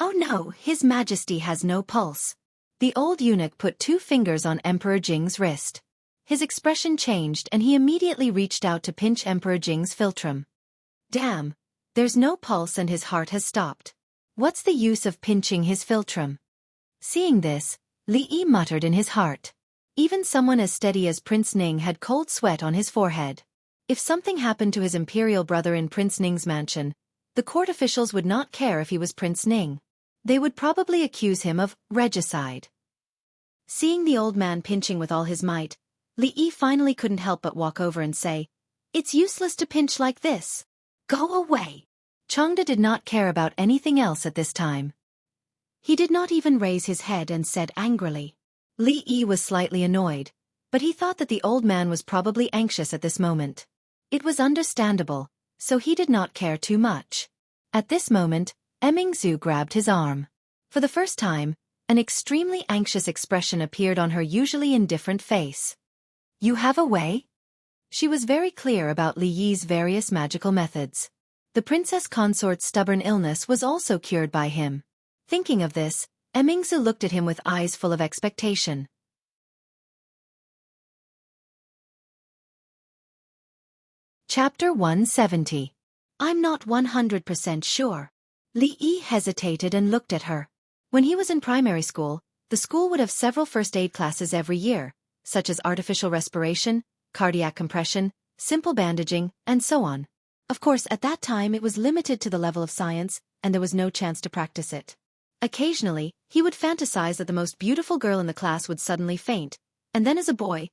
Oh no, His Majesty has no pulse. The old eunuch put two fingers on Emperor Jing's wrist. His expression changed and he immediately reached out to pinch Emperor Jing's philtrum. Damn, there's no pulse and his heart has stopped. What's the use of pinching his philtrum? Seeing this, Li Yi muttered in his heart. Even someone as steady as Prince Ning had cold sweat on his forehead. If something happened to his imperial brother in Prince Ning's mansion, the court officials would not care if he was Prince Ning. They would probably accuse him of regicide. Seeing the old man pinching with all his might, Li Yi finally couldn't help but walk over and say, "It's useless to pinch like this. Go away." Changda did not care about anything else at this time. He did not even raise his head and said angrily. Li Yi was slightly annoyed, but he thought that the old man was probably anxious at this moment. It was understandable, so he did not care too much. At this moment, Emingzu grabbed his arm. For the first time, an extremely anxious expression appeared on her usually indifferent face. You have a way? She was very clear about Li Yi's various magical methods. The princess consort's stubborn illness was also cured by him. Thinking of this, Emingzu looked at him with eyes full of expectation. Chapter 170. I'm not 100% sure. Li Yi hesitated and looked at her. When he was in primary school, the school would have several first aid classes every year, such as artificial respiration, cardiac compression, simple bandaging, and so on. Of course, at that time it was limited to the level of science, and there was no chance to practice it. Occasionally, he would fantasize that the most beautiful girl in the class would suddenly faint, and then as a boy,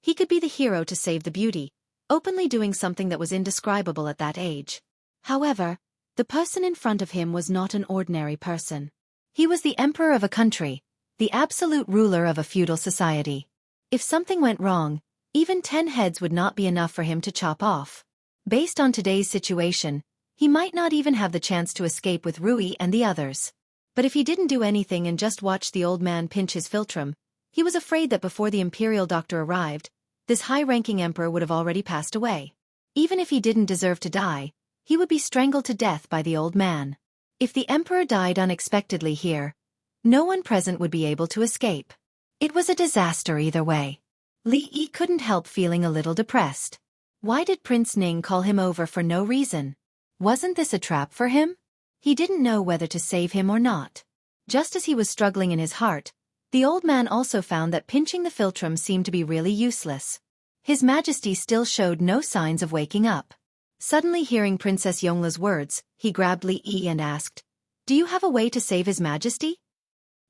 he could be the hero to save the beauty, openly doing something that was indescribable at that age. However, the person in front of him was not an ordinary person. He was the emperor of a country, the absolute ruler of a feudal society. If something went wrong, even 10 heads would not be enough for him to chop off. Based on today's situation, he might not even have the chance to escape with Rui and the others. But if he didn't do anything and just watched the old man pinch his philtrum, he was afraid that before the imperial doctor arrived, this high-ranking emperor would have already passed away. Even if he didn't deserve to die, he would be strangled to death by the old man. If the emperor died unexpectedly here, no one present would be able to escape. It was a disaster either way. Li Yi couldn't help feeling a little depressed. Why did Prince Ning call him over for no reason? Wasn't this a trap for him? He didn't know whether to save him or not. Just as he was struggling in his heart, the old man also found that pinching the philtrum seemed to be really useless. His Majesty still showed no signs of waking up. Suddenly hearing Princess Yongla's words, he grabbed Li Yi and asked, "Do you have a way to save His Majesty?"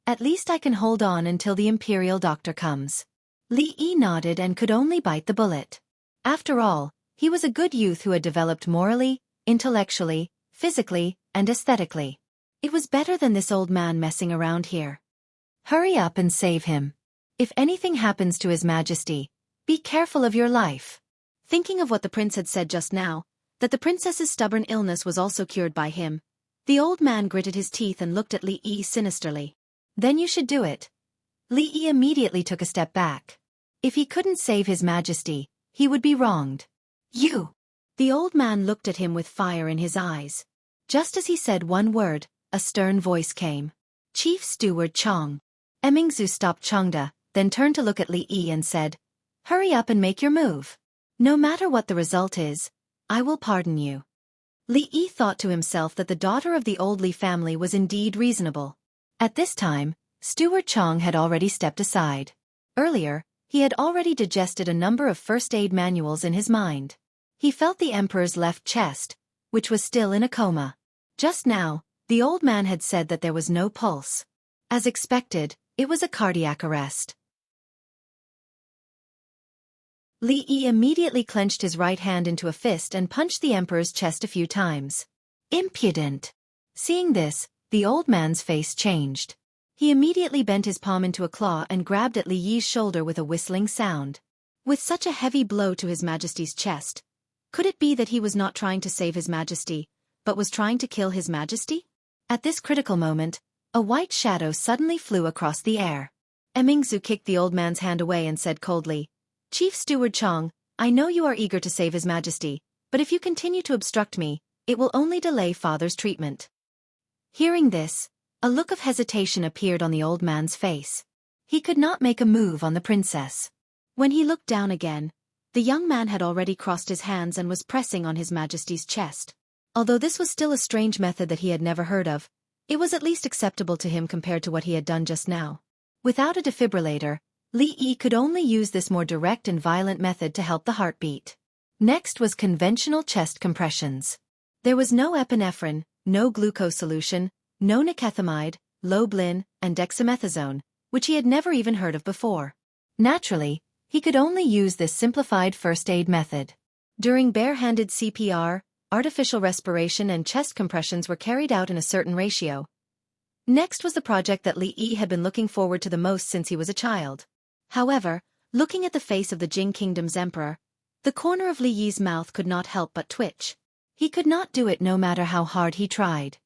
"At least I can hold on until the imperial doctor comes." Li Yi nodded and could only bite the bullet. After all, he was a good youth who had developed morally, intellectually, physically, and aesthetically. It was better than this old man messing around here. Hurry up and save him. If anything happens to His Majesty, be careful of your life. Thinking of what the prince had said just now, that the princess's stubborn illness was also cured by him, the old man gritted his teeth and looked at Li Yi sinisterly. Then you should do it. Li Yi immediately took a step back. If he couldn't save His Majesty, he would be wronged. You! The old man looked at him with fire in his eyes. Just as he said one word, a stern voice came. Chief Steward Chong. Emingzu stopped Chongda, then turned to look at Li Yi and said, "Hurry up and make your move. No matter what the result is, I will pardon you." Li Yi thought to himself that the daughter of the old Li family was indeed reasonable. At this time, Steward Chong had already stepped aside. Earlier, he had already digested a number of first aid manuals in his mind. He felt the emperor's left chest, which was still in a coma. Just now, the old man had said that there was no pulse. As expected, it was a cardiac arrest. Li Yi immediately clenched his right hand into a fist and punched the emperor's chest a few times. Impudent! Seeing this, the old man's face changed. He immediately bent his palm into a claw and grabbed at Li Yi's shoulder with a whistling sound. With such a heavy blow to His Majesty's chest, could it be that he was not trying to save His Majesty, but was trying to kill His Majesty? At this critical moment, a white shadow suddenly flew across the air. Emingzu kicked the old man's hand away and said coldly, "Chief Steward Chong, I know you are eager to save His Majesty, but if you continue to obstruct me, it will only delay father's treatment." Hearing this, a look of hesitation appeared on the old man's face. He could not make a move on the princess. When he looked down again, the young man had already crossed his hands and was pressing on His Majesty's chest. Although this was still a strange method that he had never heard of, it was at least acceptable to him compared to what he had done just now. Without a defibrillator, Li Yi could only use this more direct and violent method to help the heartbeat. Next was conventional chest compressions. There was no epinephrine, no glucose solution, no nicotinamide, loblin, and dexamethasone, which he had never even heard of before. Naturally, he could only use this simplified first aid method. During bare-handed CPR, artificial respiration and chest compressions were carried out in a certain ratio. Next was the project that Li Yi had been looking forward to the most since he was a child. However, looking at the face of the Jing Kingdom's emperor, the corner of Li Yi's mouth could not help but twitch. He could not do it no matter how hard he tried.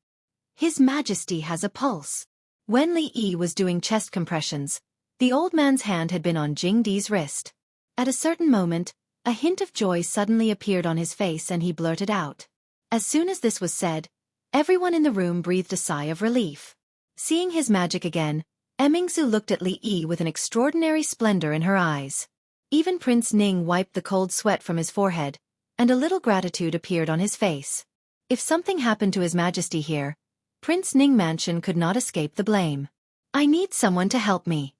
His Majesty has a pulse. When Li Yi was doing chest compressions, the old man's hand had been on Jing Di's wrist. At a certain moment, a hint of joy suddenly appeared on his face and he blurted out. As soon as this was said, everyone in the room breathed a sigh of relief. Seeing his magic again, Emingzu looked at Li Yi with an extraordinary splendor in her eyes. Even Prince Ning wiped the cold sweat from his forehead, and a little gratitude appeared on his face. If something happened to His Majesty here, Prince Ning Mansion could not escape the blame. "I need someone to help me."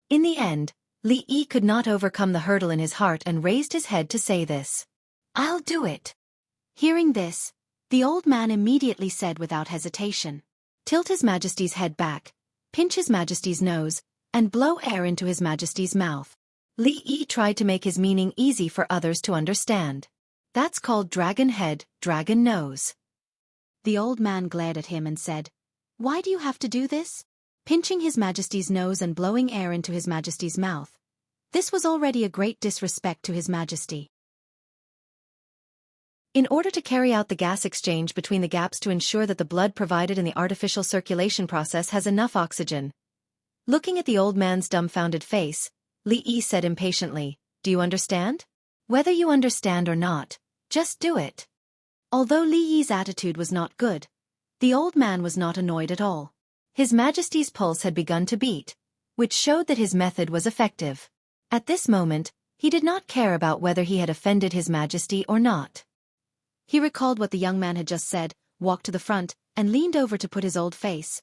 In the end, Li Yi could not overcome the hurdle in his heart and raised his head to say this. "I'll do it." Hearing this, the old man immediately said without hesitation, "Tilt His Majesty's head back, pinch His Majesty's nose, and blow air into His Majesty's mouth." Li Yi tried to make his meaning easy for others to understand. "That's called dragon head, dragon nose." The old man glared at him and said, "Why do you have to do this?" Pinching His Majesty's nose and blowing air into His Majesty's mouth. This was already a great disrespect to His Majesty. In order to carry out the gas exchange between the gaps to ensure that the blood provided in the artificial circulation process has enough oxygen. Looking at the old man's dumbfounded face, Li Yi said impatiently, "Do you understand? Whether you understand or not, just do it." Although Li Yi's attitude was not good, the old man was not annoyed at all. His Majesty's pulse had begun to beat, which showed that his method was effective. At this moment, he did not care about whether he had offended His Majesty or not. He recalled what the young man had just said, walked to the front, and leaned over to put his old face.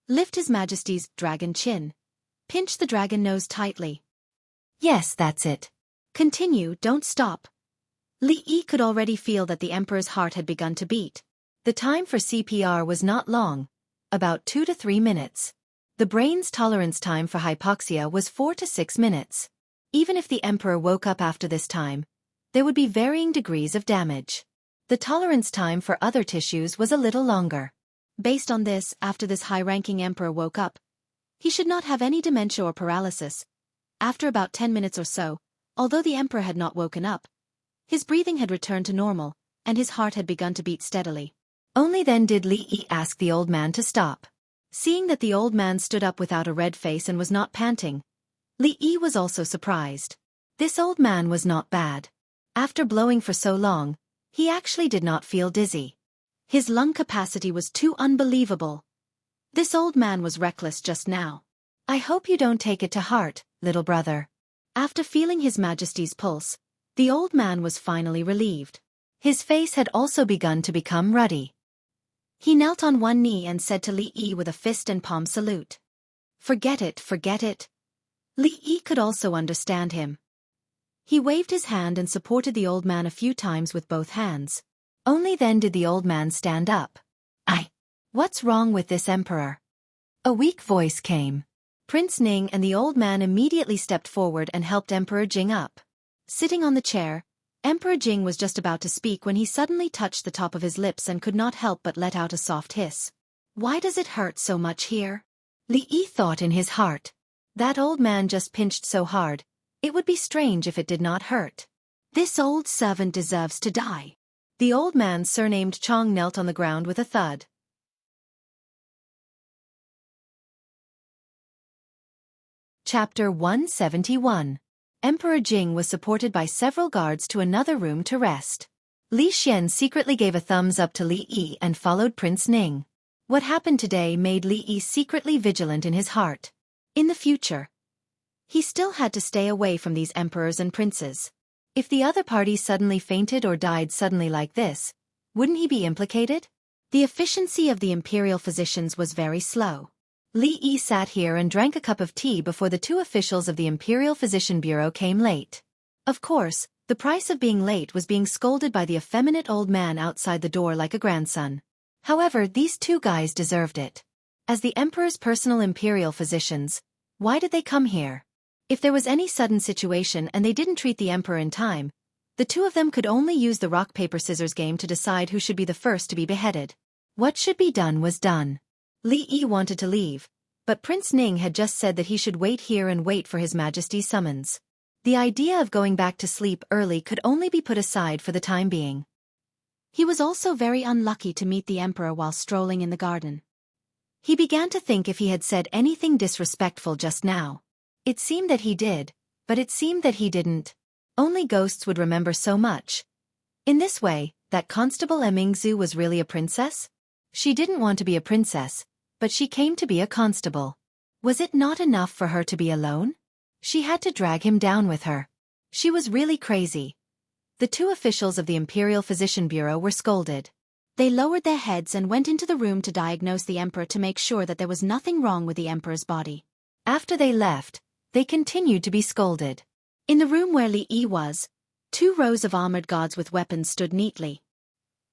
Lift His Majesty's dragon chin. Pinch the dragon nose tightly. Yes, that's it. Continue, don't stop. Li Yi could already feel that the emperor's heart had begun to beat. The time for CPR was not long, about 2 to 3 minutes. The brain's tolerance time for hypoxia was 4 to 6 minutes. Even if the emperor woke up after this time, there would be varying degrees of damage. The tolerance time for other tissues was a little longer. Based on this, after this high-ranking emperor woke up, he should not have any dementia or paralysis. After about 10 minutes or so, although the emperor had not woken up, his breathing had returned to normal, and his heart had begun to beat steadily. Only then did Li Yi ask the old man to stop. Seeing that the old man stood up without a red face and was not panting, Li Yi was also surprised. This old man was not bad. After blowing for so long, he actually did not feel dizzy. His lung capacity was too unbelievable. This old man was reckless just now. I hope you don't take it to heart, little brother. After feeling His Majesty's pulse, the old man was finally relieved. His face had also begun to become ruddy. He knelt on one knee and said to Li Yi with a fist and palm salute. Forget it, forget it. Li Yi could also understand him. He waved his hand and supported the old man a few times with both hands. Only then did the old man stand up. What's wrong with this emperor? A weak voice came. Prince Ning and the old man immediately stepped forward and helped Emperor Jing up. Sitting on the chair, Emperor Jing was just about to speak when he suddenly touched the top of his lips and could not help but let out a soft hiss. Why does it hurt so much here? Li Yi thought in his heart. That old man just pinched so hard, it would be strange if it did not hurt. This old servant deserves to die. The old man surnamed Chong knelt on the ground with a thud. Chapter 171. Emperor Jing was supported by several guards to another room to rest. Li Xian secretly gave a thumbs up to Li Yi and followed Prince Ning. What happened today made Li Yi secretly vigilant in his heart. In the future, he still had to stay away from these emperors and princes. If the other party suddenly fainted or died suddenly like this, wouldn't he be implicated? The efficiency of the imperial physicians was very slow. Li Yi sat here and drank a cup of tea before the two officials of the Imperial Physician Bureau came late. Of course, the price of being late was being scolded by the effeminate old man outside the door like a grandson. However, these two guys deserved it. As the Emperor's personal imperial physicians, why did they come here? If there was any sudden situation and they didn't treat the Emperor in time, the two of them could only use the rock-paper-scissors game to decide who should be the first to be beheaded. What should be done was done. Li Yi wanted to leave, but Prince Ning had just said that he should wait here and wait for His Majesty's summons. The idea of going back to sleep early could only be put aside for the time being. He was also very unlucky to meet the Emperor while strolling in the garden. He began to think if he had said anything disrespectful just now. It seemed that he did, but it seemed that he didn't. Only ghosts would remember so much. In this way, that Constable Emingzu was really a princess? She didn't want to be a princess, but she came to be a constable. Was it not enough for her to be alone? She had to drag him down with her. She was really crazy. The two officials of the Imperial Physician Bureau were scolded. They lowered their heads and went into the room to diagnose the Emperor to make sure that there was nothing wrong with the Emperor's body. After they left, they continued to be scolded. In the room where Li Yi was, 2 rows of armored guards with weapons stood neatly.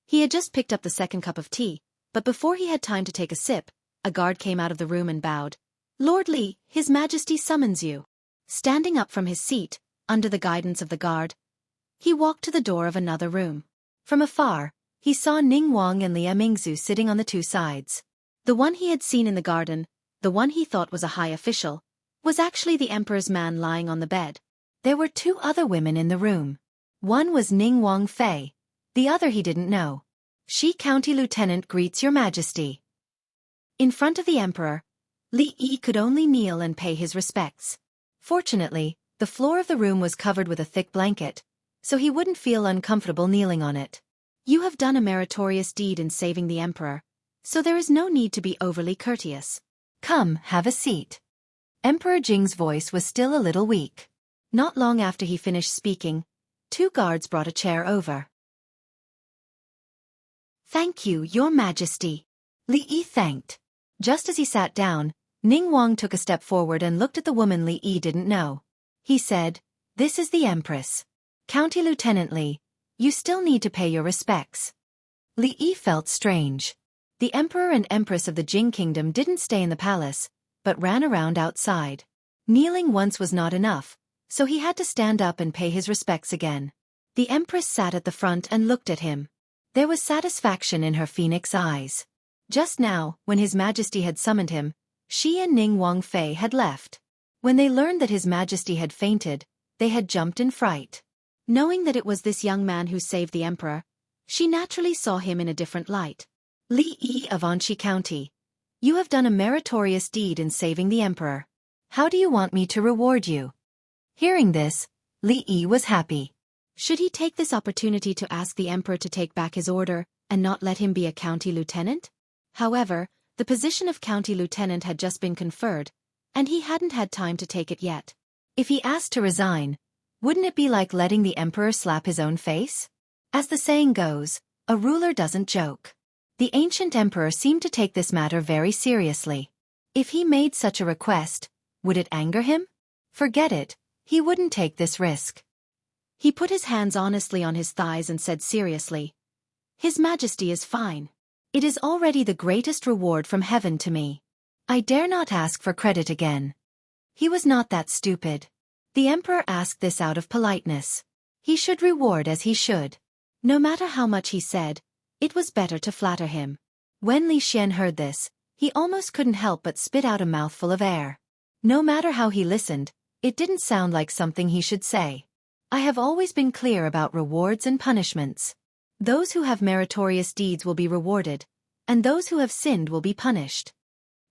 He had just picked up the second cup of tea, but before he had time to take a sip, a guard came out of the room and bowed. "Lord Li, His Majesty summons you." Standing up from his seat, under the guidance of the guard, he walked to the door of another room. From afar, he saw Ning Wang and Li Mingzu sitting on the 2 sides. The one he had seen in the garden, the one he thought was a high official, was actually the Emperor's man lying on the bed. There were 2 other women in the room. One was Ning Wang Fei, the other he didn't know. "She County Lieutenant greets Your Majesty." In front of the Emperor, Li Yi could only kneel and pay his respects. Fortunately, the floor of the room was covered with a thick blanket, so he wouldn't feel uncomfortable kneeling on it. "You have done a meritorious deed in saving the Emperor, so there is no need to be overly courteous. Come, have a seat." Emperor Jing's voice was still a little weak. Not long after he finished speaking, 2 guards brought a chair over. "Thank you, Your Majesty." Li Yi thanked. Just as he sat down, Ning Wang took a step forward and looked at the woman Li Yi didn't know. He said, "This is the Empress. County Lieutenant Li, you still need to pay your respects." Li Yi felt strange. The Emperor and Empress of the Jing Kingdom didn't stay in the palace, but ran around outside. Kneeling once was not enough, so he had to stand up and pay his respects again. The Empress sat at the front and looked at him. There was satisfaction in her phoenix eyes. Just now, when His Majesty had summoned him, she and Ning Wang Fei had left. When they learned that His Majesty had fainted, they had jumped in fright. Knowing that it was this young man who saved the Emperor, she naturally saw him in a different light. "Li Yi of Anxi County, you have done a meritorious deed in saving the Emperor. How do you want me to reward you?" Hearing this, Li Yi was happy. Should he take this opportunity to ask the emperor to take back his order and not let him be a county lieutenant? However, the position of county lieutenant had just been conferred, and he hadn't had time to take it yet. If he asked to resign, wouldn't it be like letting the emperor slap his own face? As the saying goes, a ruler doesn't joke. The ancient emperor seemed to take this matter very seriously. If he made such a request, would it anger him? Forget it, he wouldn't take this risk. He put his hands honestly on his thighs and said seriously, "His Majesty is fine. It is already the greatest reward from heaven to me. I dare not ask for credit again." He was not that stupid. The emperor asked this out of politeness. He should reward as he should. No matter how much he said, it was better to flatter him. When Li Xian heard this, he almost couldn't help but spit out a mouthful of air. No matter how he listened, it didn't sound like something he should say. I have always been clear about rewards and punishments. Those who have meritorious deeds will be rewarded, and those who have sinned will be punished.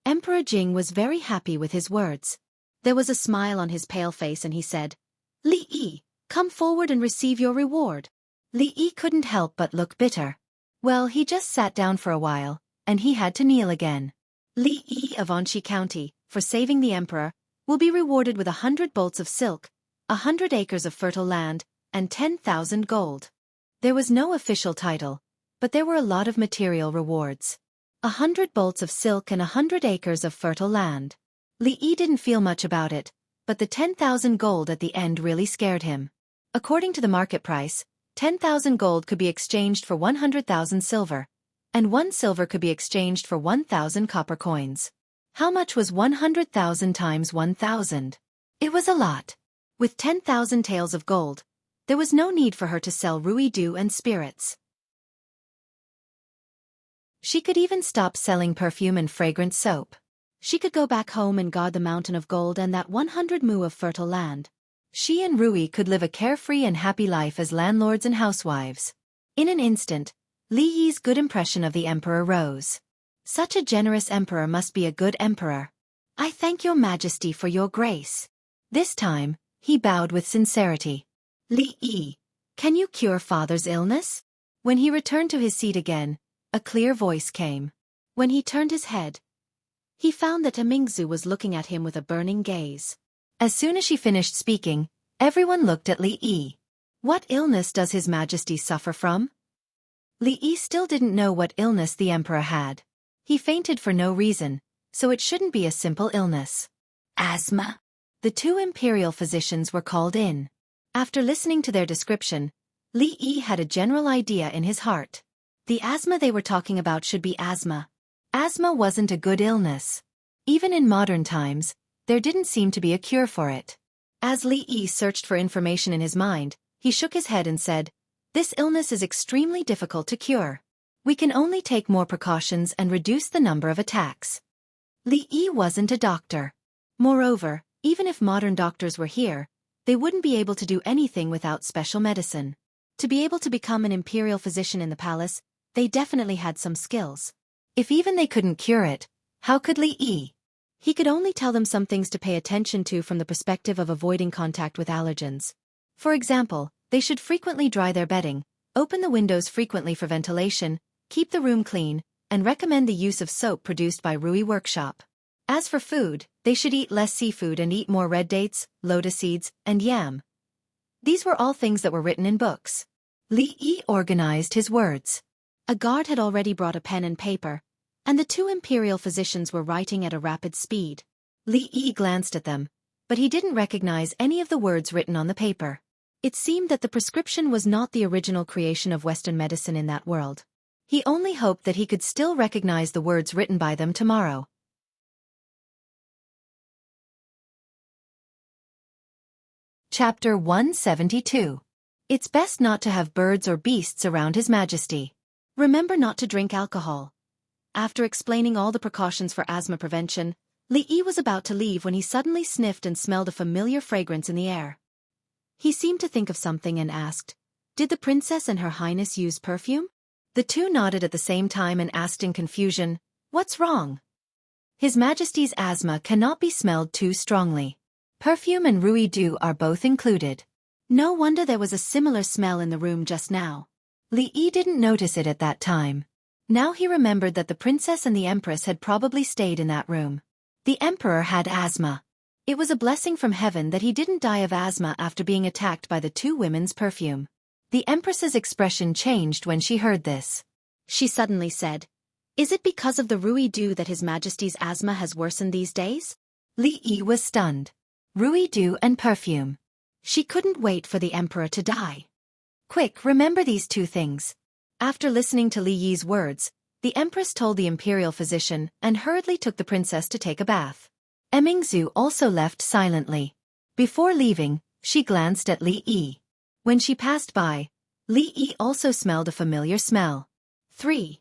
Emperor Jing was very happy with his words. There was a smile on his pale face and he said, "Li Yi, come forward and receive your reward." Li Yi couldn't help but look bitter. Well, he just sat down for a while, and he had to kneel again. Li Yi of Anxi County, for saving the emperor, will be rewarded with 100 bolts of silk, 100 acres of fertile land, and 10,000 gold. There was no official title, but there were a lot of material rewards. 100 bolts of silk and 100 acres of fertile land. Li Yi didn't feel much about it, but the 10,000 gold at the end really scared him. According to the market price, 10,000 gold could be exchanged for 100,000 silver, and 1 silver could be exchanged for 1,000 copper coins. How much was 100,000 times 1,000? It was a lot. With 10,000 taels of gold, there was no need for her to sell ruidu and spirits. She could even stop selling perfume and fragrant soap. She could go back home and guard the mountain of gold and that 100 mu of fertile land. She and Rui could live a carefree and happy life as landlords and housewives. In an instant, Li Yi's good impression of the emperor rose. Such a generous emperor must be a good emperor. I thank your majesty for your grace. This time, he bowed with sincerity. Li Yi, can you cure father's illness? When he returned to his seat again, a clear voice came. When he turned his head, he found that Mingzu was looking at him with a burning gaze. As soon as she finished speaking, everyone looked at Li Yi. What illness does his majesty suffer from? Li Yi still didn't know what illness the emperor had. He fainted for no reason, so it shouldn't be a simple illness. Asthma. The 2 imperial physicians were called in. After listening to their description, Li Yi had a general idea in his heart. The asthma they were talking about should be asthma. Asthma wasn't a good illness. Even in modern times, there didn't seem to be a cure for it. As Li Yi searched for information in his mind, he shook his head and said, "This illness is extremely difficult to cure. We can only take more precautions and reduce the number of attacks." Li Yi wasn't a doctor. Moreover, even if modern doctors were here, they wouldn't be able to do anything without special medicine. To be able to become an imperial physician in the palace, they definitely had some skills. If even they couldn't cure it, how could Li Yi? He could only tell them some things to pay attention to from the perspective of avoiding contact with allergens. For example, they should frequently dry their bedding, open the windows frequently for ventilation, keep the room clean, and recommend the use of soap produced by Rui Workshop. As for food, they should eat less seafood and eat more red dates, lotus seeds, and yam. These were all things that were written in books. Li Yi organized his words. A guard had already brought a pen and paper, and the 2 imperial physicians were writing at a rapid speed. Li Yi glanced at them, but he didn't recognize any of the words written on the paper. It seemed that the prescription was not the original creation of Western medicine in that world. He only hoped that he could still recognize the words written by them tomorrow. Chapter 172. It's best not to have birds or beasts around His Majesty. Remember not to drink alcohol. After explaining all the precautions for asthma prevention, Li Yi was about to leave when he suddenly sniffed and smelled a familiar fragrance in the air. He seemed to think of something and asked, "Did the princess and her highness use perfume?" The 2 nodded at the same time and asked in confusion, "What's wrong?" His Majesty's asthma cannot be smelled too strongly. Perfume and ruidu are both included. No wonder there was a similar smell in the room just now. Li Yi didn't notice it at that time. Now he remembered that the princess and the empress had probably stayed in that room. The emperor had asthma. It was a blessing from heaven that he didn't die of asthma after being attacked by the two women's perfume. The empress's expression changed when she heard this. She suddenly said, "Is it because of the Rui dew that His Majesty's asthma has worsened these days?" Li Yi was stunned. Rui dew and perfume. She couldn't wait for the emperor to die. Quick, remember these two things. After listening to Li Yi's words, the empress told the imperial physician and hurriedly took the princess to take a bath. Emingzhu also left silently. Before leaving, she glanced at Li Yi. When she passed by, Li Yi also smelled a familiar smell. 3.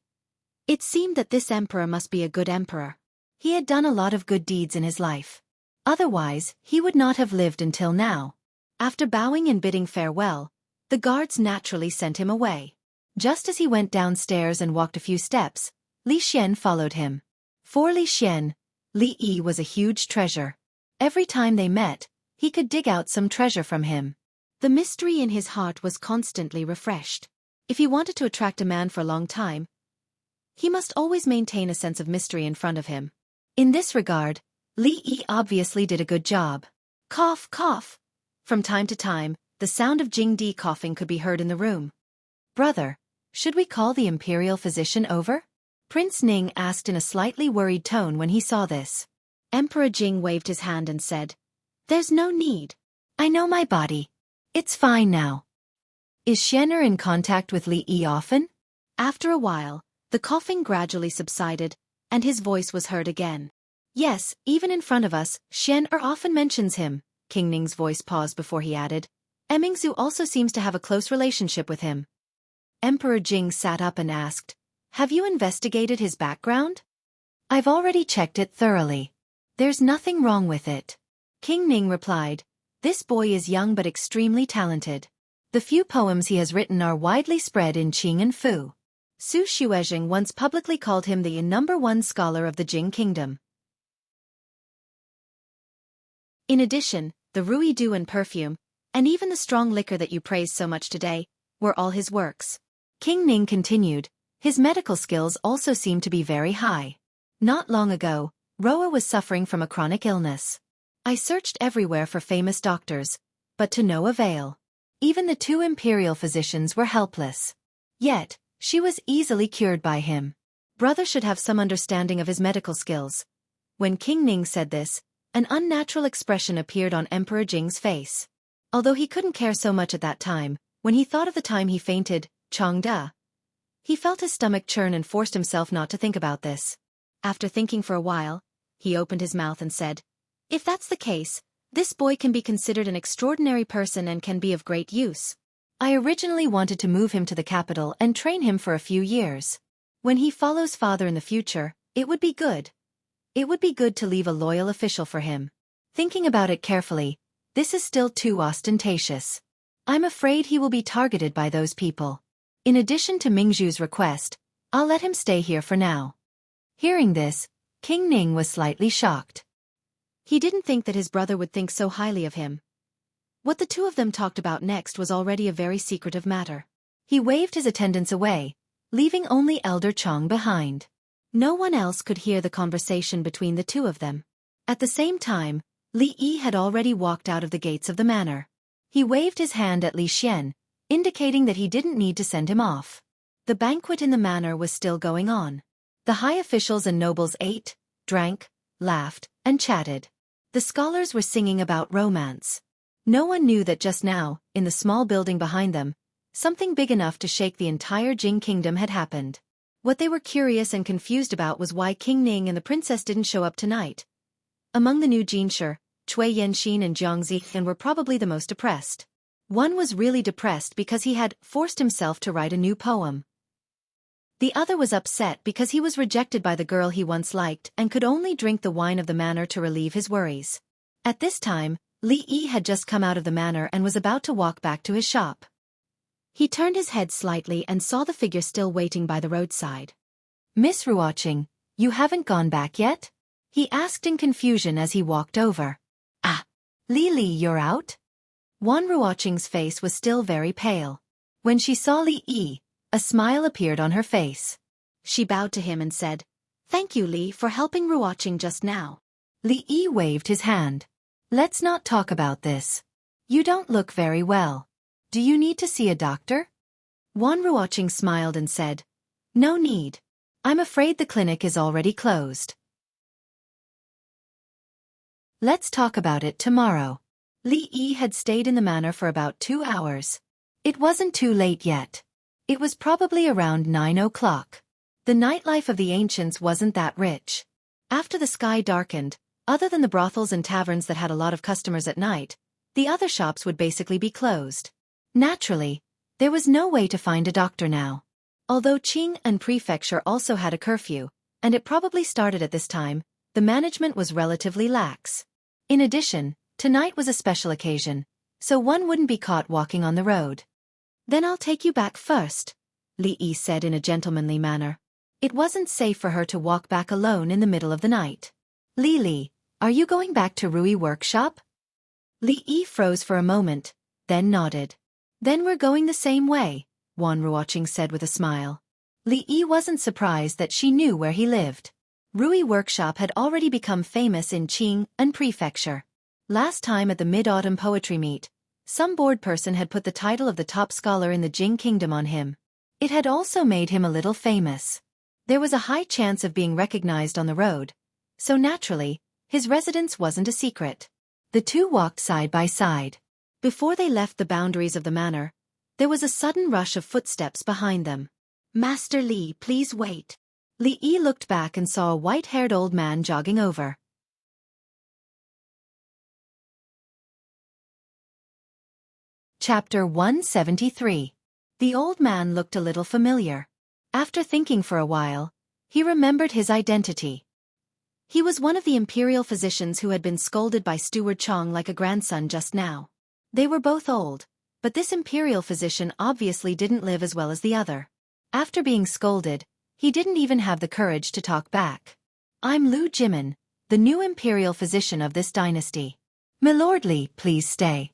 It seemed that this emperor must be a good emperor. He had done a lot of good deeds in his life. Otherwise, he would not have lived until now. After bowing and bidding farewell, the guards naturally sent him away. Just as he went downstairs and walked a few steps, Li Xian followed him. For Li Xian, Li Yi was a huge treasure. Every time they met, he could dig out some treasure from him. The mystery in his heart was constantly refreshed. If he wanted to attract a man for a long time, he must always maintain a sense of mystery in front of him. In this regard, Li Yi obviously did a good job. Cough, cough. From time to time, the sound of Jingdi coughing could be heard in the room. Brother, should we call the imperial physician over? Prince Ning asked in a slightly worried tone when he saw this. Emperor Jing waved his hand and said, "There's no need. I know my body. It's fine now." Is Xianer in contact with Li Yi often? After a while, the coughing gradually subsided, and his voice was heard again. Yes, even in front of us, Xianer often mentions him. King Ning's voice paused before he added, Emingzhu also seems to have a close relationship with him. Emperor Jing sat up and asked, "Have you investigated his background?" "I've already checked it thoroughly. There's nothing wrong with it." King Ning replied, "This boy is young but extremely talented. The few poems he has written are widely spread in Qing and Fu. Su Xuezheng once publicly called him the #1 scholar of the Jing kingdom." In addition, the Rui dew and perfume, and even the strong liquor that you praised so much today, were all his works. King Ning continued, his medical skills also seem to be very high. Not long ago, Roa was suffering from a chronic illness. I searched everywhere for famous doctors, but to no avail. Even the two imperial physicians were helpless. Yet, she was easily cured by him. Brother should have some understanding of his medical skills. When King Ning said this, an unnatural expression appeared on Emperor Jing's face. Although he couldn't care so much at that time, when he thought of the time he fainted, Changda, he felt his stomach churn and forced himself not to think about this. After thinking for a while, he opened his mouth and said, "If that's the case, this boy can be considered an extraordinary person and can be of great use. I originally wanted to move him to the capital and train him for a few years. When he follows father in the future, it would be good. It would be good to leave a loyal official for him. Thinking about it carefully, this is still too ostentatious. I'm afraid he will be targeted by those people. In addition to Mingzhu's request, I'll let him stay here for now." Hearing this, King Ning was slightly shocked. He didn't think that his brother would think so highly of him. What the two of them talked about next was already a very secretive matter. He waved his attendants away, leaving only Elder Chong behind. No one else could hear the conversation between the two of them. At the same time, Li Yi had already walked out of the gates of the manor. He waved his hand at Li Xian, indicating that he didn't need to send him off. The banquet in the manor was still going on. The high officials and nobles ate, drank, laughed, and chatted. The scholars were singing about romance. No one knew that just now, in the small building behind them, something big enough to shake the entire Jing kingdom had happened. What they were curious and confused about was why King Ning and the princess didn't show up tonight. Among the new Jinshi, Cui Yanxin and Jiang Zihan were probably the most depressed. One was really depressed because he had forced himself to write a new poem. The other was upset because he was rejected by the girl he once liked and could only drink the wine of the manor to relieve his worries. At this time, Li Yi had just come out of the manor and was about to walk back to his shop. He turned his head slightly and saw the figure still waiting by the roadside. "Miss Ruoqing, you haven't gone back yet?" he asked in confusion as he walked over. "Ah, Li Li, you're out?" Wan Ruoqing's face was still very pale. When she saw Li Yi, a smile appeared on her face. She bowed to him and said, "Thank you, Li, for helping Ruoqing just now." Li Yi waved his hand. "Let's not talk about this. You don't look very well. Do you need to see a doctor?" Wan Ruoqing smiled and said, "No need. I'm afraid the clinic is already closed. Let's talk about it tomorrow." Li Yi had stayed in the manor for about 2 hours. It wasn't too late yet. It was probably around 9 o'clock. The nightlife of the ancients wasn't that rich. After the sky darkened, other than the brothels and taverns that had a lot of customers at night, the other shops would basically be closed. Naturally, there was no way to find a doctor now. Although Qing and Prefecture also had a curfew, and it probably started at this time, the management was relatively lax. In addition, tonight was a special occasion, so one wouldn't be caught walking on the road. "Then I'll take you back first," Li Yi said in a gentlemanly manner. It wasn't safe for her to walk back alone in the middle of the night. "Li, are you going back to Rui workshop?" Li Yi froze for a moment, then nodded. "Then we're going the same way," Wan Ruoqing said with a smile. Li Yi wasn't surprised that she knew where he lived. Rui workshop had already become famous in Qing and Prefecture. Last time at the Mid-Autumn Poetry Meet, some bored person had put the title of the top scholar in the Jing Kingdom on him. It had also made him a little famous. There was a high chance of being recognized on the road, so naturally, his residence wasn't a secret. The two walked side by side. Before they left the boundaries of the manor, there was a sudden rush of footsteps behind them. "Master Li, please wait." Li Yi looked back and saw a white-haired old man jogging over. Chapter 173. The old man looked a little familiar. After thinking for a while, he remembered his identity. He was one of the imperial physicians who had been scolded by Steward Chong like a grandson just now. They were both old, but this imperial physician obviously didn't live as well as the other. After being scolded, he didn't even have the courage to talk back. "I'm Lu Jimin, the new imperial physician of this dynasty. Milord Li, please stay."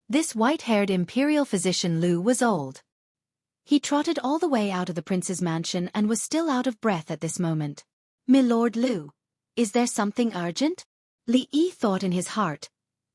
This white-haired imperial physician Lu was old. He trotted all the way out of the prince's mansion and was still out of breath at this moment. "Milord Lu, is there something urgent?" Li Yi thought in his heart.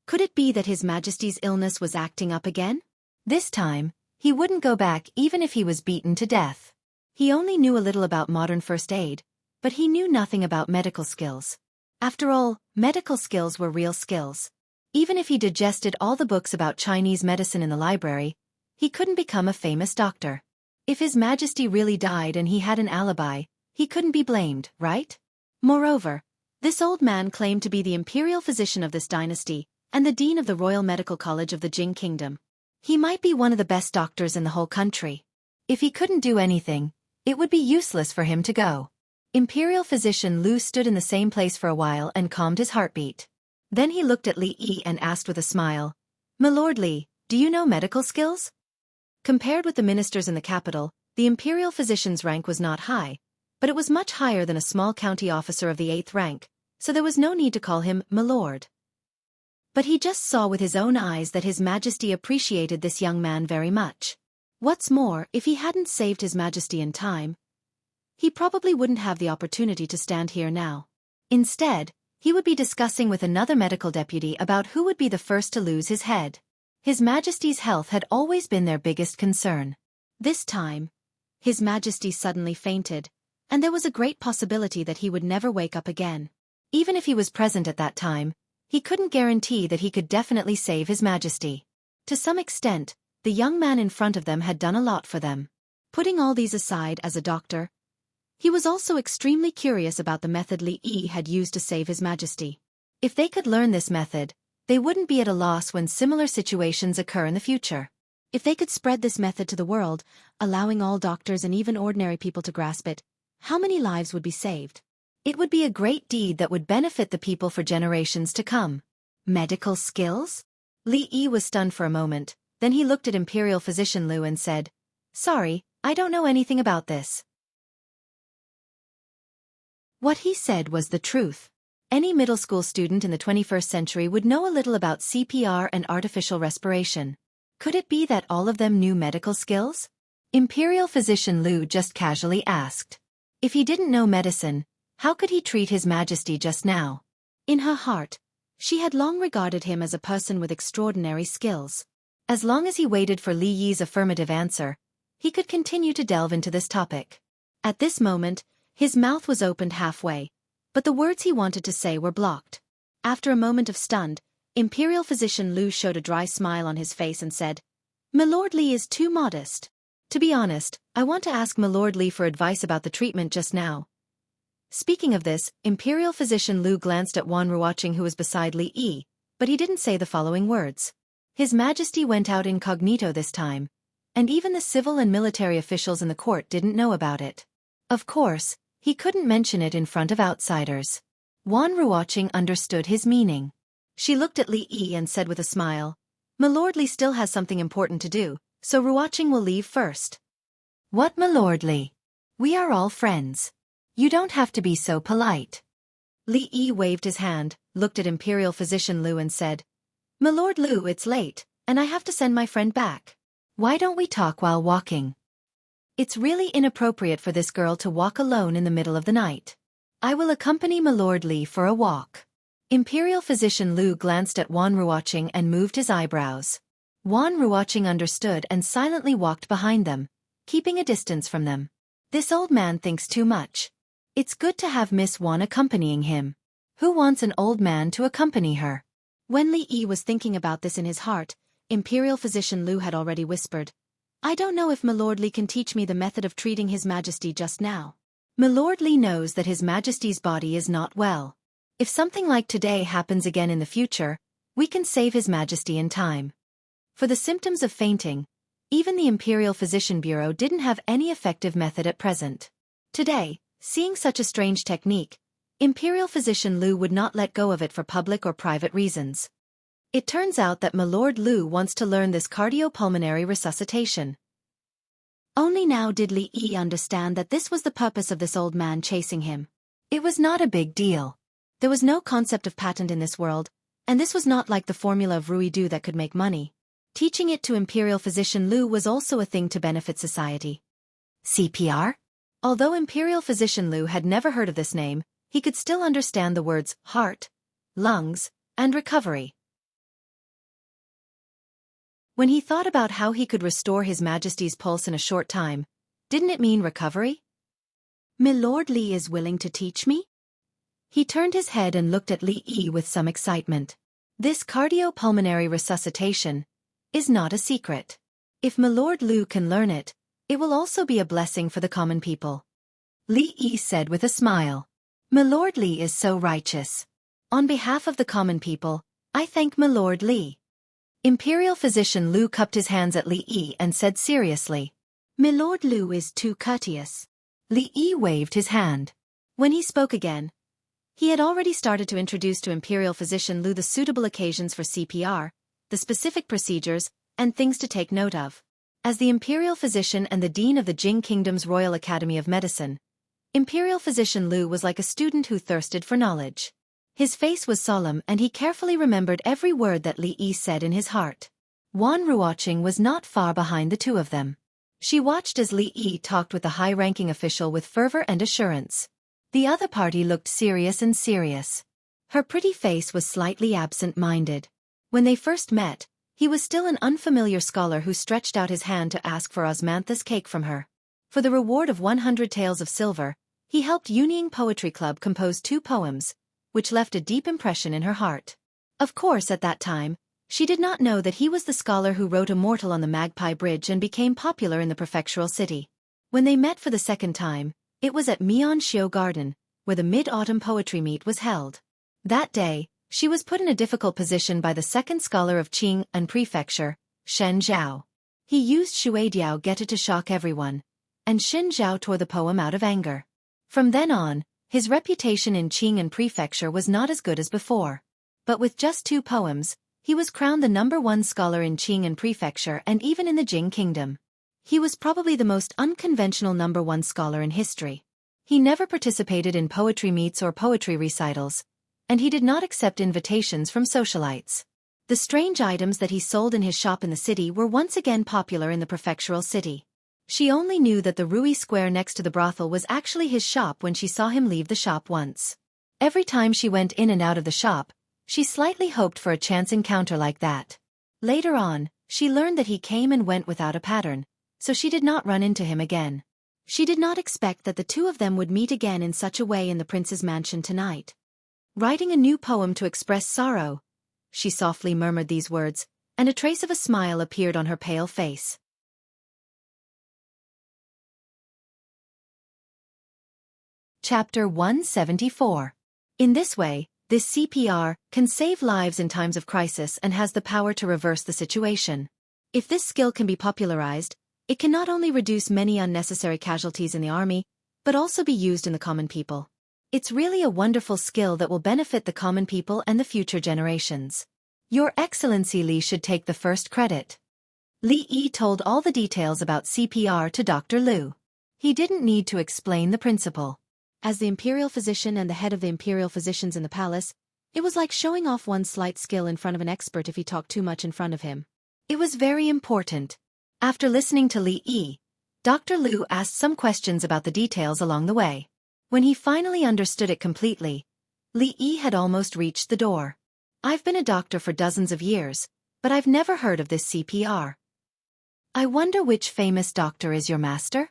Could it be that His Majesty's illness was acting up again? This time, he wouldn't go back even if he was beaten to death. He only knew a little about modern first aid, but he knew nothing about medical skills. After all, medical skills were real skills. Even if he digested all the books about Chinese medicine in the library, he couldn't become a famous doctor. If His Majesty really died and he had an alibi, he couldn't be blamed, right? Moreover, this old man claimed to be the imperial physician of this dynasty and the dean of the Royal Medical College of the Jing Kingdom. He might be one of the best doctors in the whole country. If he couldn't do anything, it would be useless for him to go. Imperial physician Lu stood in the same place for a while and calmed his heartbeat. Then he looked at Li Yi and asked with a smile, "Milord Li, do you know medical skills?" Compared with the ministers in the capital, the imperial physician's rank was not high, but it was much higher than a small county officer of the 8th rank, so there was no need to call him milord. But he just saw with his own eyes that His Majesty appreciated this young man very much. What's more, if he hadn't saved His Majesty in time, he probably wouldn't have the opportunity to stand here now. Instead, he would be discussing with another medical deputy about who would be the first to lose his head. His Majesty's health had always been their biggest concern. This time, His Majesty suddenly fainted, and there was a great possibility that he would never wake up again. Even if he was present at that time, he couldn't guarantee that he could definitely save His Majesty. To some extent, the young man in front of them had done a lot for them. Putting all these aside as a doctor, he was also extremely curious about the method Li Yi had used to save His Majesty. If they could learn this method, they wouldn't be at a loss when similar situations occur in the future. If they could spread this method to the world, allowing all doctors and even ordinary people to grasp it, how many lives would be saved? It would be a great deed that would benefit the people for generations to come. Medical skills? Li Yi was stunned for a moment, then he looked at Imperial Physician Lu and said, "Sorry, I don't know anything about this." What he said was the truth. Any middle school student in the 21st century would know a little about CPR and artificial respiration. Could it be that all of them knew medical skills? Imperial physician Lu just casually asked. If he didn't know medicine, how could he treat His Majesty just now? In her heart, she had long regarded him as a person with extraordinary skills. As long as he waited for Li Yi's affirmative answer, he could continue to delve into this topic. At this moment, his mouth was opened halfway, but the words he wanted to say were blocked. After a moment of stunned, Imperial physician Lu showed a dry smile on his face and said, "Milord Li is too modest. To be honest, I want to ask Milord Li for advice about the treatment just now." Speaking of this, Imperial physician Lu glanced at Wan Ruoqing, who was beside Li Yi, but he didn't say the following words. His Majesty went out incognito this time, and even the civil and military officials in the court didn't know about it. Of course, he couldn't mention it in front of outsiders. Wan Ruoqing understood his meaning. She looked at Li Yi and said with a smile, "Milord Li still has something important to do, so Ruoqing will leave first." "What, Milord Li? We are all friends. You don't have to be so polite." Li Yi waved his hand, looked at Imperial physician Lu and said, "Milord Lu, it's late, and I have to send my friend back. Why don't we talk while walking? It's really inappropriate for this girl to walk alone in the middle of the night. I will accompany Milord Li for a walk." Imperial physician Lu glanced at Wan Ruoqing and moved his eyebrows. Wan Ruoqing understood and silently walked behind them, keeping a distance from them. This old man thinks too much. It's good to have Miss Wan accompanying him. Who wants an old man to accompany her? When Li Yi was thinking about this in his heart, Imperial physician Lu had already whispered, "I don't know if Milord Li can teach me the method of treating His Majesty just now." Milord Li knows that His Majesty's body is not well. If something like today happens again in the future, we can save His Majesty in time. For the symptoms of fainting, even the Imperial Physician Bureau didn't have any effective method at present. Today, seeing such a strange technique, Imperial physician Lu would not let go of it for public or private reasons. It turns out that Milord Lu wants to learn this cardiopulmonary resuscitation. Only now did Li Yi understand that this was the purpose of this old man chasing him. It was not a big deal. There was no concept of patent in this world, and this was not like the formula of Ruidu that could make money. Teaching it to Imperial physician Lu was also a thing to benefit society. CPR? Although Imperial physician Lu had never heard of this name, he could still understand the words heart, lungs, and recovery. When he thought about how he could restore His Majesty's pulse in a short time, didn't it mean recovery? "Milord Li is willing to teach me?" He turned his head and looked at Li Yi with some excitement. This cardiopulmonary resuscitation is not a secret. If Milord Lu can learn it, it will also be a blessing for the common people. Li Yi said with a smile. Milord Li is so righteous. On behalf of the common people, I thank Milord Li. Imperial physician Lu cupped his hands at Li Yi and said seriously, "Milord Lu is too courteous." Li Yi waved his hand. When he spoke again, he had already started to introduce to Imperial physician Lu the suitable occasions for CPR, the specific procedures, and things to take note of. As the Imperial physician and the Dean of the Jing Kingdom's Royal Academy of Medicine, Imperial physician Lu was like a student who thirsted for knowledge. His face was solemn and he carefully remembered every word that Li Yi said in his heart. Wan Ruoqing was not far behind the two of them. She watched as Li Yi talked with the high-ranking official with fervor and assurance. The other party looked serious and serious. Her pretty face was slightly absent-minded. When they first met, he was still an unfamiliar scholar who stretched out his hand to ask for osmanthus cake from her. For the reward of 100 taels of silver, he helped Yunying Poetry Club compose 2 poems, which left a deep impression in her heart. Of course, at that time, she did not know that he was the scholar who wrote Immortal on the Magpie Bridge and became popular in the prefectural city. When they met for the second time, it was at Mianxiu Garden, where the Mid-Autumn Poetry Meet was held. That day, she was put in a difficult position by the second scholar of Qing and Prefecture, Shen Zhao. He used Shuadiao Geta to shock everyone, and Shen Zhao tore the poem out of anger. From then on, his reputation in Qing and Prefecture was not as good as before. But with just 2 poems, he was crowned the #1 scholar in Qing and Prefecture and even in the Jing Kingdom. He was probably the most unconventional #1 scholar in history. He never participated in poetry meets or poetry recitals, and he did not accept invitations from socialites. The strange items that he sold in his shop in the city were once again popular in the prefectural city. She only knew that the Rui Square next to the brothel was actually his shop when she saw him leave the shop once. Every time she went in and out of the shop, she slightly hoped for a chance encounter like that. Later on, she learned that he came and went without a pattern, so she did not run into him again. She did not expect that the two of them would meet again in such a way in the prince's mansion tonight. Writing a new poem to express sorrow, she softly murmured these words, and a trace of a smile appeared on her pale face. Chapter 174. In this way, this CPR can save lives in times of crisis and has the power to reverse the situation. If this skill can be popularized, it can not only reduce many unnecessary casualties in the army, but also be used in the common people. It's really a wonderful skill that will benefit the common people and the future generations. Your Excellency Li should take the first credit. Li Yi told all the details about CPR to Dr. Liu. He didn't need to explain the principle. As the imperial physician and the head of the imperial physicians in the palace, it was like showing off one's slight skill in front of an expert if he talked too much in front of him. It was very important. After listening to Li Yi, Dr. Liu asked some questions about the details along the way. When he finally understood it completely, Li Yi had almost reached the door. I've been a doctor for dozens of years, but I've never heard of this CPR. I wonder which famous doctor is your master?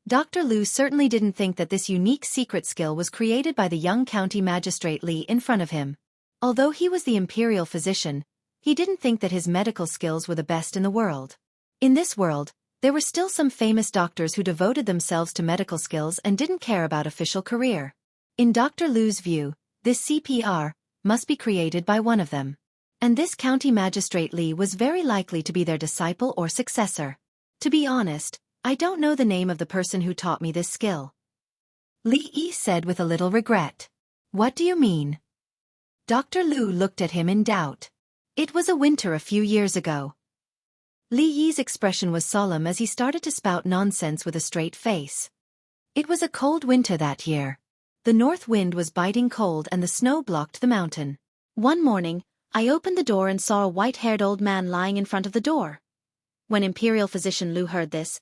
Dr. Liu certainly didn't think that this unique secret skill was created by the young county magistrate Li in front of him. Although he was the imperial physician, he didn't think that his medical skills were the best in the world. In this world, there were still some famous doctors who devoted themselves to medical skills and didn't care about official career. In Dr. Liu's view, this CPR must be created by one of them. And this county magistrate Li was very likely to be their disciple or successor. To be honest, I don't know the name of the person who taught me this skill. Li Yi said with a little regret. What do you mean? Dr. Liu looked at him in doubt. It was a winter a few years ago. Li Yi's expression was solemn as he started to spout nonsense with a straight face. It was a cold winter that year. The north wind was biting cold and the snow blocked the mountain. One morning, I opened the door and saw a white-haired old man lying in front of the door. When Imperial Physician Liu heard this,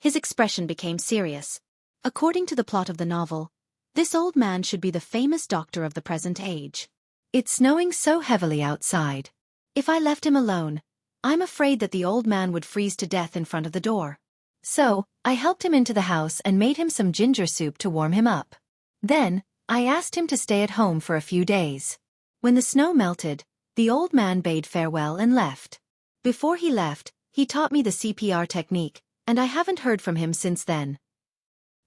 his expression became serious. According to the plot of the novel, this old man should be the famous doctor of the present age. It's snowing so heavily outside. If I left him alone, I'm afraid that the old man would freeze to death in front of the door. So, I helped him into the house and made him some ginger soup to warm him up. Then, I asked him to stay at home for a few days. When the snow melted, the old man bade farewell and left. Before he left, he taught me the CPR technique, and I haven't heard from him since then.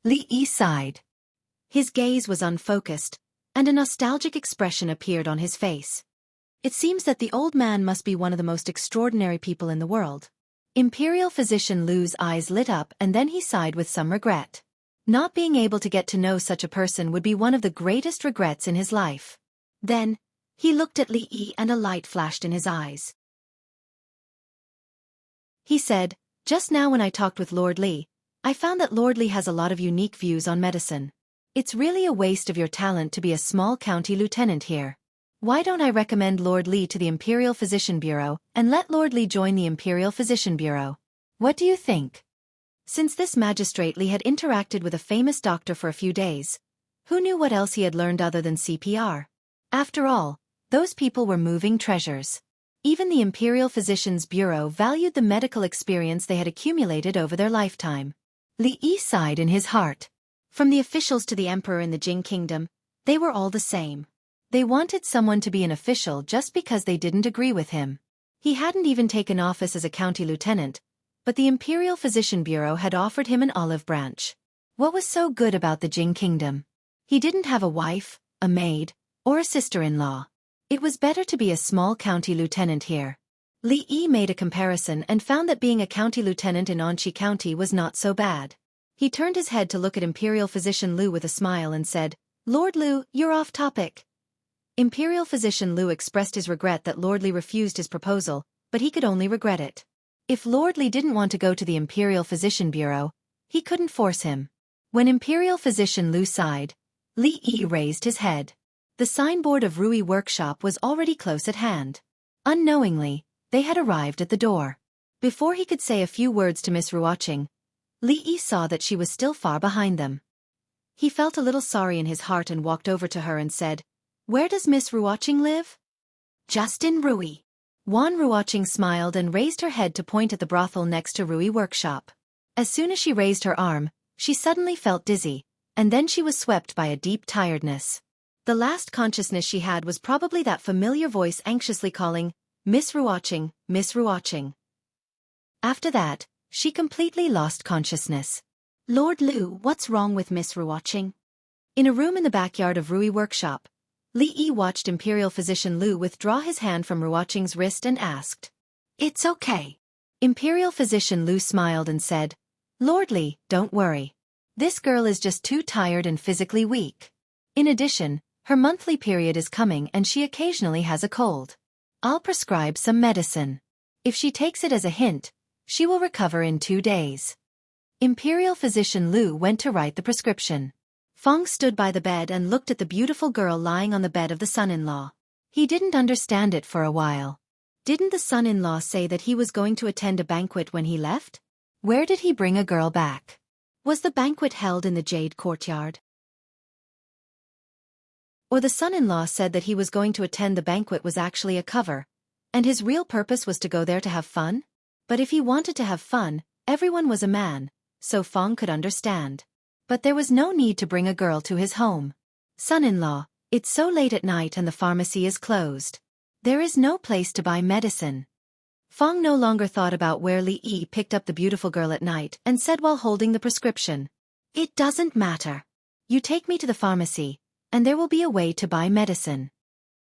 Li Yi sighed. His gaze was unfocused, and a nostalgic expression appeared on his face. It seems that the old man must be one of the most extraordinary people in the world. Imperial Physician Liu's eyes lit up and then he sighed with some regret. Not being able to get to know such a person would be one of the greatest regrets in his life. Then, he looked at Li Yi and a light flashed in his eyes. He said, just now when I talked with Lord Li, I found that Lord Li has a lot of unique views on medicine. It's really a waste of your talent to be a small county lieutenant here. Why don't I recommend Lord Li to the Imperial Physician Bureau and let Lord Li join the Imperial Physician Bureau? What do you think? Since this magistrate Li had interacted with a famous doctor for a few days, who knew what else he had learned other than CPR? After all, those people were moving treasures. Even the Imperial Physicians Bureau valued the medical experience they had accumulated over their lifetime. Li Yi sighed in his heart. From the officials to the emperor in the Jing Kingdom, they were all the same. They wanted someone to be an official just because they didn't agree with him. He hadn't even taken office as a county lieutenant, but the Imperial Physician Bureau had offered him an olive branch. What was so good about the Jing Kingdom? He didn't have a wife, a maid, or a sister-in-law. It was better to be a small county lieutenant here. Li Yi made a comparison and found that being a county lieutenant in Anqi County was not so bad. He turned his head to look at Imperial Physician Liu with a smile and said, Lord Liu, you're off topic. Imperial Physician Liu expressed his regret that Lord Li refused his proposal, but he could only regret it. If Lord Li didn't want to go to the Imperial Physician Bureau, he couldn't force him. When Imperial Physician Liu sighed, Li Yi raised his head. The signboard of Rui Workshop was already close at hand. Unknowingly, they had arrived at the door. Before he could say a few words to Miss Ruoqing, Li Yi saw that she was still far behind them. He felt a little sorry in his heart and walked over to her and said, "Where does Miss Ruoqing live?" "Just in Rui." Wan Ruoqing smiled and raised her head to point at the brothel next to Rui Workshop. As soon as she raised her arm, she suddenly felt dizzy, and then she was swept by a deep tiredness. The last consciousness she had was probably that familiar voice anxiously calling, "Miss Ruoqing, Miss Ruoqing." After that, she completely lost consciousness. "Lord Lu, what's wrong with Miss Ruoqing?" In a room in the backyard of Rui Workshop, Li Yi watched Imperial Physician Lu withdraw his hand from Ruoqing's wrist and asked, "It's okay." Imperial Physician Lu smiled and said, "Lord Li, don't worry. This girl is just too tired and physically weak. In addition, her monthly period is coming and she occasionally has a cold. I'll prescribe some medicine. If she takes it as a hint, she will recover in 2 days." Imperial Physician Lu went to write the prescription. Feng stood by the bed and looked at the beautiful girl lying on the bed of the son-in-law. He didn't understand it for a while. Didn't the son-in-law say that he was going to attend a banquet when he left? Where did he bring a girl back? Was the banquet held in the Jade Courtyard? Or the son-in-law said that he was going to attend the banquet was actually a cover, and his real purpose was to go there to have fun? But if he wanted to have fun, everyone was a man, so Feng could understand. But there was no need to bring a girl to his home. "Son-in-law, it's so late at night and the pharmacy is closed. There is no place to buy medicine." Feng no longer thought about where Li Yi picked up the beautiful girl at night and said while holding the prescription, "It doesn't matter. You take me to the pharmacy, and there will be a way to buy medicine."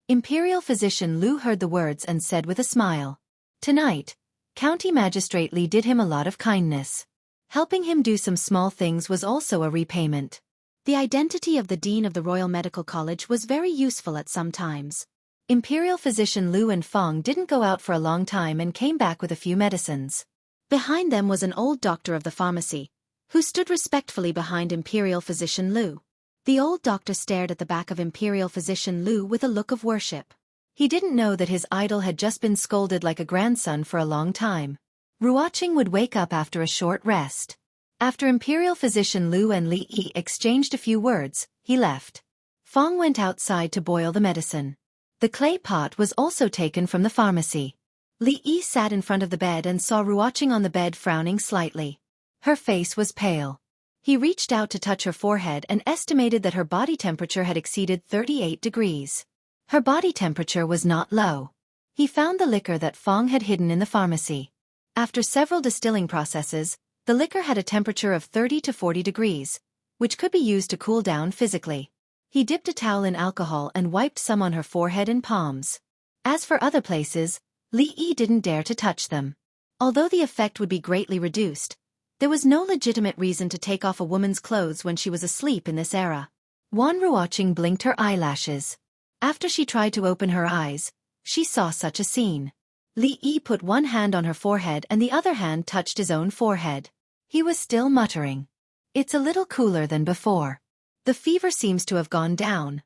Imperial Physician Lu heard the words and said with a smile, "Tonight, County Magistrate Li did him a lot of kindness. Helping him do some small things was also a repayment." The identity of the Dean of the Royal Medical College was very useful at some times. Imperial Physician Lu and Feng didn't go out for a long time and came back with a few medicines. Behind them was an old doctor of the pharmacy, who stood respectfully behind Imperial Physician Lu. The old doctor stared at the back of Imperial Physician Lu with a look of worship. He didn't know that his idol had just been scolded like a grandson for a long time. Ruoqing would wake up after a short rest. After Imperial Physician Lu and Li Yi exchanged a few words, he left. Feng went outside to boil the medicine. The clay pot was also taken from the pharmacy. Li Yi sat in front of the bed and saw Ruoqing on the bed frowning slightly. Her face was pale. He reached out to touch her forehead and estimated that her body temperature had exceeded 38 degrees. Her body temperature was not low. He found the liquor that Feng had hidden in the pharmacy. After several distilling processes, the liquor had a temperature of 30 to 40 degrees, which could be used to cool down physically. He dipped a towel in alcohol and wiped some on her forehead and palms. As for other places, Li Yi didn't dare to touch them. Although the effect would be greatly reduced, there was no legitimate reason to take off a woman's clothes when she was asleep in this era. Wan Ruoqing blinked her eyelashes. After she tried to open her eyes, she saw such a scene. Li Yi put one hand on her forehead and the other hand touched his own forehead. He was still muttering. "It's a little cooler than before. The fever seems to have gone down."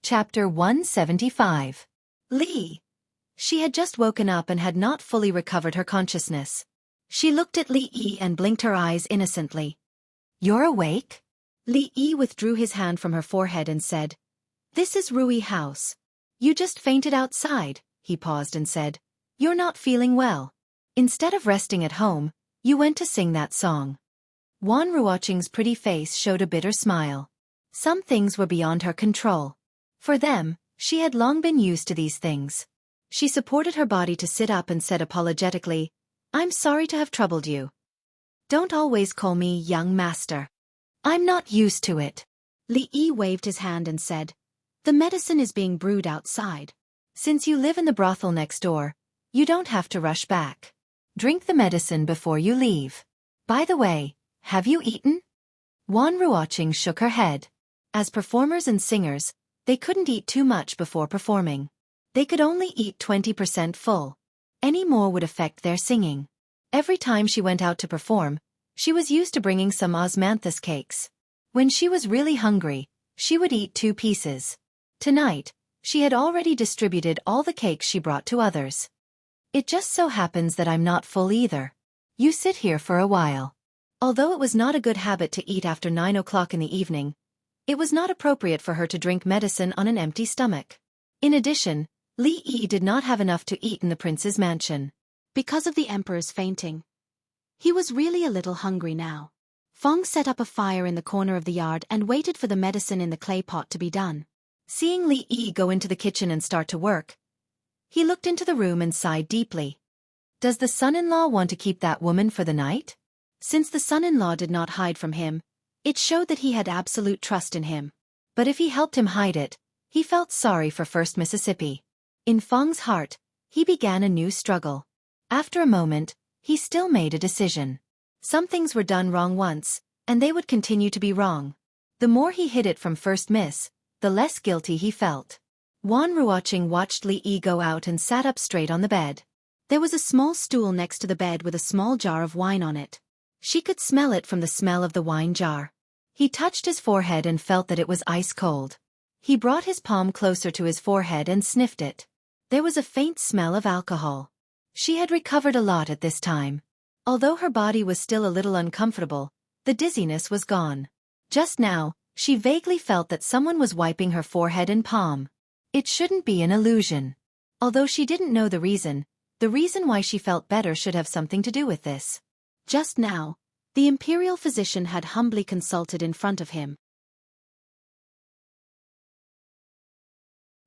Chapter 175. Li. She had just woken up and had not fully recovered her consciousness. She looked at Li Yi and blinked her eyes innocently. "You're awake?" Li Yi withdrew his hand from her forehead and said, "This is Rui House. You just fainted outside." He paused and said, "You're not feeling well. Instead of resting at home, you went to sing that song." Wan Ruoqing's pretty face showed a bitter smile. Some things were beyond her control. For them, she had long been used to these things. She supported her body to sit up and said apologetically, "I'm sorry to have troubled you. Don't always call me young master. I'm not used to it." Li Yi waved his hand and said, "The medicine is being brewed outside. Since you live in the brothel next door, you don't have to rush back. Drink the medicine before you leave. By the way, have you eaten?" Wan Ruoqing shook her head. As performers and singers, they couldn't eat too much before performing. They could only eat 20% full. Any more would affect their singing. Every time she went out to perform, She was used to bringing some osmanthus cakes. When she was really hungry, she would eat 2 pieces. Tonight, she had already distributed all the cakes she brought to others. It just so happens that I'm not full either. You sit here for a while. Although it was not a good habit to eat after 9 o'clock in the evening, it was not appropriate for her to drink medicine on an empty stomach. In addition, Li Yi did not have enough to eat in the prince's mansion. Because of the emperor's fainting, he was really a little hungry now. Feng set up a fire in the corner of the yard and waited for the medicine in the clay pot to be done. Seeing Li Yi go into the kitchen and start to work, he looked into the room and sighed deeply. Does the son-in-law want to keep that woman for the night? Since the son-in-law did not hide from him, it showed that he had absolute trust in him. But if he helped him hide it, he felt sorry for First Mississippi. In Feng's heart, he began a new struggle. After a moment, he still made a decision. Some things were done wrong once, and they would continue to be wrong. The more he hid it from First Miss, the less guilty he felt. Wan Ruoqing watched Li Yi go out and sat up straight on the bed. There was a small stool next to the bed with a small jar of wine on it. She could smell it from the smell of the wine jar. He touched his forehead and felt that it was ice cold. He brought his palm closer to his forehead and sniffed it. There was a faint smell of alcohol. She had recovered a lot at this time. Although her body was still a little uncomfortable, the dizziness was gone. Just now, she vaguely felt that someone was wiping her forehead and palm. It shouldn't be an illusion. Although she didn't know the reason why she felt better should have something to do with this. Just now, the imperial physician had humbly consulted in front of him.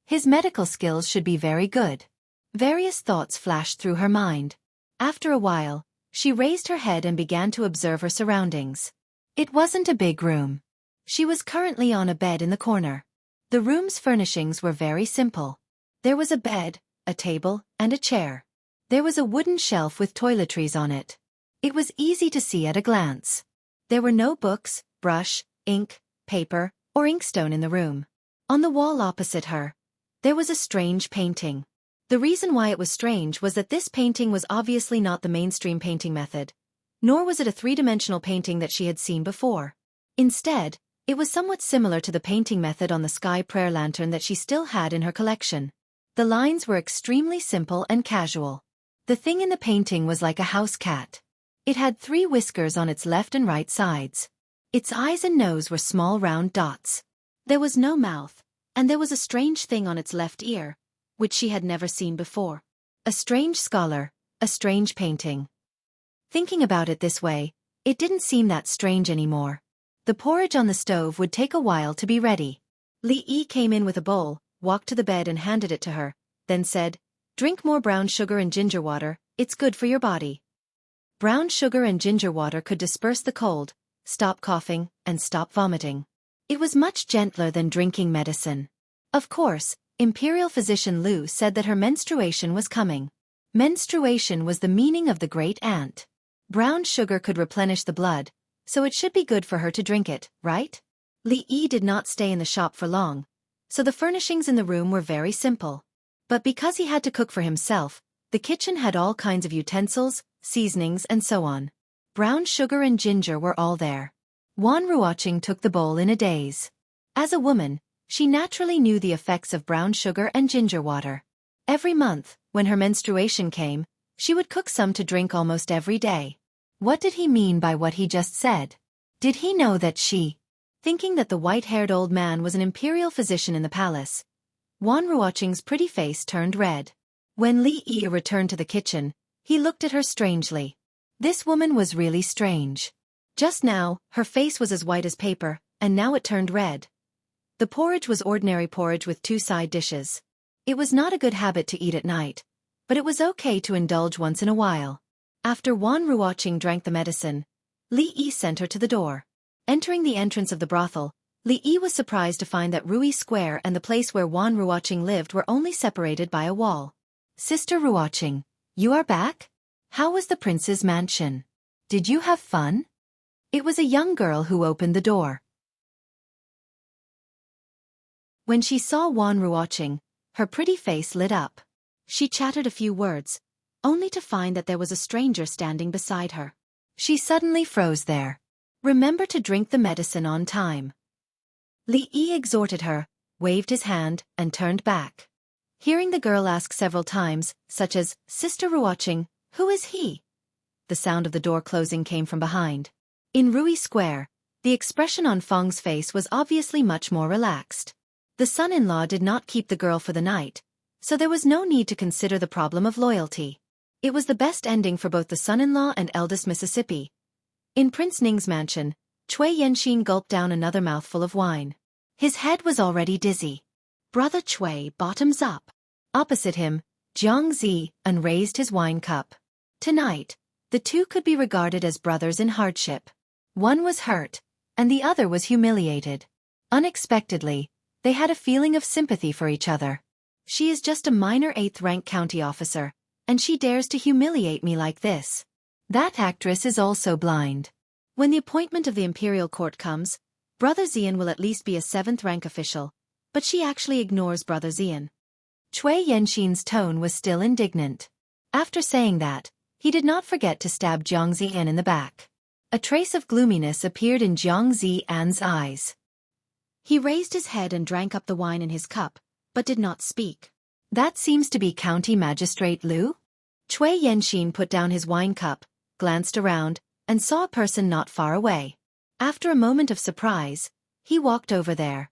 His medical skills should be very good. Various thoughts flashed through her mind. After a while, she raised her head and began to observe her surroundings. It wasn't a big room. She was currently on a bed in the corner. The room's furnishings were very simple. There was a bed, a table, and a chair. There was a wooden shelf with toiletries on it. It was easy to see at a glance. There were no books, brush, ink, paper, or inkstone in the room. On the wall opposite her, there was a strange painting. The reason why it was strange was that this painting was obviously not the mainstream painting method, nor was it a 3-dimensional painting that she had seen before. Instead, it was somewhat similar to the painting method on the sky prayer lantern that she still had in her collection. The lines were extremely simple and casual. The thing in the painting was like a house cat. It had 3 whiskers on its left and right sides. Its eyes and nose were small round dots. There was no mouth, and there was a strange thing on its left ear, which she had never seen before. A strange scholar, a strange painting. Thinking about it this way, it didn't seem that strange anymore. The porridge on the stove would take a while to be ready. Li Yi came in with a bowl, walked to the bed and handed it to her, then said, "Drink more brown sugar and ginger water, it's good for your body." Brown sugar and ginger water could disperse the cold, stop coughing, and stop vomiting. It was much gentler than drinking medicine. Of course, Imperial Physician Lu said that her menstruation was coming. Menstruation was the meaning of the great aunt. Brown sugar could replenish the blood, so it should be good for her to drink it, right? Li Yi did not stay in the shop for long, so the furnishings in the room were very simple. But because he had to cook for himself, the kitchen had all kinds of utensils, seasonings and so on. Brown sugar and ginger were all there. Wan Ruoqing took the bowl in a daze. As a woman, she naturally knew the effects of brown sugar and ginger water. Every month, when her menstruation came, she would cook some to drink almost every day. What did he mean by what he just said? Did he know that she? Thinking that the white-haired old man was an imperial physician in the palace, Wan Ruoqing's pretty face turned red. When Li Yi returned to the kitchen, he looked at her strangely. This woman was really strange. Just now, her face was as white as paper, and now it turned red. The porridge was ordinary porridge with 2 side dishes. It was not a good habit to eat at night, but it was okay to indulge once in a while. After Wan Ruoqing drank the medicine, Li Yi sent her to the door. Entering the entrance of the brothel, Li Yi was surprised to find that Rui Square and the place where Wan Ruoqing lived were only separated by a wall. "Sister Ruoqing, you are back? How was the prince's mansion? Did you have fun?" It was a young girl who opened the door. When she saw Wan Ruoqing, her pretty face lit up. She chattered a few words, only to find that there was a stranger standing beside her. She suddenly froze there. Remember to drink the medicine on time. Li Yi exhorted her, waved his hand, and turned back. Hearing the girl ask several times, such as, "Sister Ruoqing, who is he?" The sound of the door closing came from behind. In Rui Square, the expression on Feng's face was obviously much more relaxed. The son-in-law did not keep the girl for the night, so there was no need to consider the problem of loyalty. It was the best ending for both the son-in-law and eldest Mississippi. In Prince Ning's mansion, Cui Yenxin gulped down another mouthful of wine. His head was already dizzy. Brother Cui bottoms up. Opposite him, Jiang Zi unraised his wine cup. Tonight, the two could be regarded as brothers in hardship. One was hurt, and the other was humiliated. Unexpectedly, they had a feeling of sympathy for each other. She is just a minor 8th-rank county officer, and she dares to humiliate me like this. That actress is also blind. When the appointment of the imperial court comes, Brother Xian will at least be a 7th-rank official, but she actually ignores Brother Xian. Cui Yenxin's tone was still indignant. After saying that, he did not forget to stab Jiang Zian in the back. A trace of gloominess appeared in Jiang Zian's eyes. He raised his head and drank up the wine in his cup, but did not speak. That seems to be County Magistrate Lu? Cui Yenxin put down his wine cup, glanced around, and saw a person not far away. After a moment of surprise, he walked over there.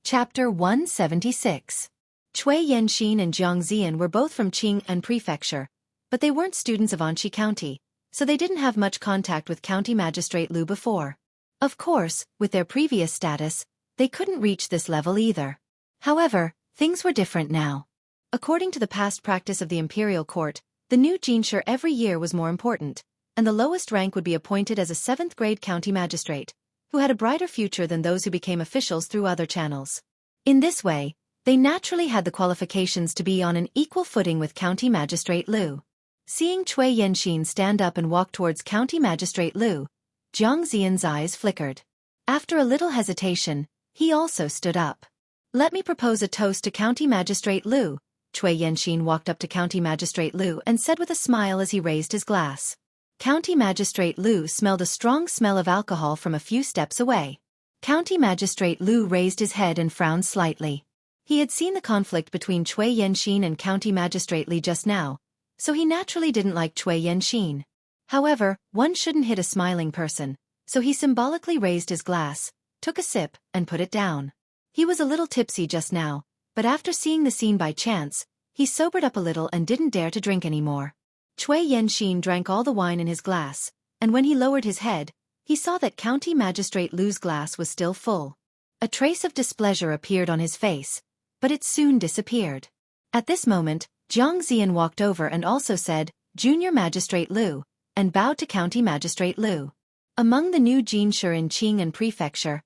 Chapter 176. Cui Yenxin and Jiang Zian were both from Qing'an Prefecture, but they weren't students of Anqi County, so they didn't have much contact with County Magistrate Lu before. Of course, with their previous status, they couldn't reach this level either. However, things were different now. According to the past practice of the imperial court, the new jinshi every year was more important, and the lowest rank would be appointed as a 7th-grade county magistrate, who had a brighter future than those who became officials through other channels. In this way, they naturally had the qualifications to be on an equal footing with County Magistrate Lu. Seeing Cui Yenxin stand up and walk towards County Magistrate Lu, Jiang Zian's eyes flickered. After a little hesitation, he also stood up. "Let me propose a toast to County Magistrate Lu." Cui Yenxin walked up to County Magistrate Lu and said with a smile as he raised his glass. County Magistrate Lu smelled a strong smell of alcohol from a few steps away. County Magistrate Lu raised his head and frowned slightly. He had seen the conflict between Cui Yenxin and County Magistrate Li just now, so he naturally didn't like Cui Yenxin. However, one shouldn't hit a smiling person, so he symbolically raised his glass, took a sip, and put it down. He was a little tipsy just now, but after seeing the scene by chance, he sobered up a little and didn't dare to drink anymore. Cui Yenxin drank all the wine in his glass, and when he lowered his head, he saw that County Magistrate Lu's glass was still full. A trace of displeasure appeared on his face, but it soon disappeared. At this moment, Jiang Zian walked over and also said, "Junior Magistrate Lu," and bowed to County Magistrate Lu. Among the new jinshi in Qing'an Prefecture,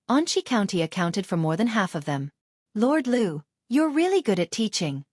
Anqi County accounted for more than half of them. "Lord Lu, you're really good at teaching."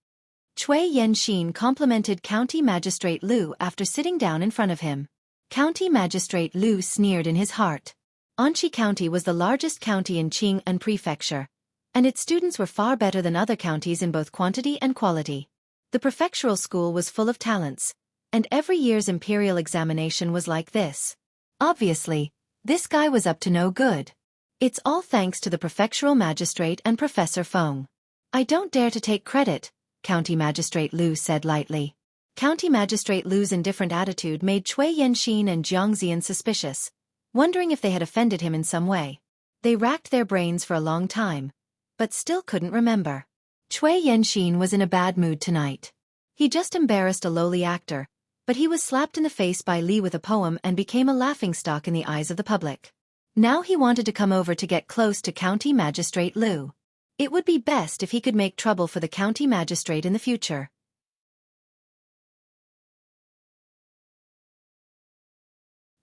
Cui Yenxin complimented County Magistrate Lu after sitting down in front of him. County Magistrate Lu sneered in his heart. Anqi County was the largest county in Qing'an Prefecture, and its students were far better than other counties in both quantity and quality. The prefectural school was full of talents, and every year's imperial examination was like this. Obviously, this guy was up to no good. It's all thanks to the prefectural magistrate and Professor Feng. "I don't dare to take credit," County Magistrate Lu said lightly. County Magistrate Lu's indifferent attitude made Cui Yenxin and Jiang Zian suspicious, wondering if they had offended him in some way. They racked their brains for a long time, but still couldn't remember. Cui Yenxin was in a bad mood tonight. He just embarrassed a lowly actor, but he was slapped in the face by Li with a poem and became a laughingstock in the eyes of the public. Now he wanted to come over to get close to County Magistrate Lu. It would be best if he could make trouble for the county magistrate in the future.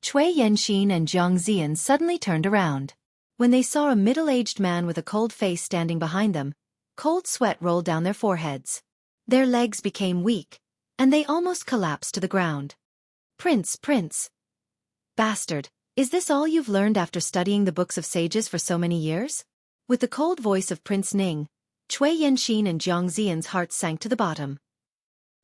Cui Yenxin and Jiang Zian suddenly turned around. When they saw a middle-aged man with a cold face standing behind them, cold sweat rolled down their foreheads. Their legs became weak, and they almost collapsed to the ground. Prince. Bastard, is this all you've learned after studying the books of sages for so many years?" With the cold voice of Prince Ning, Cui Yenxin and Jiang Zian's hearts sank to the bottom.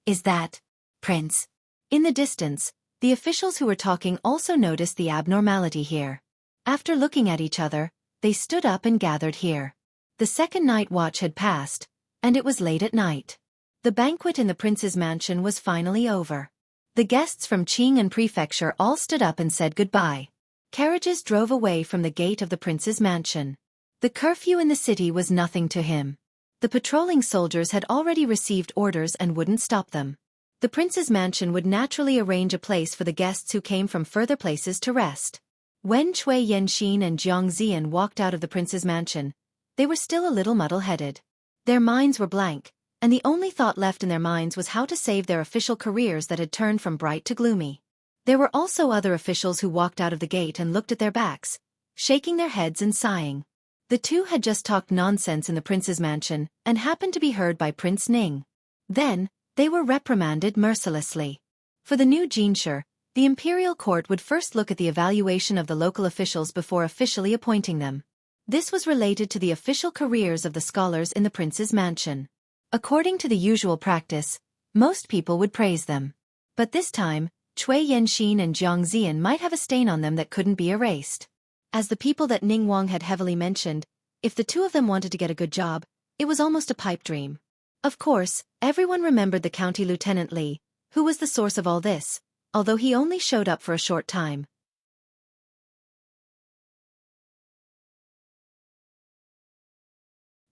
Is that Prince? In the distance, the officials who were talking also noticed the abnormality here. After looking at each other, they stood up and gathered here. The second night watch had passed, and it was late at night. The banquet in the prince's mansion was finally over. The guests from Qing and Prefecture all stood up and said goodbye. Carriages drove away from the gate of the prince's mansion. The curfew in the city was nothing to him. The patrolling soldiers had already received orders and wouldn't stop them. The prince's mansion would naturally arrange a place for the guests who came from further places to rest. When Cui Yanxin and Jiang Zian walked out of the prince's mansion, they were still a little muddle-headed. Their minds were blank, and the only thought left in their minds was how to save their official careers that had turned from bright to gloomy. There were also other officials who walked out of the gate and looked at their backs, shaking their heads and sighing. The two had just talked nonsense in the prince's mansion and happened to be heard by Prince Ning. Then, they were reprimanded mercilessly. For the new jinshi, the imperial court would first look at the evaluation of the local officials before officially appointing them. This was related to the official careers of the scholars in the prince's mansion. According to the usual practice, most people would praise them. But this time, Cui Yanxin and Jiang Zian might have a stain on them that couldn't be erased. As the people that Ning Wang had heavily mentioned, if the two of them wanted to get a good job, it was almost a pipe dream. Of course, everyone remembered the county lieutenant Li, who was the source of all this, although he only showed up for a short time.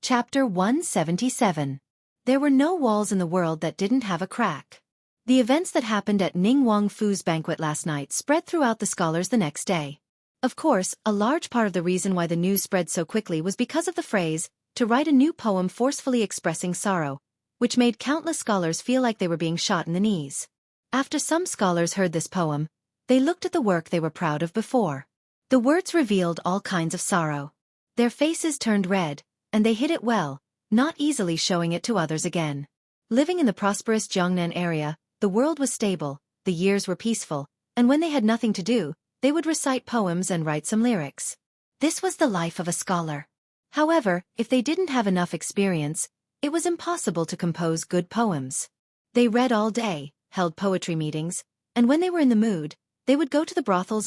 Chapter 177. There were no walls in the world that didn't have a crack. The events that happened at Ning Wang Fu's banquet last night spread throughout the scholars the next day. Of course, a large part of the reason why the news spread so quickly was because of the phrase, to write a new poem forcefully expressing sorrow, which made countless scholars feel like they were being shot in the knees. After some scholars heard this poem, they looked at the work they were proud of before. The words revealed all kinds of sorrow. Their faces turned red, and they hid it well, not easily showing it to others again. Living in the prosperous Jiangnan area, the world was stable, the years were peaceful, and when they had nothing to do, they would recite poems and write some lyrics. This was the life of a scholar. However, if they didn't have enough experience, it was impossible to compose good poems. They read all day, held poetry meetings, and when they were in the mood, they would go to the brothels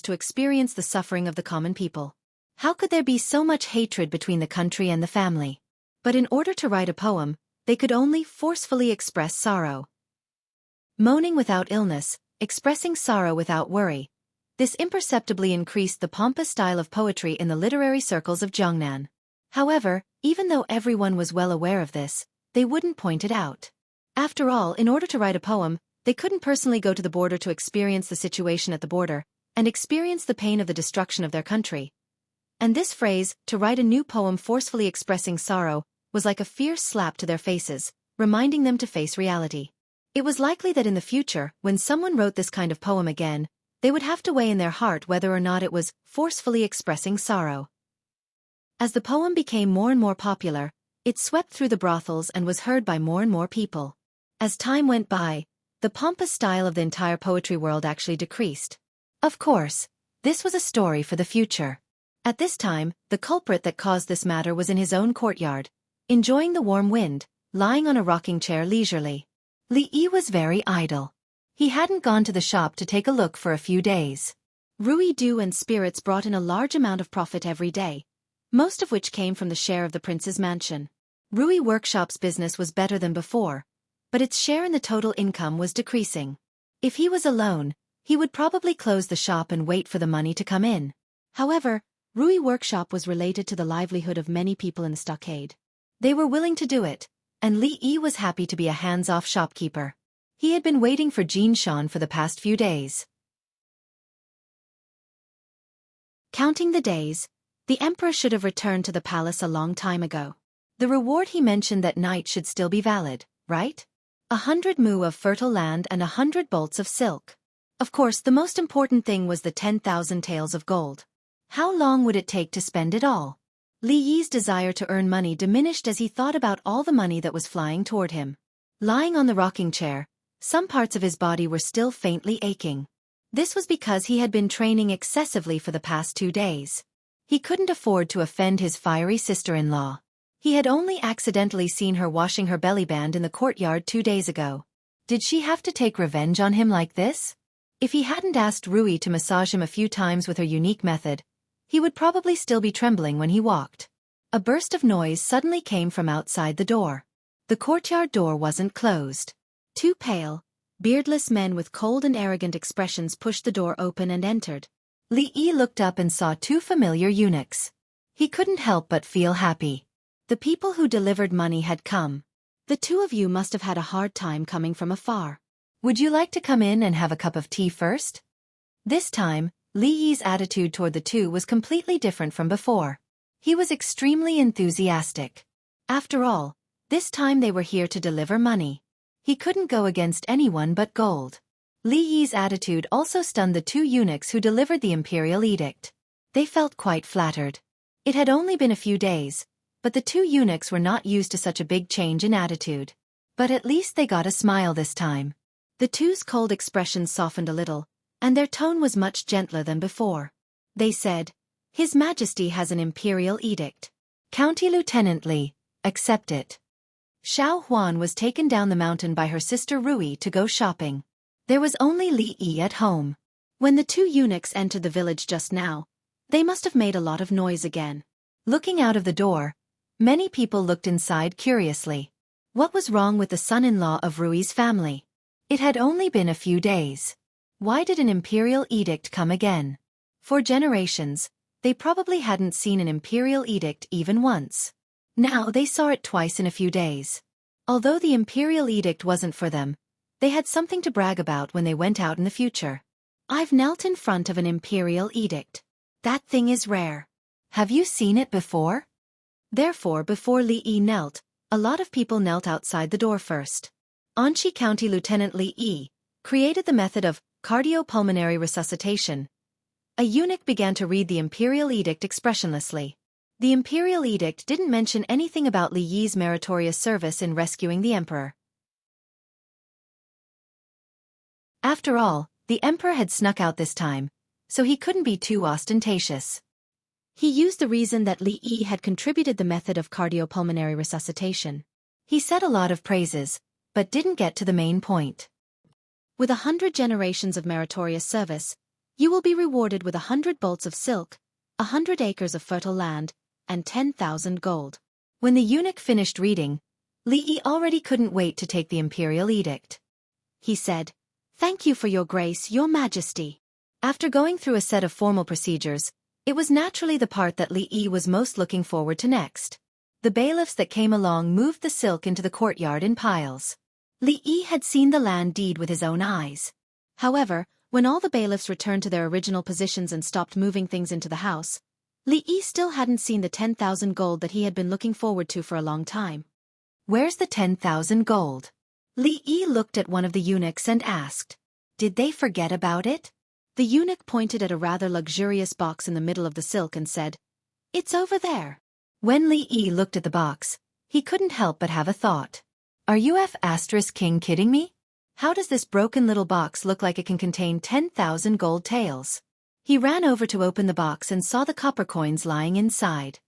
to experience the suffering of the common people. How could there be so much hatred between the country and the family? But in order to write a poem, they could only forcefully express sorrow. Moaning without illness, expressing sorrow without worry. This imperceptibly increased the pompous style of poetry in the literary circles of Jiangnan. However, even though everyone was well aware of this, they wouldn't point it out. After all, in order to write a poem, they couldn't personally go to the border to experience the situation at the border, and experience the pain of the destruction of their country. And this phrase, to write a new poem forcefully expressing sorrow, was like a fierce slap to their faces, reminding them to face reality. It was likely that in the future, when someone wrote this kind of poem again, they would have to weigh in their heart whether or not it was forcefully expressing sorrow. As the poem became more and more popular, it swept through the brothels and was heard by more and more people. As time went by, the pompous style of the entire poetry world actually decreased. Of course, this was a story for the future. At this time, the culprit that caused this matter was in his own courtyard, enjoying the warm wind, lying on a rocking chair leisurely. Li Yi was very idle. He hadn't gone to the shop to take a look for a few days. Rui Du and spirits brought in a large amount of profit every day, most of which came from the share of the prince's mansion. Rui Workshop's business was better than before, but its share in the total income was decreasing. If he was alone, he would probably close the shop and wait for the money to come in. However, Rui Workshop was related to the livelihood of many people in the stockade. They were willing to do it, and Li Yi was happy to be a hands-off shopkeeper. He had been waiting for Jin Shan for the past few days. Counting the days, the emperor should have returned to the palace a long time ago. The reward he mentioned that night should still be valid, right? 100 mu of fertile land and 100 bolts of silk. Of course, the most important thing was the 10,000 taels of gold. How long would it take to spend it all? Li Yi's desire to earn money diminished as he thought about all the money that was flying toward him. Lying on the rocking chair, some parts of his body were still faintly aching. This was because he had been training excessively for the past 2 days. He couldn't afford to offend his fiery sister-in-law. He had only accidentally seen her washing her belly band in the courtyard 2 days ago. Did she have to take revenge on him like this? If he hadn't asked Rui to massage him a few times with her unique method, he would probably still be trembling when he walked. A burst of noise suddenly came from outside the door. The courtyard door wasn't closed. Two pale, beardless men with cold and arrogant expressions pushed the door open and entered. Li Yi looked up and saw two familiar eunuchs. He couldn't help but feel happy. The people who delivered money had come. The two of you must have had a hard time coming from afar. Would you like to come in and have a cup of tea first? This time, Li Yi's attitude toward the two was completely different from before. He was extremely enthusiastic. After all, this time they were here to deliver money. He couldn't go against anyone but gold. Li Yi's attitude also stunned the two eunuchs who delivered the imperial edict. They felt quite flattered. It had only been a few days, but the two eunuchs were not used to such a big change in attitude. But at least they got a smile this time. The two's cold expressions softened a little, and their tone was much gentler than before. They said, "His Majesty has an imperial edict. County Lieutenant Li, accept it." Xiaofan was taken down the mountain by her sister Rui to go shopping. There was only Li Yi at home. When the two eunuchs entered the village just now, they must have made a lot of noise again. Looking out of the door, many people looked inside curiously. What was wrong with the son-in-law of Rui's family? It had only been a few days. Why did an imperial edict come again? For generations, they probably hadn't seen an imperial edict even once. Now they saw it twice in a few days. Although the imperial edict wasn't for them, they had something to brag about when they went out in the future. "I've knelt in front of an imperial edict. That thing is rare. Have you seen it before?" Therefore, before Li Yi knelt, a lot of people knelt outside the door first. Anxi County Lieutenant Li Yi created the method of cardiopulmonary resuscitation. A eunuch began to read the imperial edict expressionlessly. The imperial edict didn't mention anything about Li Yi's meritorious service in rescuing the emperor. After all, the emperor had snuck out this time, so he couldn't be too ostentatious. He used the reason that Li Yi had contributed the method of cardiopulmonary resuscitation. He said a lot of praises, but didn't get to the main point. "With 100 generations of meritorious service, you will be rewarded with 100 bolts of silk, 100 acres of fertile land, and 10,000 gold." When the eunuch finished reading, Li Yi already couldn't wait to take the imperial edict. He said, "Thank you for your grace, your majesty." After going through a set of formal procedures, it was naturally the part that Li Yi was most looking forward to next. The bailiffs that came along moved the silk into the courtyard in piles. Li Yi had seen the land deed with his own eyes. However, when all the bailiffs returned to their original positions and stopped moving things into the house, Li Yi still hadn't seen the 10,000 gold that he had been looking forward to for a long time. "Where's the 10,000 gold?" Li Yi looked at one of the eunuchs and asked. "Did they forget about it?" The eunuch pointed at a rather luxurious box in the middle of the silk and said, "It's over there." When Li Yi looked at the box, he couldn't help but have a thought. "Are you *king kidding me? How does this broken little box look like it can contain 10,000 gold taels?" He ran over to open the box and saw the copper coins lying inside.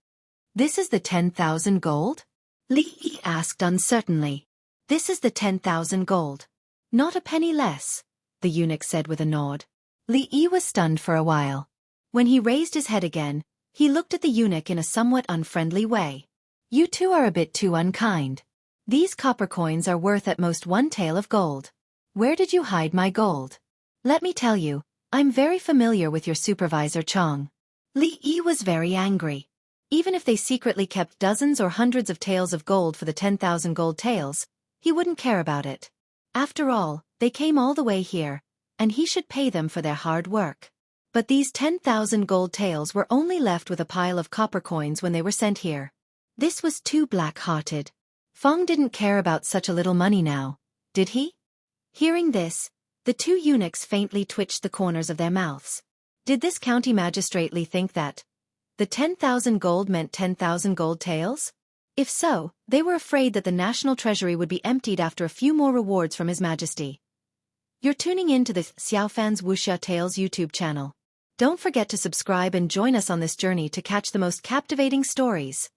"This is the 10,000 gold?" Li Yi asked uncertainly. "This is the 10,000 gold. Not a penny less," the eunuch said with a nod. Li Yi was stunned for a while. When he raised his head again, he looked at the eunuch in a somewhat unfriendly way. "You two are a bit too unkind. These copper coins are worth at most 1 tael of gold. Where did you hide my gold? Let me tell you, I'm very familiar with your supervisor Chong." Li Yi was very angry. Even if they secretly kept dozens or hundreds of taels of gold for the 10,000 gold taels, he wouldn't care about it. After all, they came all the way here, and he should pay them for their hard work. But these 10,000 gold taels were only left with a pile of copper coins when they were sent here. This was too black-hearted. Feng didn't care about such a little money now, did he? Hearing this, the two eunuchs faintly twitched the corners of their mouths. Did this county magistrate Li think that the 10,000 gold meant 10,000 gold taels? If so, they were afraid that the national treasury would be emptied after a few more rewards from His Majesty. You're tuning in to the Xiaofan's Wuxia Tales YouTube channel. Don't forget to subscribe and join us on this journey to catch the most captivating stories.